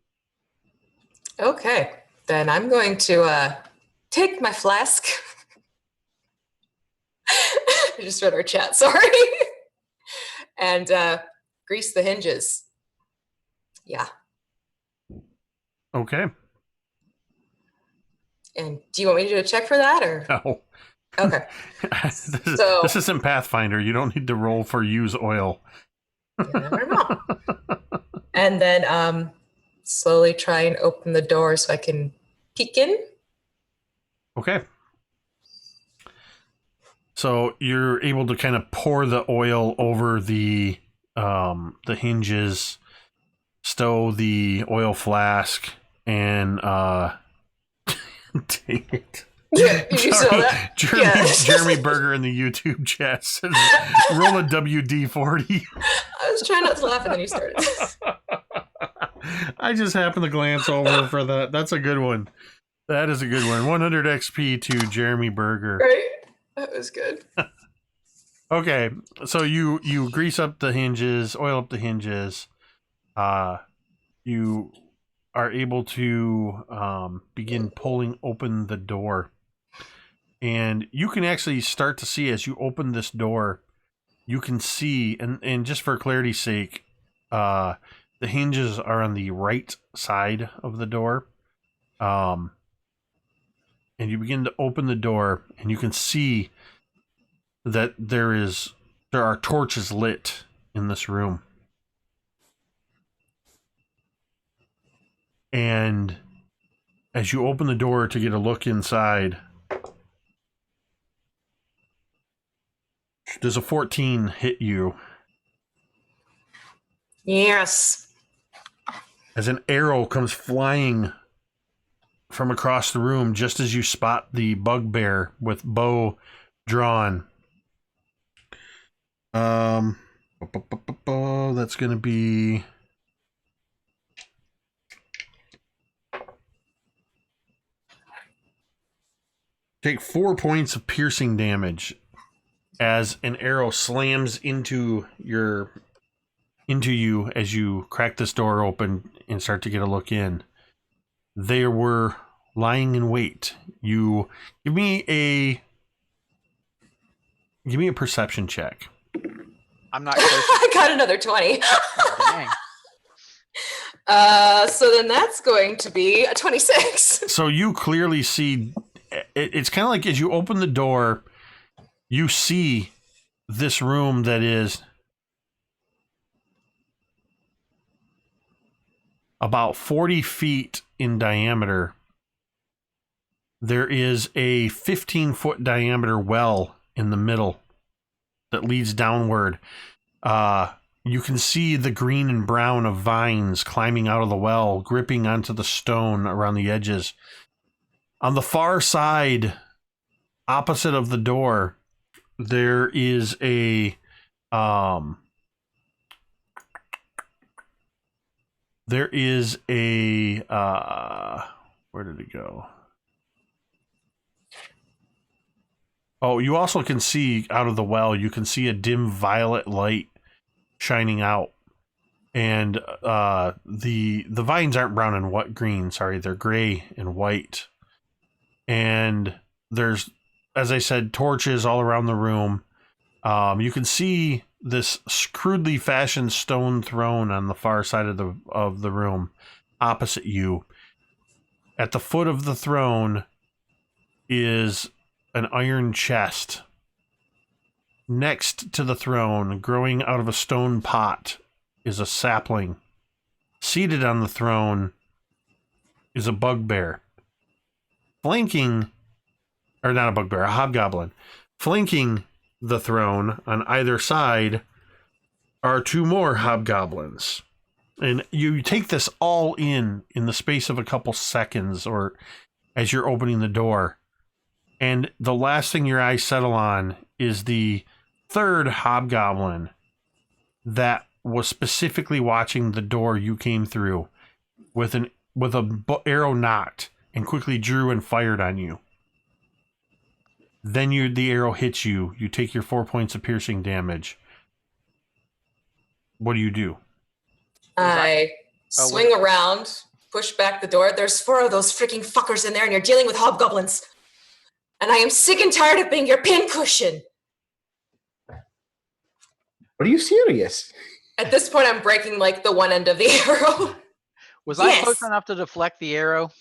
Okay, then I'm going to take my flask. I just read our chat, sorry. And grease the hinges. Yeah.
Okay.
And do you want me to do a check for that, or?
No.
Okay.
This isn't Pathfinder. You don't need to roll for use oil.
You never know. And then slowly try and open the door so I can peek in.
Okay. So you're able to kind of pour the oil over the hinges, stow the oil flask, and dang it.
Yeah, you saw that.
Jeremy Berger in the YouTube chat says, roll a WD-40.
I was trying not to laugh and then you started.
I just happened to glance over for that. That's a good one. That is a good one. 100 XP to Jeremy Berger.
Right? That was good.
Okay, so you grease up the hinges, oil up the hinges. You are able to begin pulling open the door. And you can actually start to see as you open this door, you can see, and just for clarity's sake, the hinges are on the right side of the door. And you begin to open the door, and you can see that there are torches lit in this room. And as you open the door to get a look inside, does a 14 hit you?
Yes.
As an arrow comes flying from across the room just as you spot the bugbear with bow drawn. That's going to be... Take 4 points of piercing damage as an arrow slams into you as you crack this door open and start to get a look in. They were lying in wait. You give me a perception check.
I'm not close.
I got another 20.
Dang.
So then that's going to be a 26.
So you clearly see, it's kind of like as you open the door, you see this room that is about 40 feet in diameter. There is a 15-foot diameter well in the middle that leads downward. You you can see the green and brown of vines climbing out of the well, gripping onto the stone around the edges. On the far side, opposite of the door, there is a where did it go? Oh, you also can see out of the well, you can see a dim violet light shining out. And the vines aren't brown and green, sorry, they're gray and white. And there's, as I said, torches all around the room. You can see this crudely fashioned stone throne on the far side of the room opposite you. At the foot of the throne is an iron chest. Next to the throne, growing out of a stone pot, is a sapling. Seated on the throne is a bugbear. Flanking, or not a bugbear, a hobgoblin. Flanking the throne on either side are two more hobgoblins. And you take this all in the space of a couple seconds, or as you're opening the door. And the last thing your eyes settle on is the third hobgoblin that was specifically watching the door you came through with a arrow knocked and quickly drew and fired on you. Then the arrow hits you. You take your 4 points of piercing damage. What do you do?
I swing around, push back the door. There's 4 of those freaking fuckers in there, and you're dealing with hobgoblins. And I am sick and tired of being your pincushion.
Are you serious?
At this point, I'm breaking like the one end of the arrow.
Was I close enough to deflect the arrow?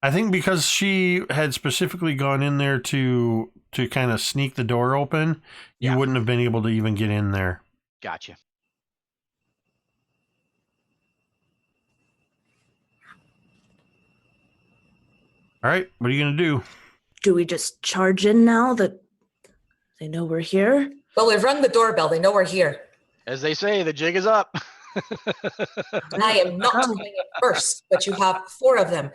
I think because she had specifically gone in there to kind of sneak the door open, you wouldn't have been able to even get in there.
Gotcha.
All right, what are you going to do?
Do we just charge in now that they know we're here?
Well, we've rung the doorbell. They know we're here.
As they say, the jig is up.
I am not coming in first, but you have 4 of them.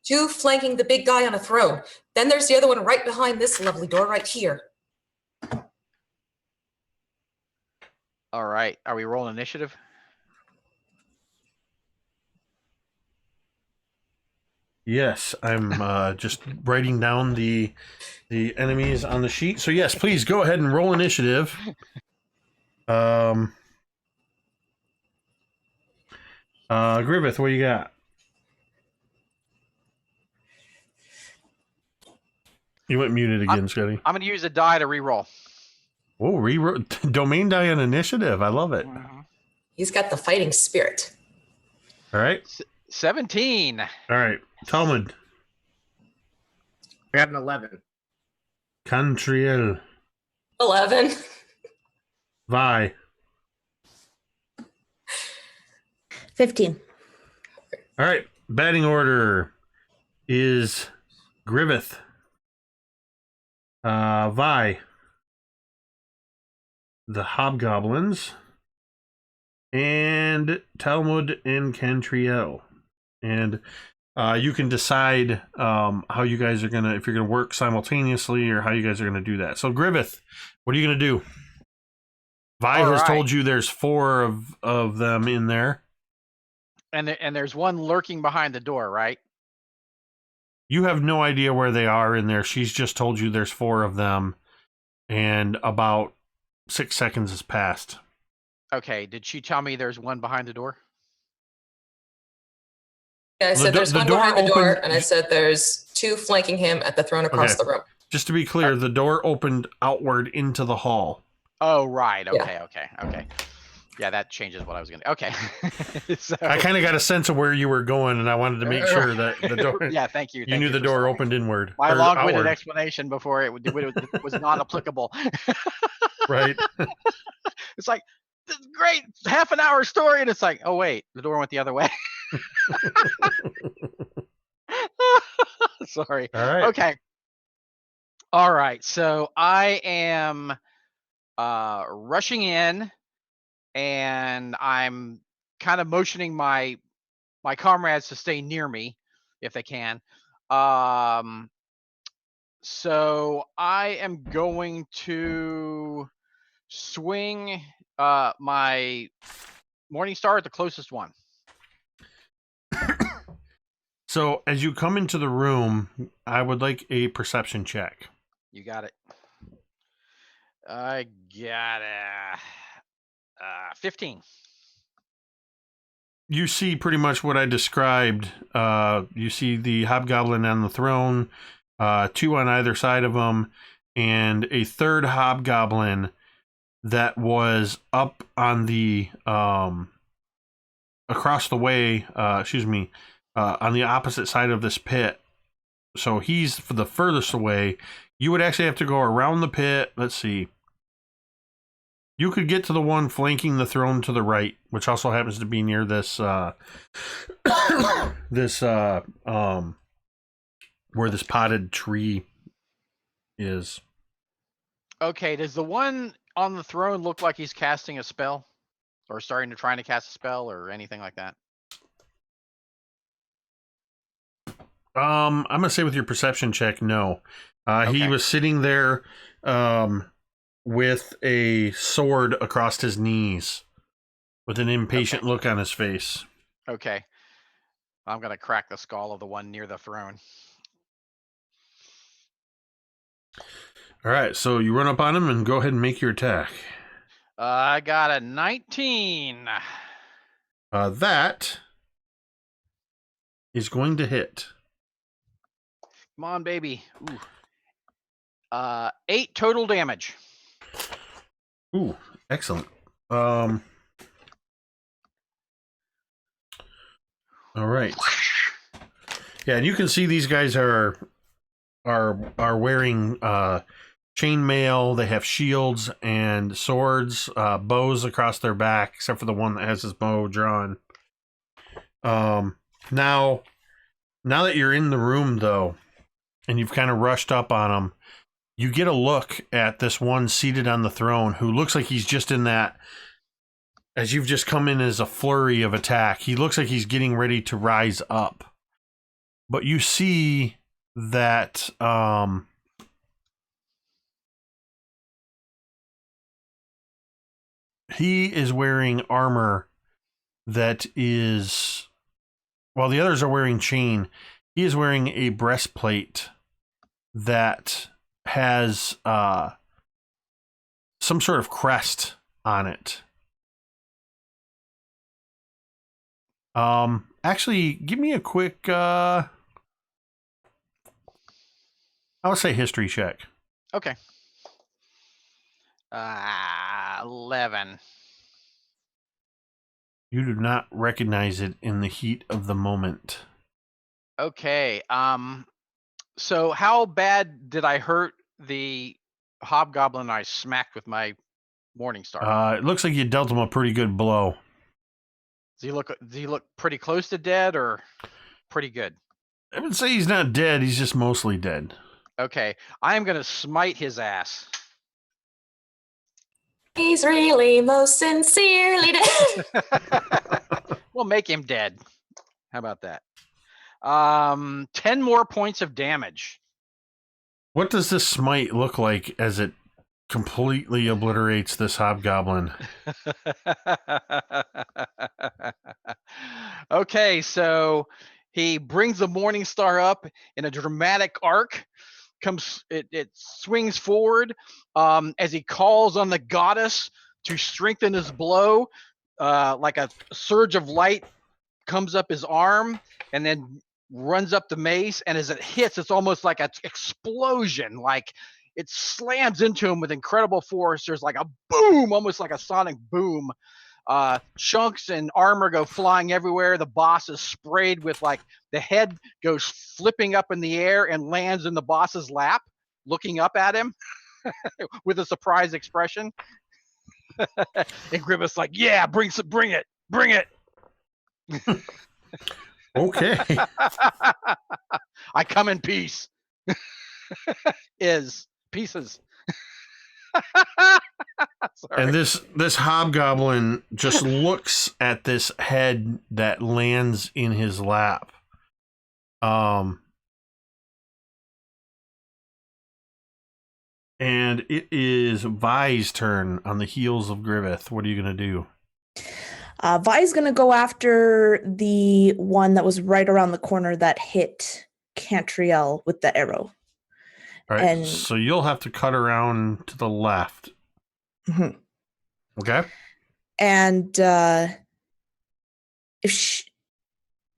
2 flanking the big guy on a throne. Then there's the other one right behind this lovely door right here.
All right. Are we rolling initiative?
Yes, I'm just writing down the enemies on the sheet. So yes, please go ahead and roll initiative. Griveth, what do you got? You went muted again, Scotty.
I'm going to use a die to reroll.
Oh, reroll domain die on initiative. I love it.
He's got the fighting spirit.
All right.
17.
All right. Talmud.
I got an 11.
Cantriel.
11.
Vi.
15.
All right. Batting order is Griveth. Vi. The Hobgoblins. And Talmud and Cantriel. And you can decide how you guys are gonna, if you're gonna work simultaneously or how you guys are gonna do that. So Griveth, what are you gonna do? Vi has told you there's 4 of them in there.
And there's one lurking behind the door, right?
You have no idea where they are in there. She's just told you there's 4 of them, and about 6 seconds has passed.
Okay, did she tell me there's one behind the door?
Yeah, I said there's one behind the door, and I said there's 2 flanking him at the throne across the room.
Just to be clear, the door opened outward into the hall.
Oh, right. Okay, okay. Yeah, that changes what I was going to... Okay. So,
I kind of got a sense of where you were going, and I wanted to make sure that the door...
Yeah, thank you.
You knew the door opened inward.
My long-winded explanation before it was not applicable.
Right.
It's like, this is great, half an hour story, and it's like, oh, wait, the door went the other way. Sorry.
All right.
Okay. All right. So I am rushing in and I'm kind of motioning my comrades to stay near me if they can. So I am going to swing my Morning Star at the closest one.
So as you come into the room, I would like a perception check.
You got it. I got it. 15.
You see pretty much what I described. You see the hobgoblin on the throne, 2 on either side of him, and a third hobgoblin that was up on the across the way. On the opposite side of this pit. So he's for the furthest away. You would actually have to go around the pit. Let's see. You could get to the one flanking the throne to the right, which also happens to be near this where this potted tree is.
Okay, does the one on the throne look like he's casting a spell? Or trying to cast a spell or anything like that?
I'm gonna say with your perception check, no. Okay. He was sitting there with a sword across his knees with an impatient look on his face.
Okay. I'm gonna crack the skull of the one near the throne.
All right, so you run up on him and go ahead and make your attack.
I got a 19.
That is going to hit.
Come on, baby. Ooh. 8 total damage.
Ooh, excellent. All right. Yeah, and you can see these guys are wearing chainmail. They have shields and swords, bows across their back, except for the one that has his bow drawn. Now that you're in the room, though, and you've kind of rushed up on him, you get a look at this one seated on the throne who looks like he's just in that, as you've just come in as a flurry of attack, he looks like he's getting ready to rise up. But you see that he is wearing armor that is, while the others are wearing chain, he is wearing a breastplate that has some sort of crest on it. Actually, give me a quick I would say history check.
Okay. 11.
You do not recognize it in the heat of the moment.
Okay. So how bad did I hurt the hobgoblin I smacked with my Morning Star?
It looks like you dealt him a pretty good blow.
Does he look pretty close to dead or pretty good?
I would say he's not dead, he's just mostly dead.
Okay. I am gonna smite his ass.
He's really most sincerely dead.
We'll make him dead. How about that? 10 more points of damage.
What does this smite look like as it completely obliterates this hobgoblin?
Okay, so he brings the Morning Star up in a dramatic arc. It swings forward as he calls on the goddess to strengthen his blow. Like a surge of light comes up his arm and then runs up the mace, and as it hits, it's almost like an explosion. Like it slams into him with incredible force. There's like a boom, almost like a sonic boom. Chunks and armor go flying everywhere. The boss is sprayed with, like, the head goes flipping up in the air and lands in the boss's lap, looking up at him with a surprised expression. And Griveth's like, "Yeah, bring it."
Okay.
I come in peace. Pieces. Sorry.
And this hobgoblin just looks at this head that lands in his lap. And it is Vi's turn on the heels of Griveth. What are you going to do?
Vi's going to go after the one that was right around the corner that hit Cantriel with the arrow.
All right, so you'll have to cut around to the left.
Mm-hmm.
Okay.
And if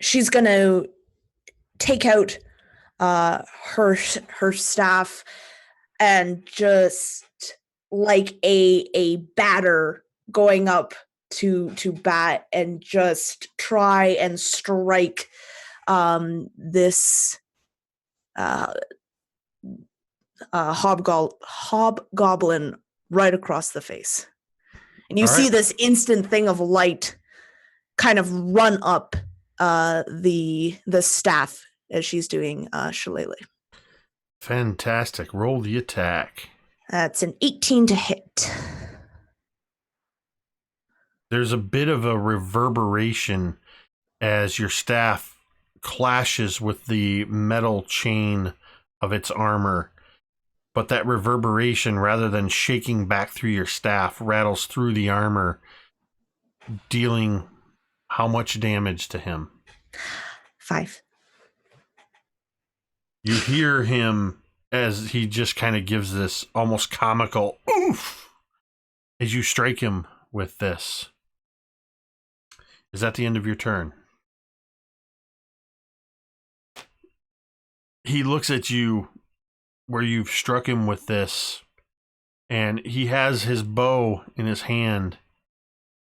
she's going to take out her staff and just like a batter going up to bat and just try and strike this hobgoblin right across the face. And you see this instant thing of light kind of run up the staff as she's doing shillelagh.
Fantastic. Roll the attack.
That's an 18 to hit.
There's a bit of a reverberation as your staff clashes with the metal chain of its armor. But that reverberation, rather than shaking back through your staff, rattles through the armor, dealing how much damage to him?
5.
You hear him as he just kind of gives this almost comical oof as you strike him with this. Is that the end of your turn? He looks at you where you've struck him with this, and he has his bow in his hand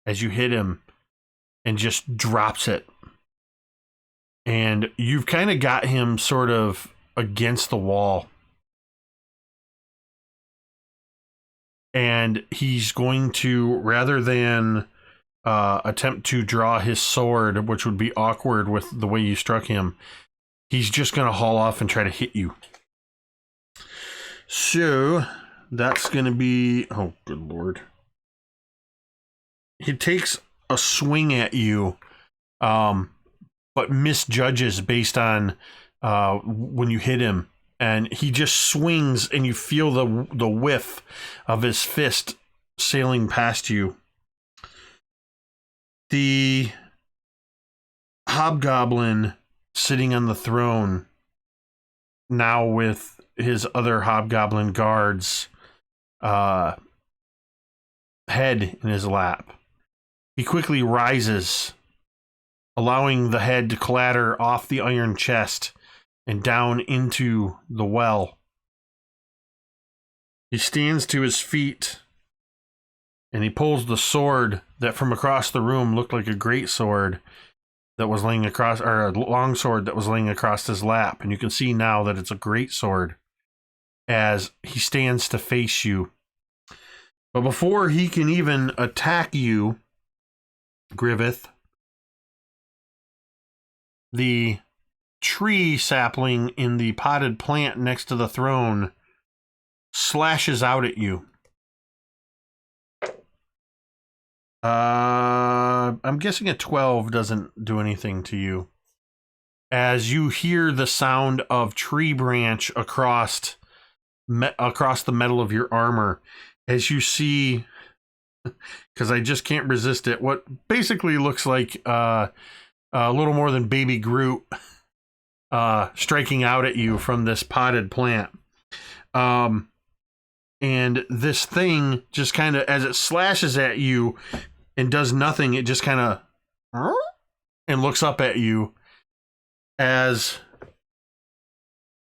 as you hit him and just drops it. And you've kind of got him sort of against the wall. And he's going to, rather than attempt to draw his sword, which would be awkward with the way you struck him, he's just going to haul off and try to hit you. So that's going to be, oh, good Lord. He takes a swing at you, but misjudges based on when you hit him. And he just swings, and you feel the whiff of his fist sailing past you. The hobgoblin sitting on the throne, now with his other hobgoblin guards' head in his lap. He quickly rises, allowing the head to clatter off the iron chest and down into the well. He stands to his feet, and he pulls the sword that from across the room looked like a great sword that was laying across, or a long sword that was laying across his lap. And you can see now that it's a great sword as he stands to face you. But before he can even attack you, Griveth, the tree sapling in the potted plant next to the throne slashes out at you. I'm guessing a 12 doesn't do anything to you. As you hear the sound of tree branch across the metal of your armor, as you see, because I just can't resist it, what basically looks like a little more than Baby Groot striking out at you from this potted plant. And this thing just kind of, as it slashes at you and does nothing, it just kind of and looks up at you as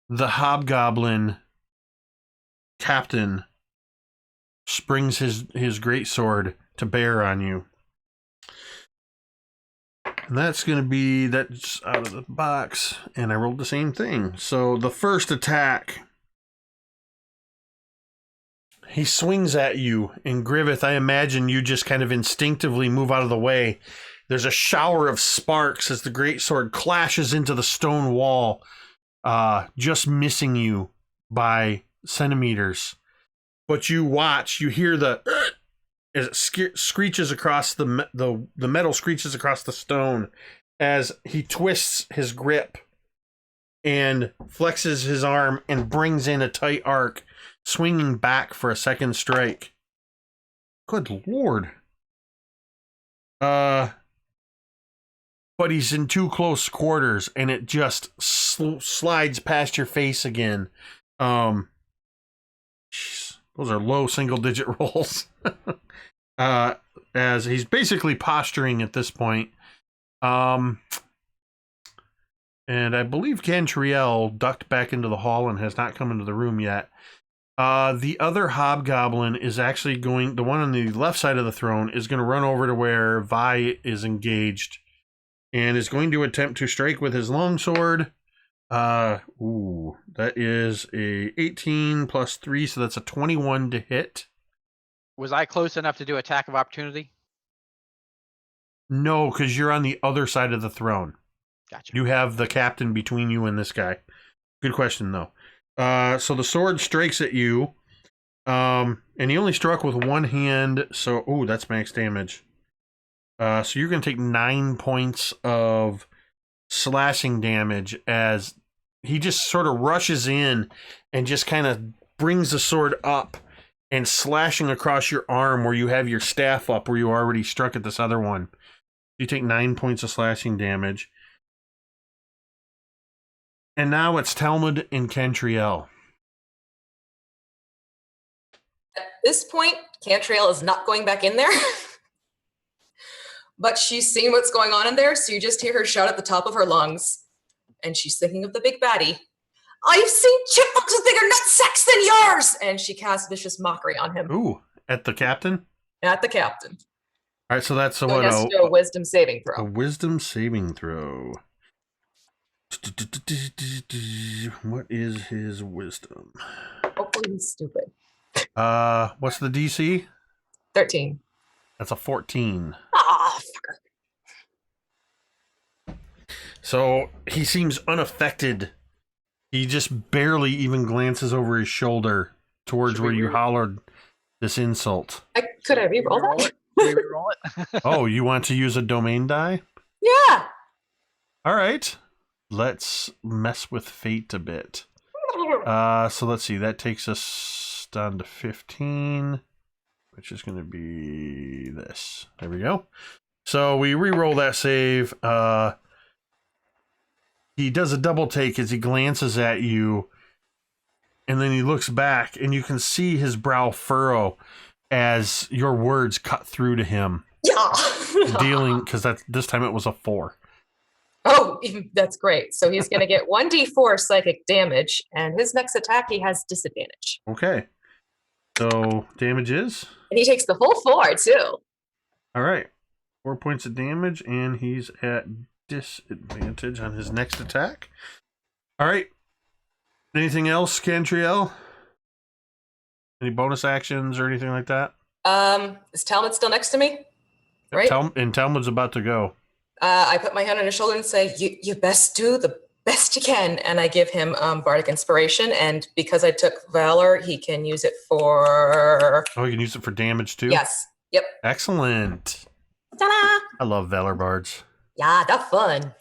the hobgoblin captain springs his greatsword to bear on you. And that's out of the box, and I rolled the same thing. So the first attack, he swings at you, and Griveth, I imagine you just kind of instinctively move out of the way. There's a shower of sparks as the greatsword clashes into the stone wall, just missing you by centimeters. but you watch, you hear the as it screeches across the metal screeches across the stone as he twists his grip and flexes his arm and brings in a tight arc, swinging back for a second strike. Good Lord. But he's in too close quarters, and it just slides past your face again. Those are low single-digit rolls. As he's basically posturing at this point. And I believe Cantriel ducked back into the hall and has not come into the room yet. The other hobgoblin is actually the one on the left side of the throne is going to run over to where Vi is engaged and is going to attempt to strike with his longsword. That is a 18 plus 3, so that's a 21 to hit.
Was I close enough to do attack of opportunity?
No, because you're on the other side of the throne.
Gotcha.
You have the captain between you and this guy. Good question, though. So the sword strikes at you, and he only struck with one hand, so, that's max damage. So you're going to take 9 points of slashing damage as he just sort of rushes in and just kind of brings the sword up and slashing across your arm where you have your staff up where you already struck at this other one. You take 9 points of slashing damage. And now it's Talmud and Cantriel.
At this point, Cantriel is not going back in there. But she's seen what's going on in there, so you just hear her shout at the top of her lungs. And she's thinking of the big baddie. I've seen chipmunks with bigger nutsacks than yours! And she casts vicious mockery on him.
Ooh, at the captain?
At the captain.
All right, so that's
So he has to do a wisdom saving throw.
A wisdom saving throw. What is his wisdom?
Hopefully he's stupid.
What's the DC?
13.
That's a 14.
Ah, fucker.
So he seems unaffected. He just barely even glances over his shoulder towards where you hollered this insult.
Could I re-roll that?
Re-roll it?
Oh, you want to use a domain die?
Yeah.
All right. Let's mess with fate a bit. So let's see. That takes us down to 15, which is going to be this. There we go. So we re-roll that save. He does a double take as he glances at you, and then he looks back, and you can see his brow furrow as your words cut through to him.
Yeah.
Dealing, because this time it was a 4.
Oh, that's great. So he's going to get 1d4 psychic damage, and his next attack he has disadvantage.
Okay. So damage is?
And he takes the full 4 too.
All right. 4 points of damage, and he's at disadvantage on his next attack. All right. Anything else, Cantriel? Any bonus actions or anything like that?
Is Talmud still next to me? Right?
And Talmud's about to go.
I put my hand on his shoulder and say, you best do the best you can. And I give him Bardic Inspiration. And because I took Valor, he can use it for...
Oh, you can use it for damage too?
Yes. Yep.
Excellent.
Ta-da!
I love Valor Bards.
Yeah, that's fun.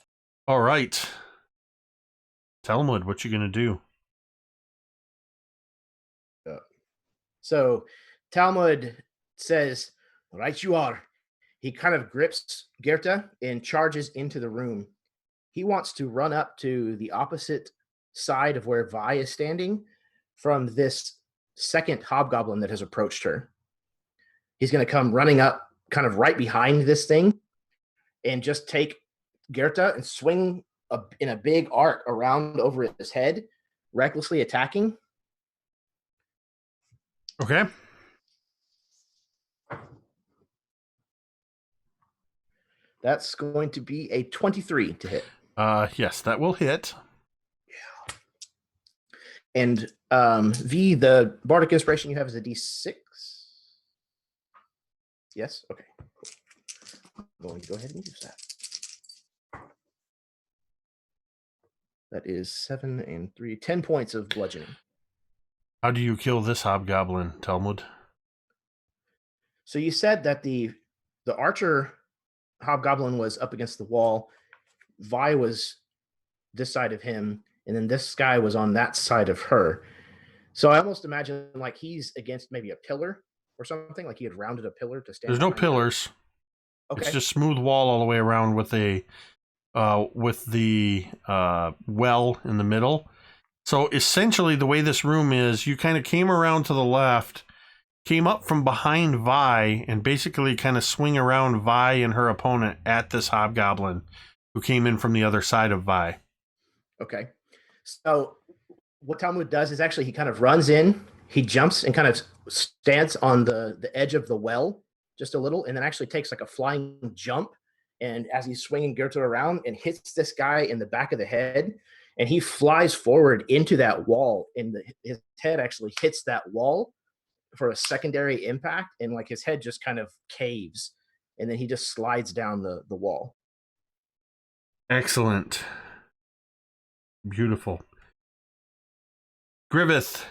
All right. Talmud, what you going to do?
So Talmud says, right you are. He kind of grips Gerta and charges into the room. He wants to run up to the opposite side of where Vi is standing from this second hobgoblin that has approached her. He's going to come running up kind of right behind this thing and just take Gerta and swing in a big arc around over his head, recklessly attacking.
Okay.
That's going to be a 23 to hit.
Yes, that will hit.
Yeah. And V, the Bardic Inspiration you have is a D6. Yes? Okay. Cool. I'm going to go ahead and use that. That is 7 and 3, 10 points of bludgeoning.
How do you kill this hobgoblin, Talmud?
So you said that the archer hobgoblin was up against the wall. Vi was this side of him, and then this guy was on that side of her. So I almost imagine like he's against maybe a pillar or something, like he had rounded a pillar to stand.
There's no
behind her.
pillars.
Okay.
It's just smooth wall all the way around with the well in the middle. So essentially the way this room is, you kind of came around to the left, came up from behind Vi, and basically kind of swing around Vi and her opponent at this hobgoblin who came in from the other side of Vi.
Okay. So what Talmud does is actually he kind of runs in, he jumps and kind of stands on the edge of the well just a little, and then actually takes like a flying jump. And as he's swinging Gertrude around and hits this guy in the back of the head, and he flies forward into that wall, and his head actually hits that wall for a secondary impact, and like his head just kind of caves, and then he just slides down the wall.
Excellent. Beautiful. Griveth,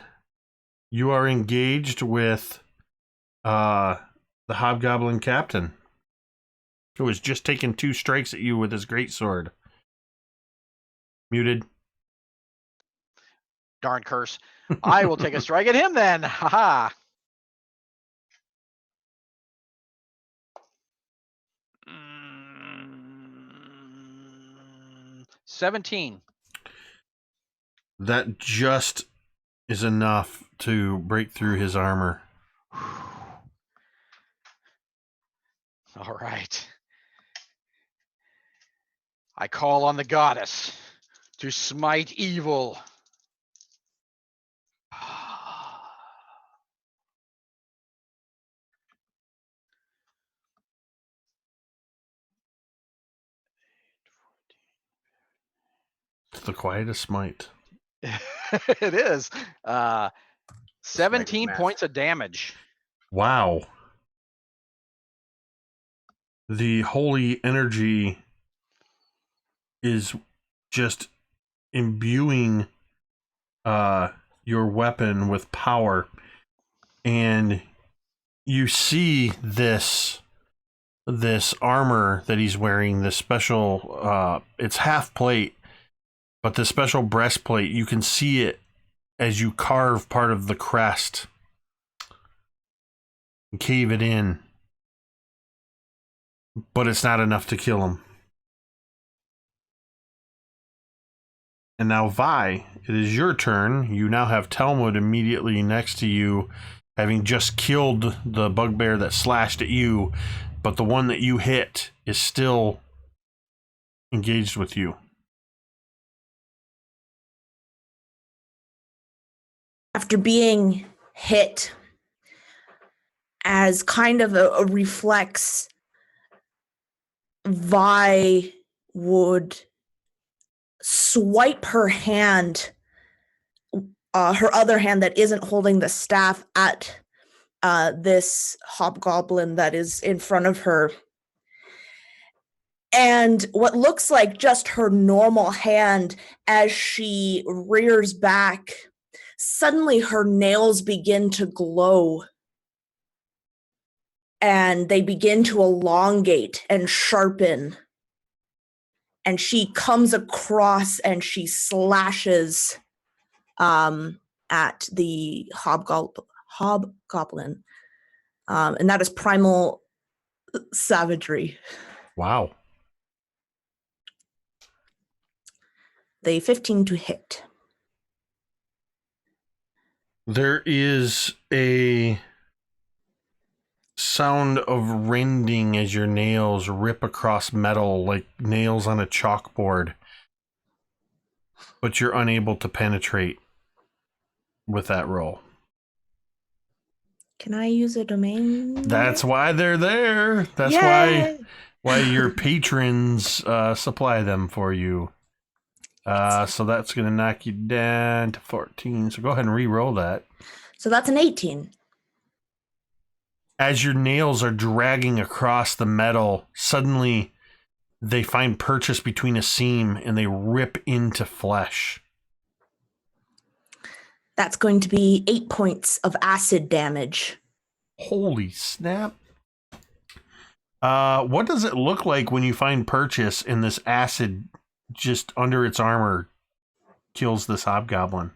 you are engaged with the hobgoblin captain, who has just taken 2 strikes at you with his greatsword. Muted.
Darn curse. I will take a strike at him then. Haha. 17.
That just is enough to break through his armor.
All right. I call on the goddess to smite evil.
It's the quietest smite.
It is. 17 points of damage.
Wow. The holy energy is just imbuing your weapon with power, and you see this armor that he's wearing, this special it's half plate, but the special breastplate, you can see it as you carve part of the crest and cave it in, but it's not enough to kill him. And now, Vi, it is your turn. You now have Talmud immediately next to you, having just killed the bugbear that slashed at you, but the one that you hit is still engaged with you.
After being hit as kind of a reflex, Vi would swipe her hand, her other hand that isn't holding the staff, at this hobgoblin that is in front of her. And what looks like just her normal hand, as she rears back, suddenly her nails begin to glow. And they begin to elongate and sharpen. And she comes across and she slashes at the hobgoblin. And that is primal savagery.
Wow.
The 15 to hit.
There is a sound of rending as your nails rip across metal like nails on a chalkboard, but you're unable to penetrate with that roll.
Can I use a domain?
That's why they're there. That's
Yay!
why your patrons supply them for you. So that's going to knock you down to 14. So go ahead and re-roll that.
So that's an 18.
As your nails are dragging across the metal, suddenly they find purchase between a seam and they rip into flesh.
That's going to be 8 points of acid damage.
Holy snap. What does it look like when you find purchase and this acid just under its armor kills this hobgoblin?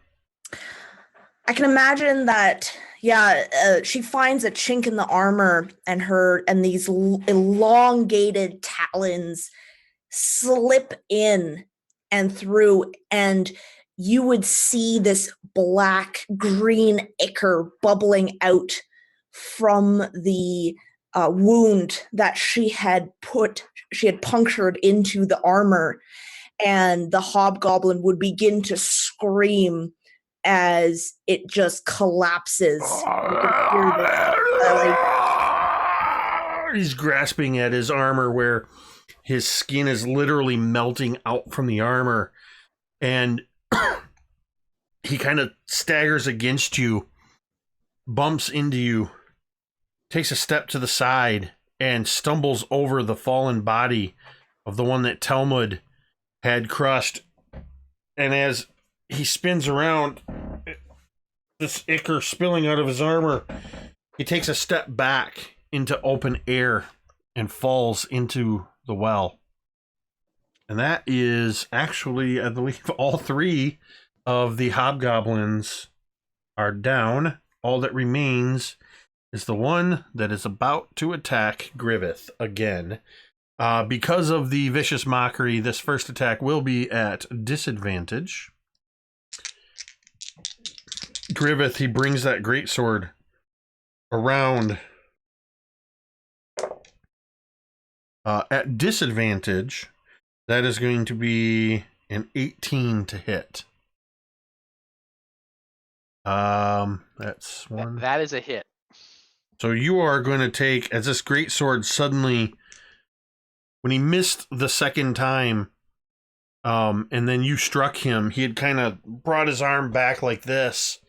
I can imagine that, she finds a chink in the armor and these elongated talons slip in and through, and you would see this black green ichor bubbling out from the wound that she had punctured into the armor, and the hobgoblin would begin to scream as it just collapses. You can hear this,
He's grasping at his armor where his skin is literally melting out from the armor, and he kind of staggers against you, bumps into you, takes a step to the side, and stumbles over the fallen body of the one that Talmud had crushed. And as he spins around, this ichor spilling out of his armor, he takes a step back into open air and falls into the well. And that is actually, I believe, all 3 of the hobgoblins are down. All that remains is the one that is about to attack Griveth again. Because of the vicious mockery, this first attack will be at disadvantage. Griveth, he brings that greatsword around at disadvantage. That is going to be an 18 to hit. That's one.
That is a hit.
So you are going to take, as this greatsword suddenly, when he missed the second time, and then you struck him, he had kind of brought his arm back like this,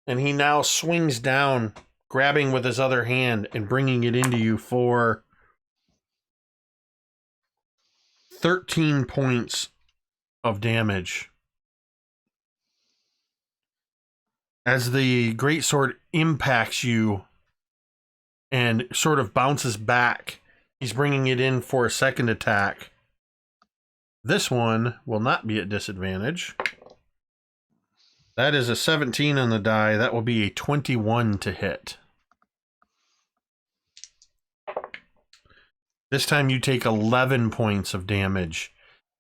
and he now swings down, grabbing with his other hand and bringing it into you for 13 points of damage. As the greatsword impacts you and sort of bounces back, he's bringing it in for a second attack. This one will not be at disadvantage. That is a 17 on the die. That will be a 21 to hit. This time you take 11 points of damage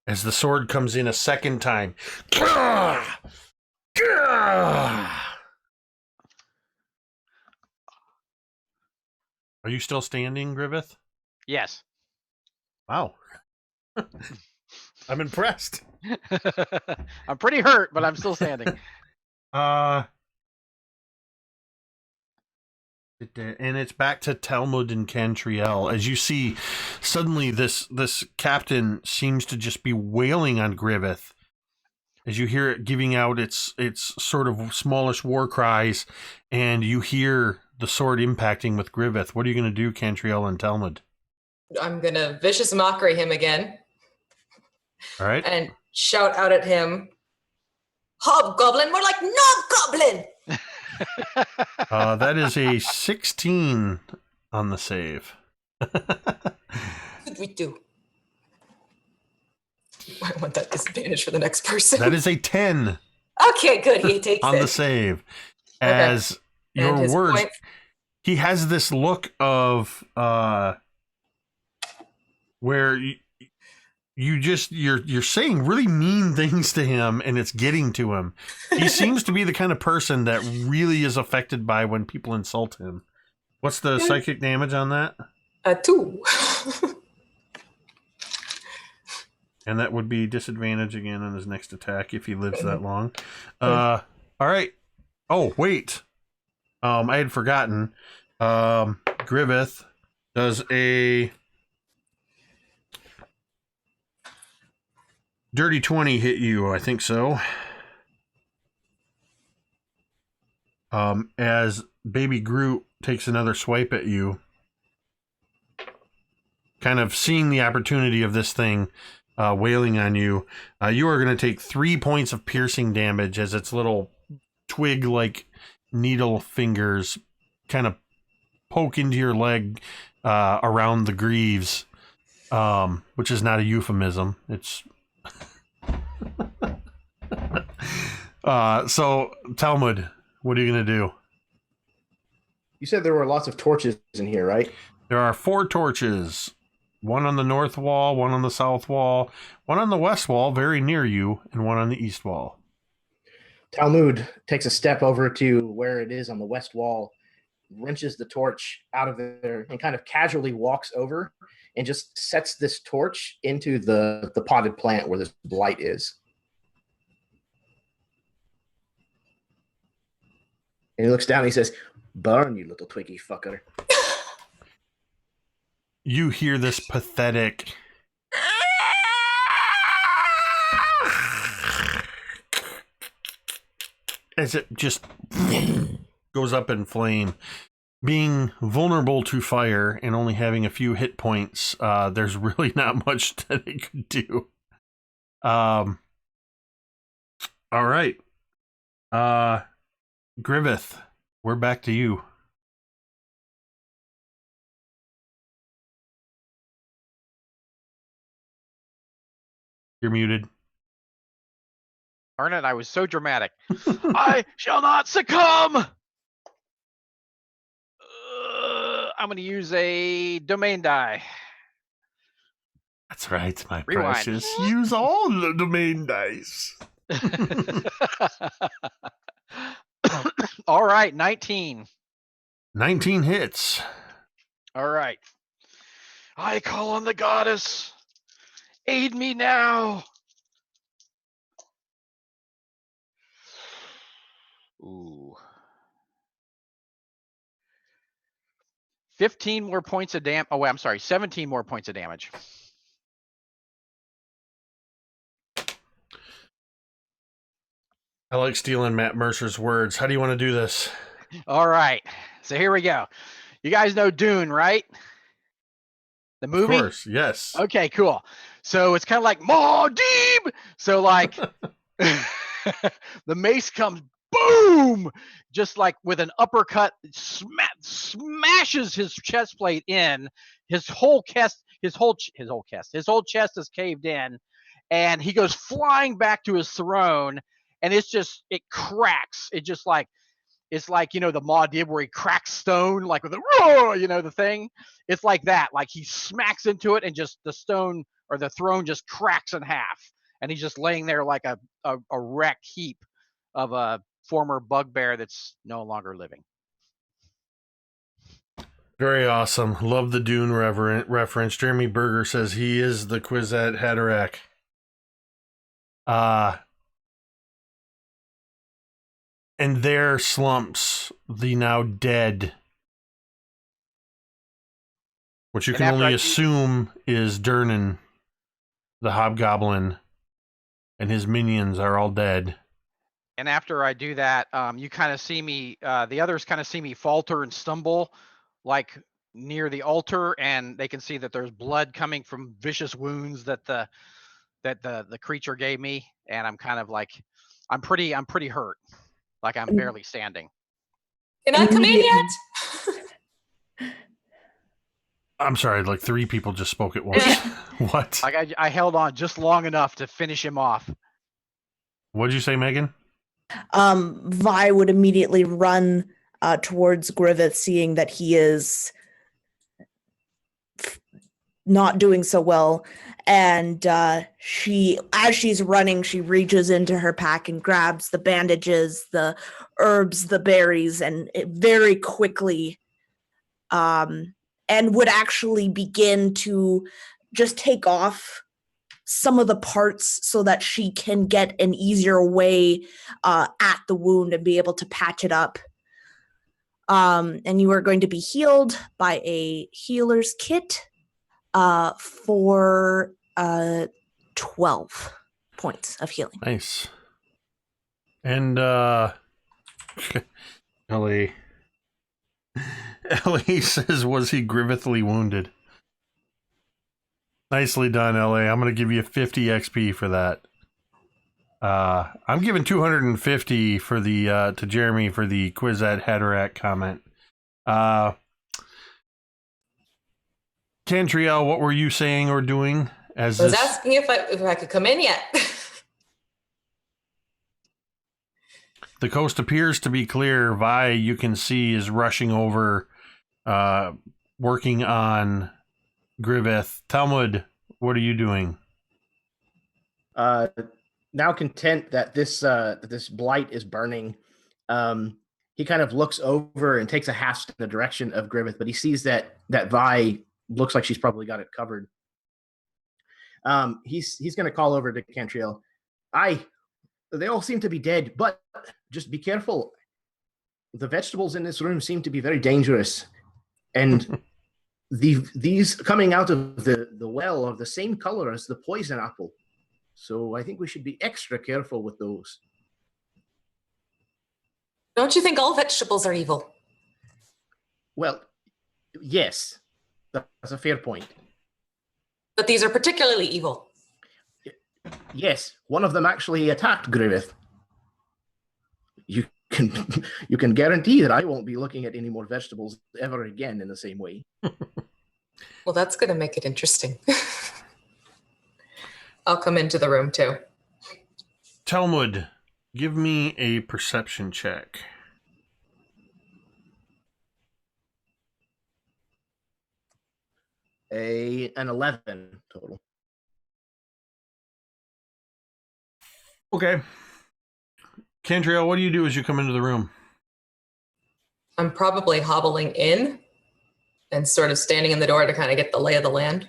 as the sword comes in a second time. Gah! Gah! Are you still standing, Griveth?
Yes.
Wow. I'm impressed.
I'm pretty hurt, but I'm still standing.
And it's back to Talmud and Cantriel. As you see, suddenly this captain seems to just be wailing on Griveth. As you hear it giving out its sort of smallish war cries, and you hear the sword impacting with Griveth. What are you going to do, Cantriel and Talmud?
I'm going to vicious mockery him again.
All right.
And shout out at him, hobgoblin, more like knob-goblin!
That is a 16 on the save.
What did we do? I want that disadvantage for the next person.
That is a 10.
Okay, good. He takes
on
it.
the save. As your words,
point.
He has this look of where you're saying really mean things to him, and it's getting to him. He seems to be the kind of person that really is affected by when people insult him. What's the psychic damage on that?
2.
And that would be disadvantage again on his next attack if he lives that long. All right. Oh, wait. I had forgotten. Griveth does a dirty 20 hit you, I think so. As Baby Groot takes another swipe at you, kind of seeing the opportunity of this thing wailing on you, you are going to take 3 points of piercing damage as its little twig like needle fingers kind of poke into your leg around the greaves, which is not a euphemism. It's so Talmud, what are you gonna do?
You said there were lots of torches in here, right?
There are 4 torches. One on the north wall, one on the south wall, one on the west wall, very near you, and one on the east wall.
Talmud takes a step over to where it is on the west wall, wrenches the torch out of there, and kind of casually walks over and just sets this torch into the potted plant where this blight is. And he looks down and he says, "Burn, you little twiggy fucker."
You hear this pathetic as it just goes up in flame. Being vulnerable to fire and only having a few hit points, there's really not much that it could do. All right. Griveth, we're back to you. You're muted.
Darn it, I was so dramatic. I shall not succumb! I'm going to use a domain die.
That's right, my
Rewind.
precious. Use all the domain dice.
All right, 19.
19 hits.
All right. I call on the goddess. Aid me now. Ooh. 15 more points of damage. Oh, wait, I'm sorry. 17 more points of damage.
I like stealing Matt Mercer's words. How do you want to do this?
All right. So here we go. You guys know Dune, right? The movie?
Of course, yes.
Okay, cool. So it's kind of like Maudib. So like the mace comes boom, just like with an uppercut, smashes his chest plate in. His whole chest is caved in, and he goes flying back to his throne, and it cracks. It's like, the Maudib where he cracks stone, like with a roar, the thing. It's like that. Like he smacks into it and just the stone or the throne just cracks in half. And he's just laying there like a wrecked heap of a former bugbear that's no longer living.
Very awesome. Love the Dune reference. Jeremy Berger says he is the Kwisatz Haderach. And there slumps the now dead, which you can only assume is Durnan, the hobgoblin, and his minions are all dead.
And after I do that, you kind of see me, the others kind of see me falter and stumble like near the altar, and they can see that there's blood coming from vicious wounds that the creature gave me. And I'm kind of like, I'm pretty hurt. Like I'm barely standing.
Can I come in yet?
I'm sorry, like 3 people just spoke at once. What?
Like I held on just long enough to finish him off.
What'd you say, Megan?
Vi would immediately run towards Griveth, seeing that he is not doing so well. And as she's running, she reaches into her pack and grabs the bandages, the herbs, the berries, and it very quickly, and would actually begin to just take off some of the parts so that she can get an easier way at the wound and be able to patch it up. And you are going to be healed by a healer's kit for 12 points of healing.
Nice. And Ellie says, was he grivethly wounded? Nicely done, Ellie. I'm going to give you 50 XP for that. I'm giving 250 for the to Jeremy for the Quizette Hatterack comment. Cantriel, what were you saying or doing?
I was asking if I could come in yet.
The coast appears to be clear. Vi, you can see, is rushing over, working on Griveth. Talmud, what are you doing?
Now content that this blight is burning, he kind of looks over and takes a half step in the direction of Griveth, but he sees that Vi looks like she's probably got it covered. He's going to call over to Cantriel. They all seem to be dead, but just be careful. The vegetables in this room seem to be very dangerous, and these coming out of the well are the same color as the poison apple. So I think we should be extra careful with those.
Don't you think all vegetables are evil?
Well, yes, that's a fair point.
But these are particularly evil.
Yes, one of them actually attacked Griveth. You can guarantee that I won't be looking at any more vegetables ever again in the same way.
Well, that's going to make it interesting. I'll come into the room too.
Talmud, give me a perception check.
An 11 total.
Okay. Cantriel, what do you do as you come into the room?
I'm probably hobbling in and sort of standing in the door to kind of get the lay of the land.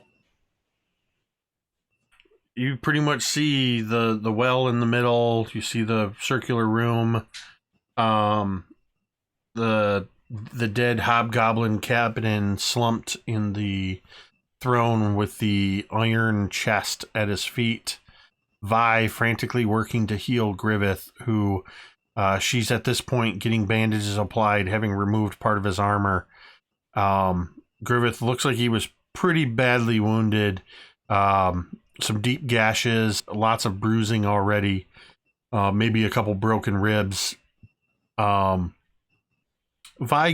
You pretty much see the well in the middle. You see the circular room. The dead hobgoblin captain slumped in the throne with the iron chest at his feet. Vi frantically working to heal Griveth, who she's at this point getting bandages applied, having removed part of his armor. Griveth looks like he was pretty badly wounded. Some deep gashes, lots of bruising already, maybe a couple broken ribs. Vi,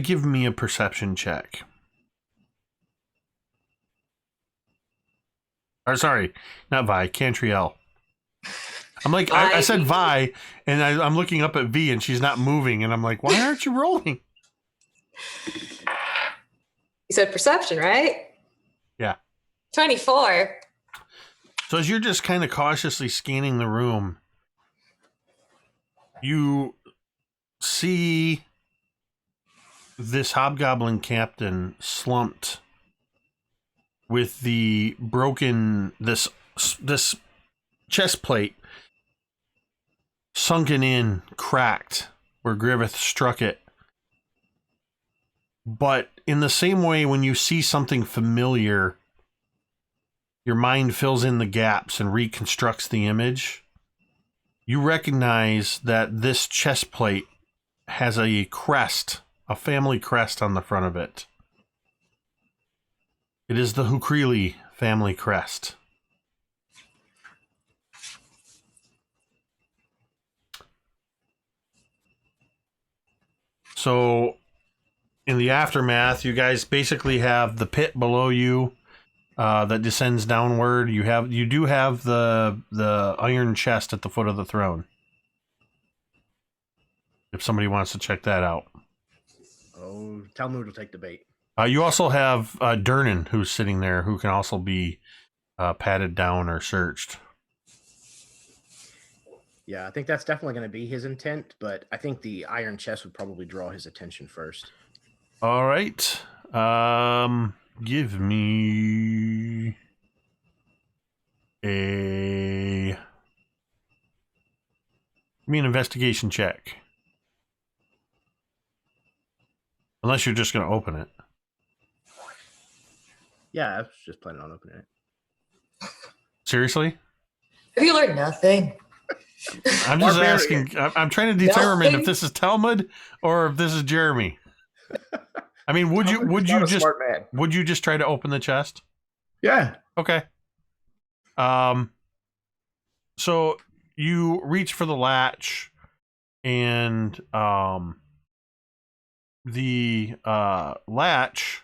give me a perception check. Or sorry, not Vi, Cantriel. I'm like, I said Vi, and I'm looking up at V, and she's not moving, and I'm like, why aren't you rolling?
You said perception, right?
Yeah.
24.
So as you're just kind of cautiously scanning the room, you see this hobgoblin captain slumped with the broken, this chest plate sunken in, cracked where Griveth struck it. But in the same way, when you see something familiar, your mind fills in the gaps and reconstructs the image. You recognize that this chest plate has a crest, a family crest on the front of it. It is the Hukrili family crest. So, in the aftermath, you guys basically have the pit below you that descends downward. You do have the iron chest at the foot of the throne. If somebody wants to check that out.
Oh, Talmud will take the bait.
You also have Durnan, who's sitting there, who can also be patted down or searched.
Yeah, I think that's definitely going to be his intent, but I think the iron chest would probably draw his attention first.
All right. Give me an investigation check. Unless you're just going to open it.
Yeah, I was just planning on opening it.
Seriously?
Have you learned nothing?
I'm just asking. I'm trying to determine if this is Talmud or if this is Jeremy. I mean, would you just try to open the chest?
Yeah.
Okay. So you reach for the latch, and the latch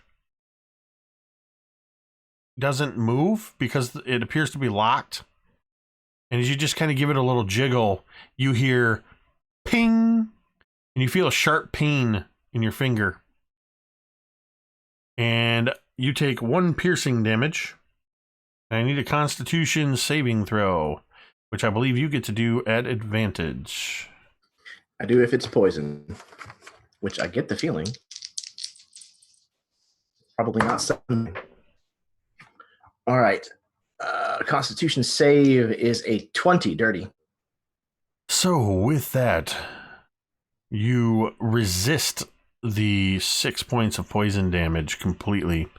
doesn't move because it appears to be locked. And as you just kind of give it a little jiggle, you hear ping, and you feel a sharp pain in your finger. And you take 1 piercing damage. I need a Constitution saving throw, which I believe you get to do at advantage.
I do if it's poison, which I get the feeling. Probably not 7. All right. Constitution save is a 20 dirty.
So with that, you resist the 6 points of poison damage completely.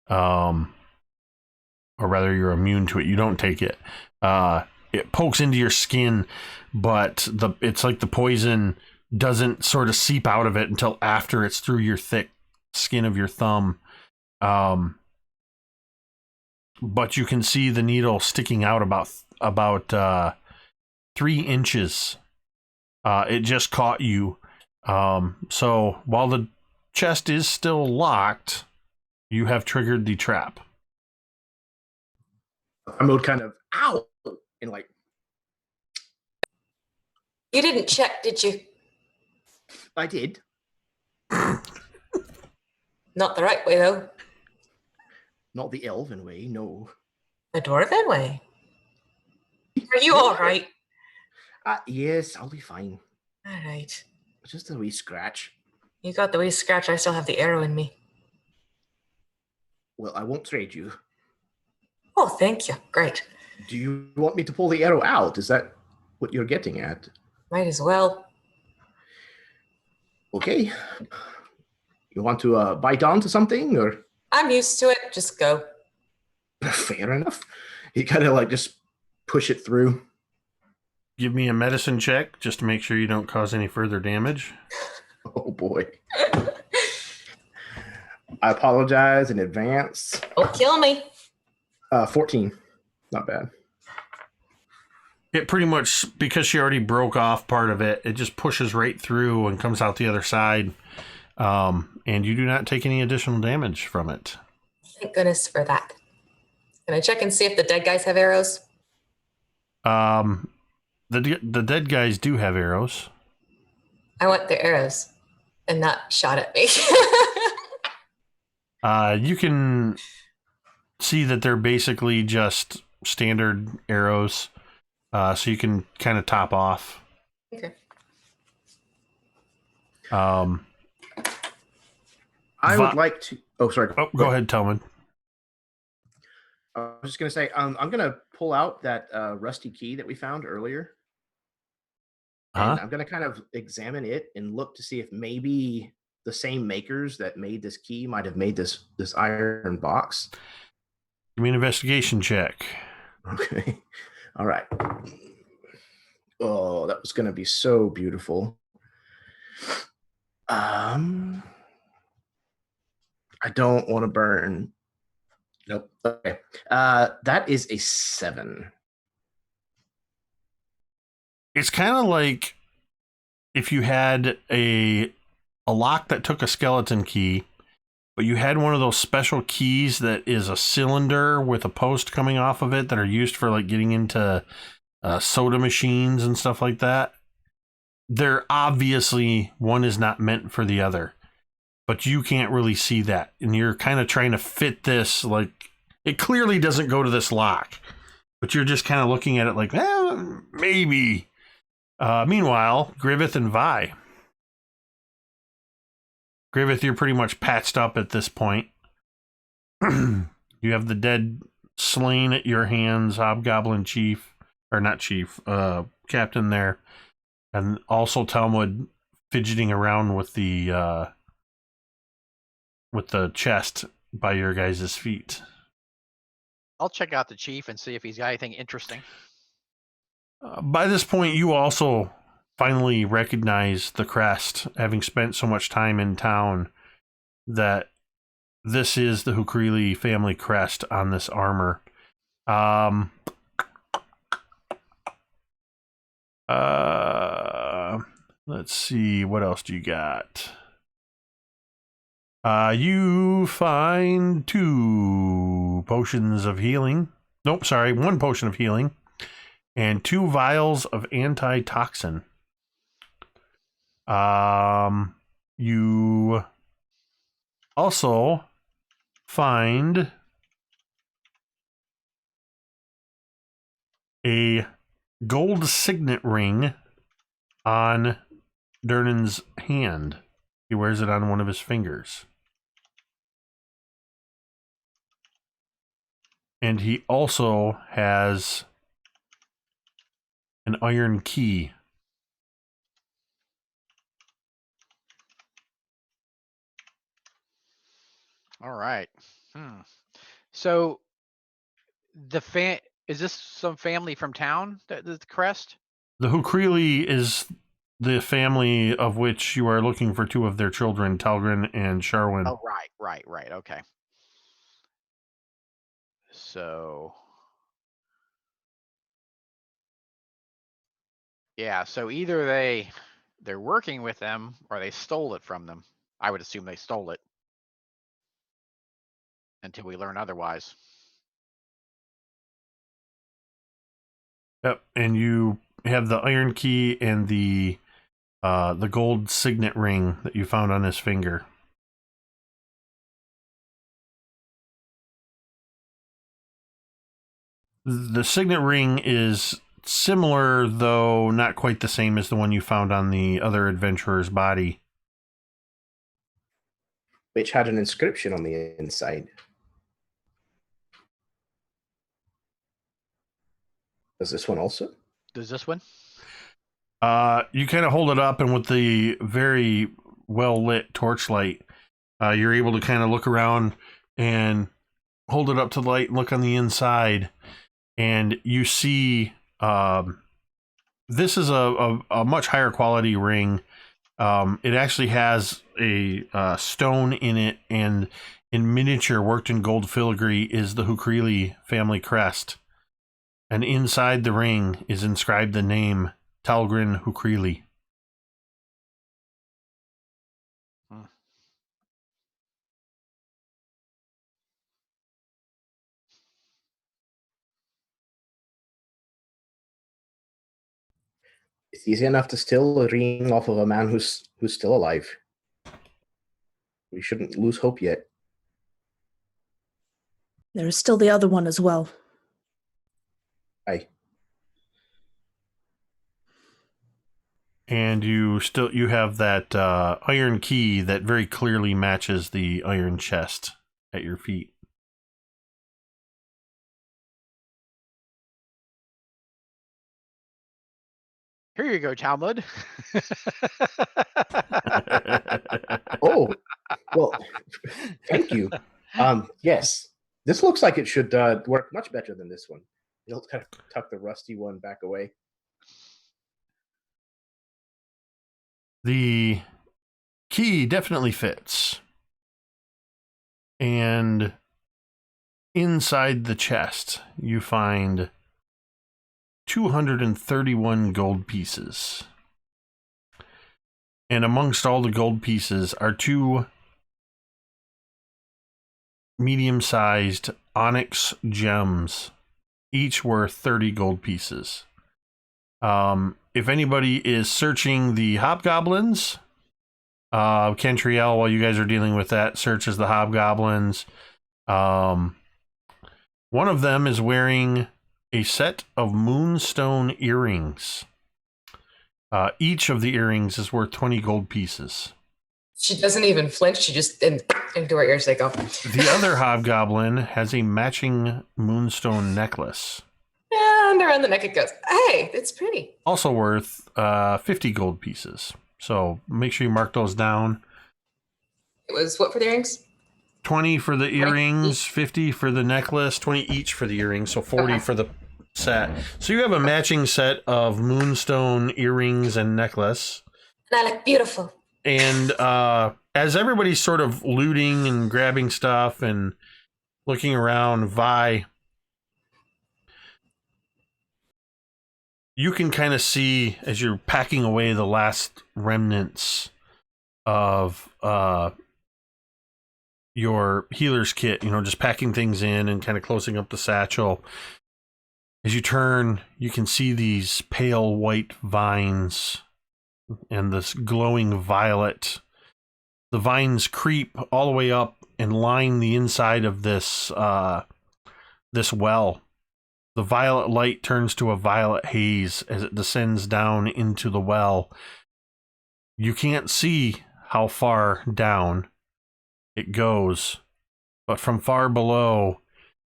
Or rather, you're immune to it. You don't take it. It pokes into your skin, but it's like the poison doesn't sort of seep out of it until after it's through your thick skin of your thumb. But you can see the needle sticking out about 3 inches. It just caught you. So while the chest is still locked, you have triggered the trap.
I mode kind of ow and like.
You didn't check, did you?
I did.
Not the right way, though.
Not the elven way, no.
The dwarven way. Are you all right?
Yes, I'll be fine.
All right.
Just a wee scratch.
You got the wee scratch. I still have the arrow in me.
Well, I won't trade you.
Oh, thank you. Great.
Do you want me to pull the arrow out? Is that what you're getting at?
Might as well.
Okay. You want to bite onto something, or?
I'm used to it. Just go.
Fair enough. You kind of like just push it through.
Give me a medicine check just to make sure you don't cause any further damage.
Oh boy. I apologize in advance.
Oh, kill me.
14. Not bad.
It pretty much, because she already broke off part of it, it just pushes right through and comes out the other side. And you do not take any additional damage from it.
Thank goodness for that. Can I check and see if the dead guys have arrows?
The dead guys do have arrows.
I want their arrows and not shot at me.
You can see that they're basically just standard arrows. So you can kind of top off.
Okay.
I would like to. Oh, sorry.
Oh, go ahead, Telman.
I was just gonna say, I'm gonna pull out that rusty key that we found earlier. And I'm gonna kind of examine it and look to see if maybe the same makers that made this key might have made this iron box.
Give me an investigation check.
Okay. All right. Oh, that was gonna be so beautiful. I don't want to burn. Nope. Okay. That is a 7.
It's kind of like if you had a lock that took a skeleton key, but you had one of those special keys that is a cylinder with a post coming off of it that are used for like getting into soda machines and stuff like that. They're obviously, one is not meant for the other, but you can't really see that. And you're kind of trying to fit this, like, it clearly doesn't go to this lock, but you're just kind of looking at it like, maybe. Meanwhile, Griveth and Vi. Griveth, you're pretty much patched up at this point. You have the dead slain at your hands, Hobgoblin Chief, or not Chief, Captain there. And also Talmud fidgeting around with the chest by your guys' feet.
I'll check out the chief and see if he's got anything interesting.
By this point, you also finally recognize the crest, having spent so much time in town, that this is the Hukrili family crest on this armor. Let's see, what else do you got? You find 2 potions of healing. Nope, sorry, 1 potion of healing and 2 vials of antitoxin. You also find a gold signet ring on Durnan's hand. He wears it on one of his fingers. And he also has an iron key.
All right. So is this some family from town, the crest?
The Hukrili is the family of which you are looking for 2 of their children, Talgrin and Sharwin.
Oh, right. Okay. So, yeah. So either they're working with them or they stole it from them. I would assume they stole it until we learn otherwise.
Yep, and you have the iron key and the gold signet ring that you found on his finger. The signet ring is similar, though not quite the same as the one you found on the other adventurer's body.
Which had an inscription on the inside. Does this one also?
Does this one?
You kind of hold it up, and with the very well-lit torchlight, you're able to kind of look around and hold it up to the light and look on the inside. And you see this is a much higher quality ring. It actually has a stone in it, and in miniature, worked in gold filigree, is the Hukrili family crest. And inside the ring is inscribed the name Talgrin Hukrili.
It's easy enough to steal a ring off of a man who's still alive. We shouldn't lose hope yet.
There's still the other one as well.
Aye.
And you have that iron key that very clearly matches the iron chest at your feet.
Here you go, Talmud.
Oh, well, thank you. Yes, this looks like it should work much better than this one. You'll kind of tuck the rusty one back away.
The key definitely fits. And inside the chest, you find 231 gold pieces. And amongst all the gold pieces are 2 medium-sized onyx gems, each worth 30 gold pieces. If anybody is searching the hobgoblins, Cantriel, while you guys are dealing with that, searches the hobgoblins. One of them is wearing a set of moonstone earrings. Each of the earrings is worth 20 gold pieces.
She doesn't even flinch. She just into her ears they go.
The other hobgoblin has a matching moonstone necklace.
And around the neck it goes. Hey, it's pretty.
Also worth 50 gold pieces. So make sure you mark those down.
It was what for the earrings?
20 for the earrings, 50 for the necklace, 20 each for the earrings, so 40 for the set. So you have a matching set of moonstone earrings and necklace.
And I look beautiful.
And as everybody's sort of looting and grabbing stuff and looking around, Vi, you can kind of see as you're packing away the last remnants of your healer's kit, just packing things in and kind of closing up the satchel. As you turn, you can see these pale white vines and this glowing violet. The vines creep all the way up and line the inside of this this well. The violet light turns to a violet haze as it descends down into the well. You can't see how far down it goes, but from far below,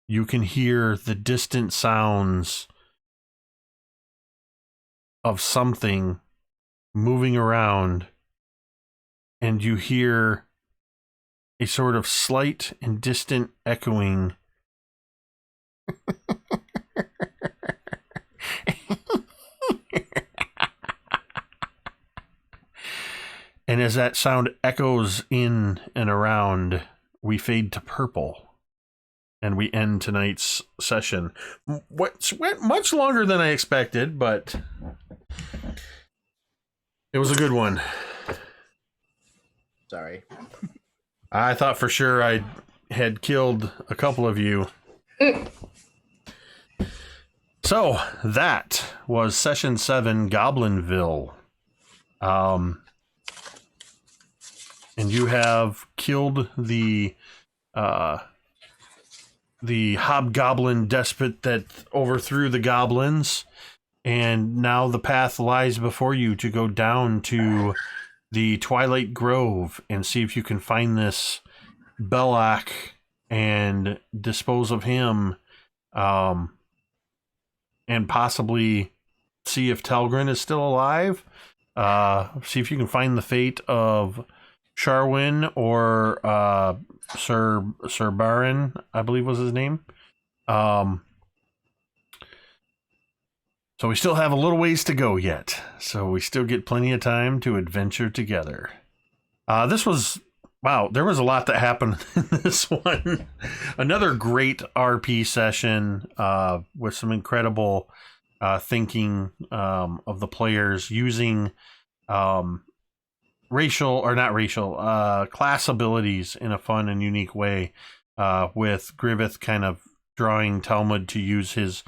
you can hear the distant sounds of something moving around, and you hear a sort of slight and distant echoing. And as that sound echoes in and around, we fade to purple. And we end tonight's session. What went much longer than I expected, but it was a good one.
Sorry.
I thought for sure I had killed a couple of you. So that was session 7, Goblinville. And you have killed the hobgoblin despot that overthrew the goblins, and now the path lies before you to go down to the Twilight Grove and see if you can find this Belloc and dispose of him, and possibly see if Telgrin is still alive. See if you can find the fate of Sharwin or Sir Baron, I believe was his name. So we still have a little ways to go yet. So we still get plenty of time to adventure together. This was, wow, there was a lot that happened in this one. Another great RP session with some incredible thinking of the players using class abilities in a fun and unique way, with Griveth kind of drawing Talmud to use his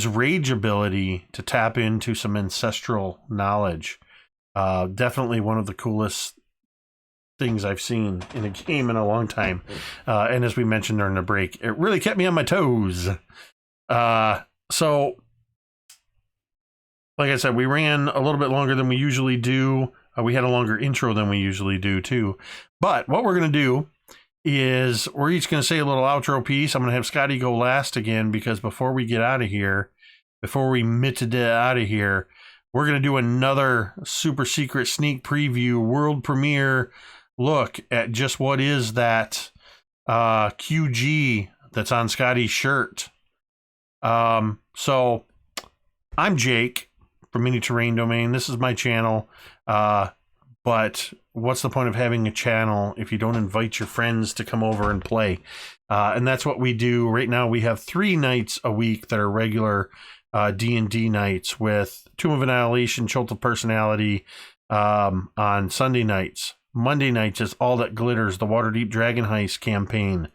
rage ability to tap into some ancestral knowledge. Definitely one of the coolest things I've seen in a game in a long time. And as we mentioned during the break, it really kept me on my toes. So, like I said, we ran a little bit longer than we usually do. We had a longer intro than we usually do, too. But what we're going to do is we're each going to say a little outro piece. I'm going to have Scotty go last again, because before we get out of here, before we out of here, we're going to do another super secret sneak preview, world premiere look at just what is that QG that's on Scotty's shirt. So I'm Jake from Mini Terrain Domain. This is my channel. But what's the point of having a channel if you don't invite your friends to come over and play? And that's what we do. Right now we have 3 nights a week that are regular D&D nights, with Tomb of Annihilation, Cult of Personality on Sunday nights. Monday nights is All That Glitters, the Waterdeep Dragon Heist campaign.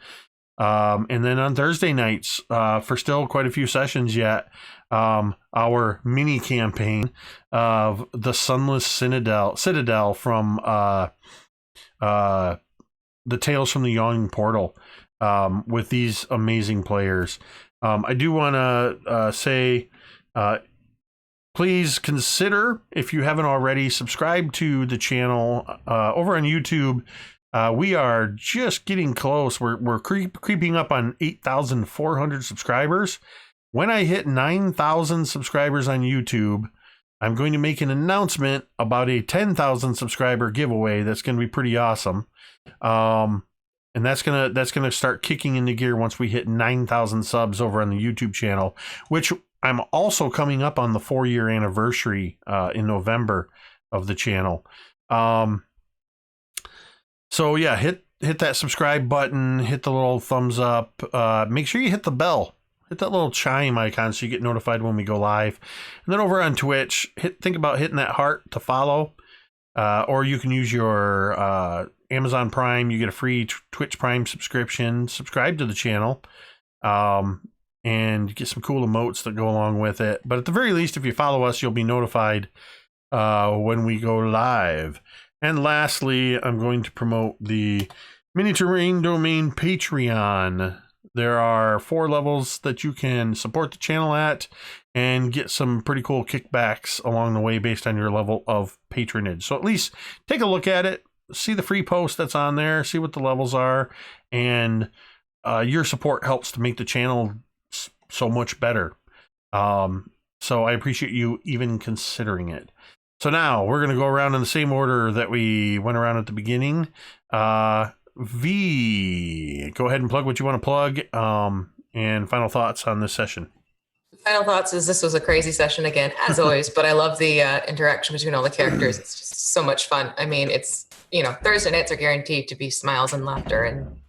And then on Thursday nights, for still quite a few sessions yet, our mini campaign of the Sunless Citadel from the Tales from the Yawning Portal, with these amazing players. I do want to say, please consider, if you haven't already, subscribe to the channel over on YouTube. We are just getting close. We're creeping up on 8,400 subscribers. When I hit 9,000 subscribers on YouTube, I'm going to make an announcement about a 10,000 subscriber giveaway. That's going to be pretty awesome. And that's gonna start kicking into gear once we hit 9,000 subs over on the YouTube channel, which I'm also coming up on the 4-year anniversary in November of the channel. So yeah, hit that subscribe button, hit the little thumbs up. Make sure you hit the bell. hit that little chime icon so you get notified when we go live. And then over on Twitch, think about hitting that heart to follow. Or you can use your Amazon Prime. You get a free Twitch Prime subscription. Subscribe to the channel. And get some cool emotes that go along with it. But at the very least, if you follow us, you'll be notified when we go live. And lastly, I'm going to promote the Mini Terrain Domain Patreon. There are 4 levels that you can support the channel at and get some pretty cool kickbacks along the way based on your level of patronage. So at least take a look at it, see the free post that's on there, see what the levels are, and your support helps to make the channel so much better. So I appreciate you even considering it. So now we're going to go around in the same order that we went around at the beginning. V, go ahead and plug what you want to plug, and final thoughts on this session.
Final thoughts is this was a crazy session again, as always, but I love the interaction between all the characters. It's just so much fun. I mean, it's, Thursday nights are guaranteed to be smiles and laughter and,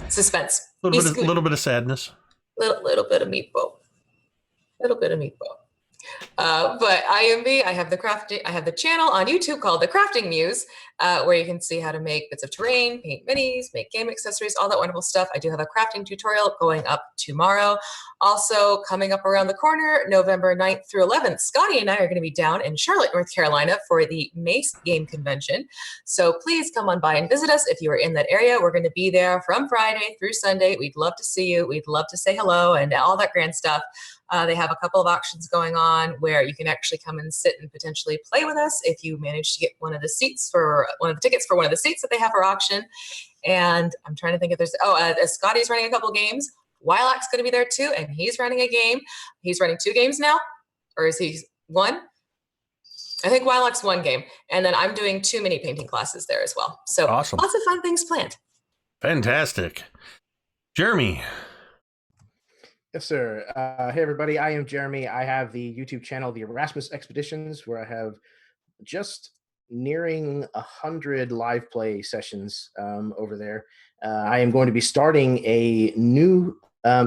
suspense.
A little bit of sadness.
Little bit of meatball. Little bit of meatball. But I am V. I have the channel on YouTube called The Crafting Muse, where you can see how to make bits of terrain, paint minis, make game accessories, all that wonderful stuff. I do have a crafting tutorial going up tomorrow. Also coming up around the corner, November 9th through 11th, Scotty and I are going to be down in Charlotte, North Carolina for the Mace Game Convention. So please come on by and visit us if you are in that area. We're going to be there from Friday through Sunday. We'd love to see you. We'd love to say hello and all that grand stuff. They have a couple of auctions going on where you can actually come and sit and potentially play with us if you manage to get one of the tickets for one of the seats that they have for auction. And I'm trying to think if there's, Scotty's running a couple games. Wilac's going to be there too, and he's running a game. He's running 2 games now, or is he 1? I think Wilac's 1 game. And then I'm doing 2 mini painting classes there as well. So
awesome.
Lots of fun things planned.
Fantastic. Jeremy.
Yes, sir. Hey, everybody. I am Jeremy. I have the YouTube channel, The Erasmus Expeditions, where I have just nearing 100 live play sessions over there. I am going to be starting a new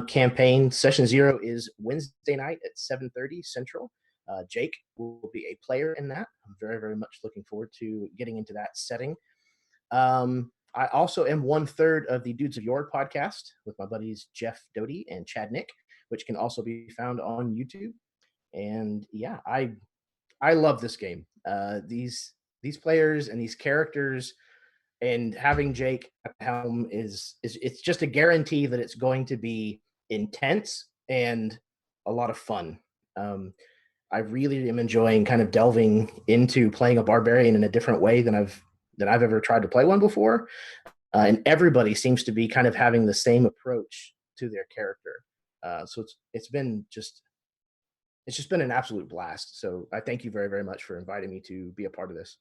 campaign. Session 0 is Wednesday night at 7:30 Central. Jake will be a player in that. I'm very, very much looking forward to getting into that setting. I also am 1/3 of the Dudes of Yore podcast with my buddies Jeff Doty and Chad Nick, which can also be found on YouTube. And yeah, I love this game. These players and these characters, and having Jake at the helm is it's just a guarantee that it's going to be intense and a lot of fun. I really am enjoying kind of delving into playing a barbarian in a different way than I've ever tried to play one before. And everybody seems to be kind of having the same approach to their character. So it's just been an absolute blast. So I thank you very, very much for inviting me to be a part of this.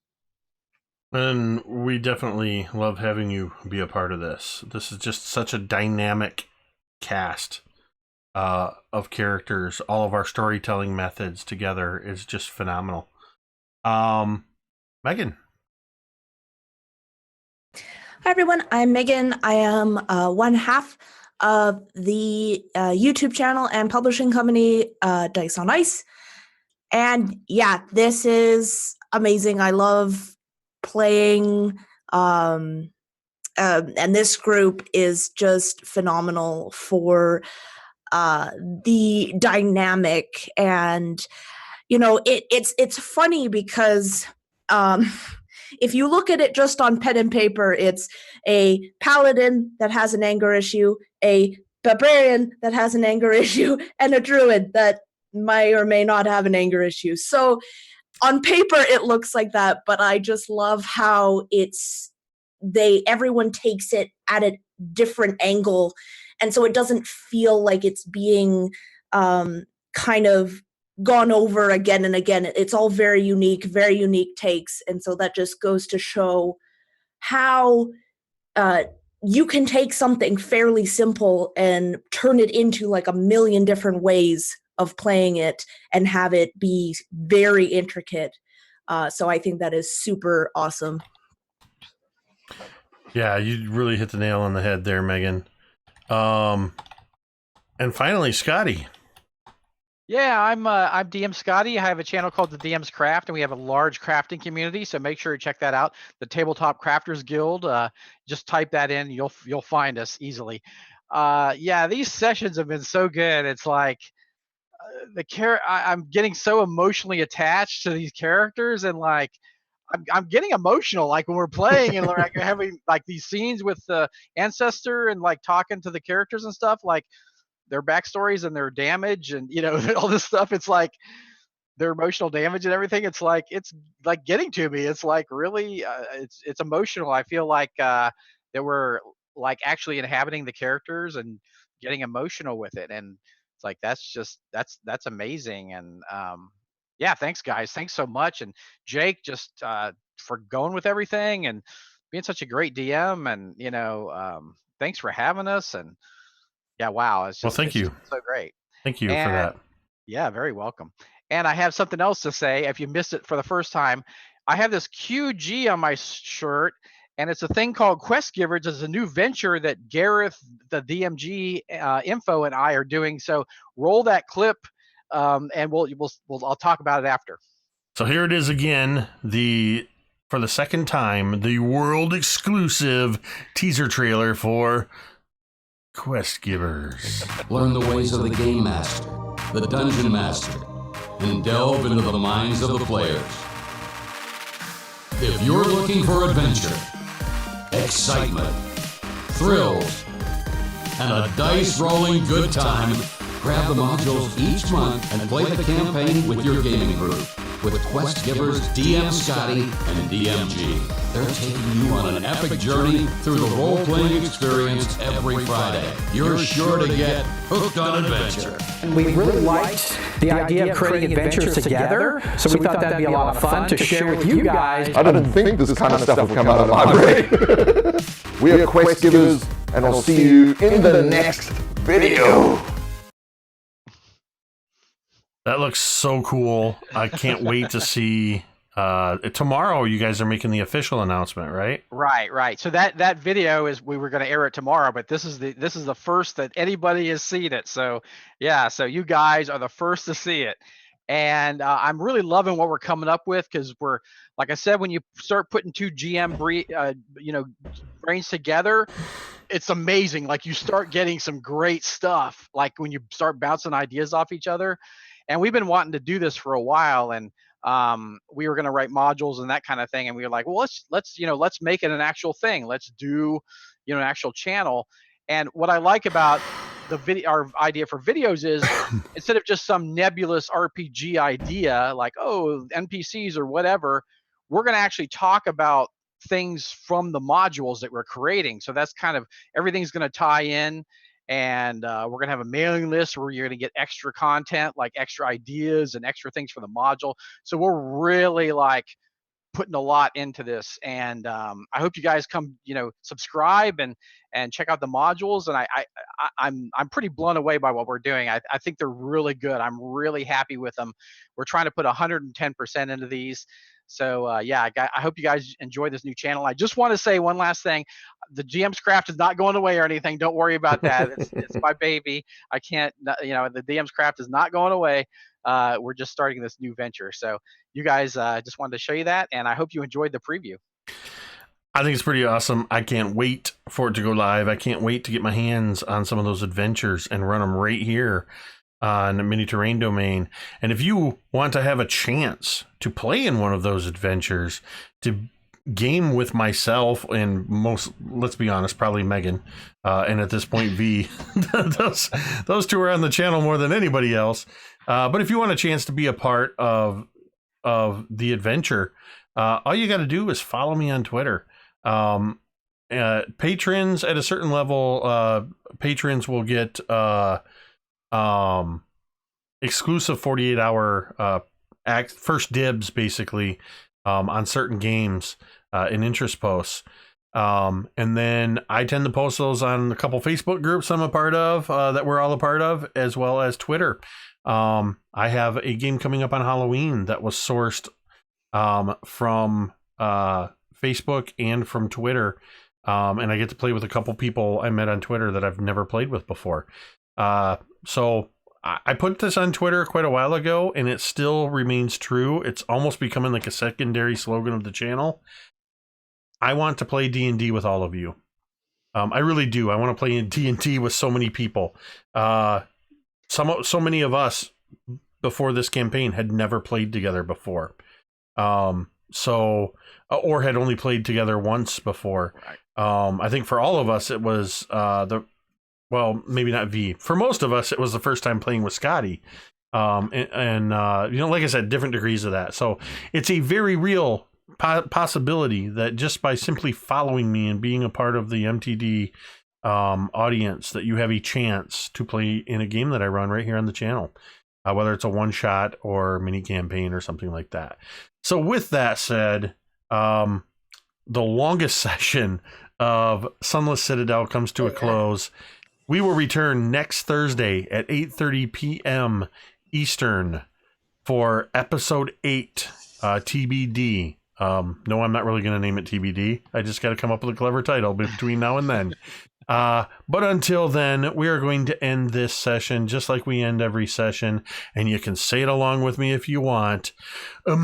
And we definitely love having you be a part of this. This is just such a dynamic cast of characters. All of our storytelling methods together is just phenomenal. Megan.
Hi, everyone. I'm Megan. I am one half of the YouTube channel and publishing company, Dice on Ice. And yeah, this is amazing. I love playing, and this group is just phenomenal for the dynamic. And, it's funny because if you look at it just on pen and paper, it's a paladin that has an anger issue, a barbarian that has an anger issue, and a druid that may or may not have an anger issue. So on paper, it looks like that, but I just love how everyone takes it at a different angle. And so it doesn't feel like it's being kind of gone over again and again. It's all very unique takes. And so that just goes to show how you can take something fairly simple and turn it into like a million different ways of playing it and have it be very intricate. So I think that is super awesome. Yeah,
you really hit the nail on the head there, Megan. And And finally, Scotty.
Yeah, I'm DM Scotty. I have a channel called theDMsCraft, and we have a large crafting community. So make sure you check that out. The Tabletop Crafters Guild. Just type that in. You'll find us easily. Yeah, these sessions have been so good. It's like I'm getting so emotionally attached to these characters, and like I'm getting emotional like when we're playing and like having like these scenes with the ancestor and like talking to the characters and stuff, like their backstories and their damage and all this stuff. It's like their emotional damage and everything. It's like getting to me. It's like really it's emotional. I feel like that we're like actually inhabiting the characters and getting emotional with it, and it's like that's amazing. And yeah, thanks guys, thanks so much. And Jake, just for going with everything and being such a great DM, and thanks for having us. And yeah, wow, it's just,
well, thank you.
So great.
Thank you for that.
Yeah, very welcome. And I have something else to say. If you missed it for the first time, I have this QG on my shirt, and it's a thing called Quest Givers. It's a new venture that Gareth, the DMG info, and I are doing. So roll that clip, and I'll talk about it after.
So here it is again, for the second time, the world exclusive teaser trailer for Quest Givers.
Learn the ways of the Game Master, the Dungeon Master, and delve into the minds of the players. If you're looking for adventure, excitement, thrills, and a dice-rolling good time, grab the modules each month and play the campaign with your gaming group. With Quest Givers, DM Scotty, and DMG. They're taking you on an epic journey through the role-playing experience every Friday. You're sure to get hooked on adventure.
And we really liked the idea of creating adventures together, so we thought that'd be a lot of fun to share with you guys.
I didn't think this kind of stuff would come out of my brain. We are Quest Givers, and I'll see you in the next video.
That looks so cool. I can't wait to see. Tomorrow, you guys are making the official announcement, right?
Right. So that video we were going to air it tomorrow, but this is the first that anybody has seen it. So yeah, so you guys are the first to see it, and I'm really loving what we're coming up with, because we're, like I said, when you start putting two GM brains together, it's amazing. Like you start getting some great stuff. Like when you start bouncing ideas off each other. And we've been wanting to do this for a while, and we were going to write modules and that kind of thing. And we were like, well, let's make it an actual thing. Let's do, an actual channel. And what I like about our idea for videos is instead of just some nebulous RPG idea, like, oh, NPCs or whatever, we're going to actually talk about things from the modules that we're creating. So that's kind of, everything's going to tie in. And we're going to have a mailing list where you're going to get extra content, like extra ideas and extra things for the module. So we're really like putting a lot into this. And I hope you guys come, subscribe and check out the modules. And I'm pretty blown away by what we're doing. I think they're really good. I'm really happy with them. We're trying to put 110% into these. So yeah, I hope you guys enjoy this new channel. I just want to say one last thing. The DMsCraft is not going away or anything. Don't worry about that. It's my baby. I can't, the DMsCraft is not going away. We're just starting this new venture. So you guys, just wanted to show you that, and I hope you enjoyed the preview.
I think it's pretty awesome. I can't wait for it to go live. I can't wait to get my hands on some of those adventures and run them right here on the Mini Terrain domain. And if you want to have a chance to play in one of those adventures, to game with myself and let's be honest, probably Megan, and at this point V, those two are on the channel more than anybody else. But if you want a chance to be a part of the adventure, all you got to do is follow me on Twitter. Patrons at a certain level, patrons will get exclusive 48-hour first dibs, basically, on certain games in interest posts. And then I tend to post those on a couple Facebook groups I'm a part of, that we're all a part of, as well as Twitter. I have a game coming up on Halloween that was sourced from Facebook and from Twitter. And I get to play with a couple people I met on Twitter that I've never played with before. So I put this on Twitter quite a while ago, and it still remains true. It's almost becoming like a secondary slogan of the channel. I want to play D&D with all of you. I really do. I want to play in D&D with so many people. So many of us before this campaign had never played together before. Or had only played together once before. I think for all of us, it was maybe not V. For most of us, it was the first time playing with Scotty. And like I said, different degrees of that. So it's a very real possibility that just by simply following me and being a part of the MTD audience, that you have a chance to play in a game that I run right here on the channel, whether it's a one-shot or mini campaign or something like that. So with that said, the longest session of Sunless Citadel comes to a close. We will return next Thursday at 8:30 p.m. Eastern for episode 8, TBD. No, I'm not really going to name it TBD. I just got to come up with a clever title between now and then. But until then, we are going to end this session just like we end every session. And you can say it along with me if you want.
Yeah.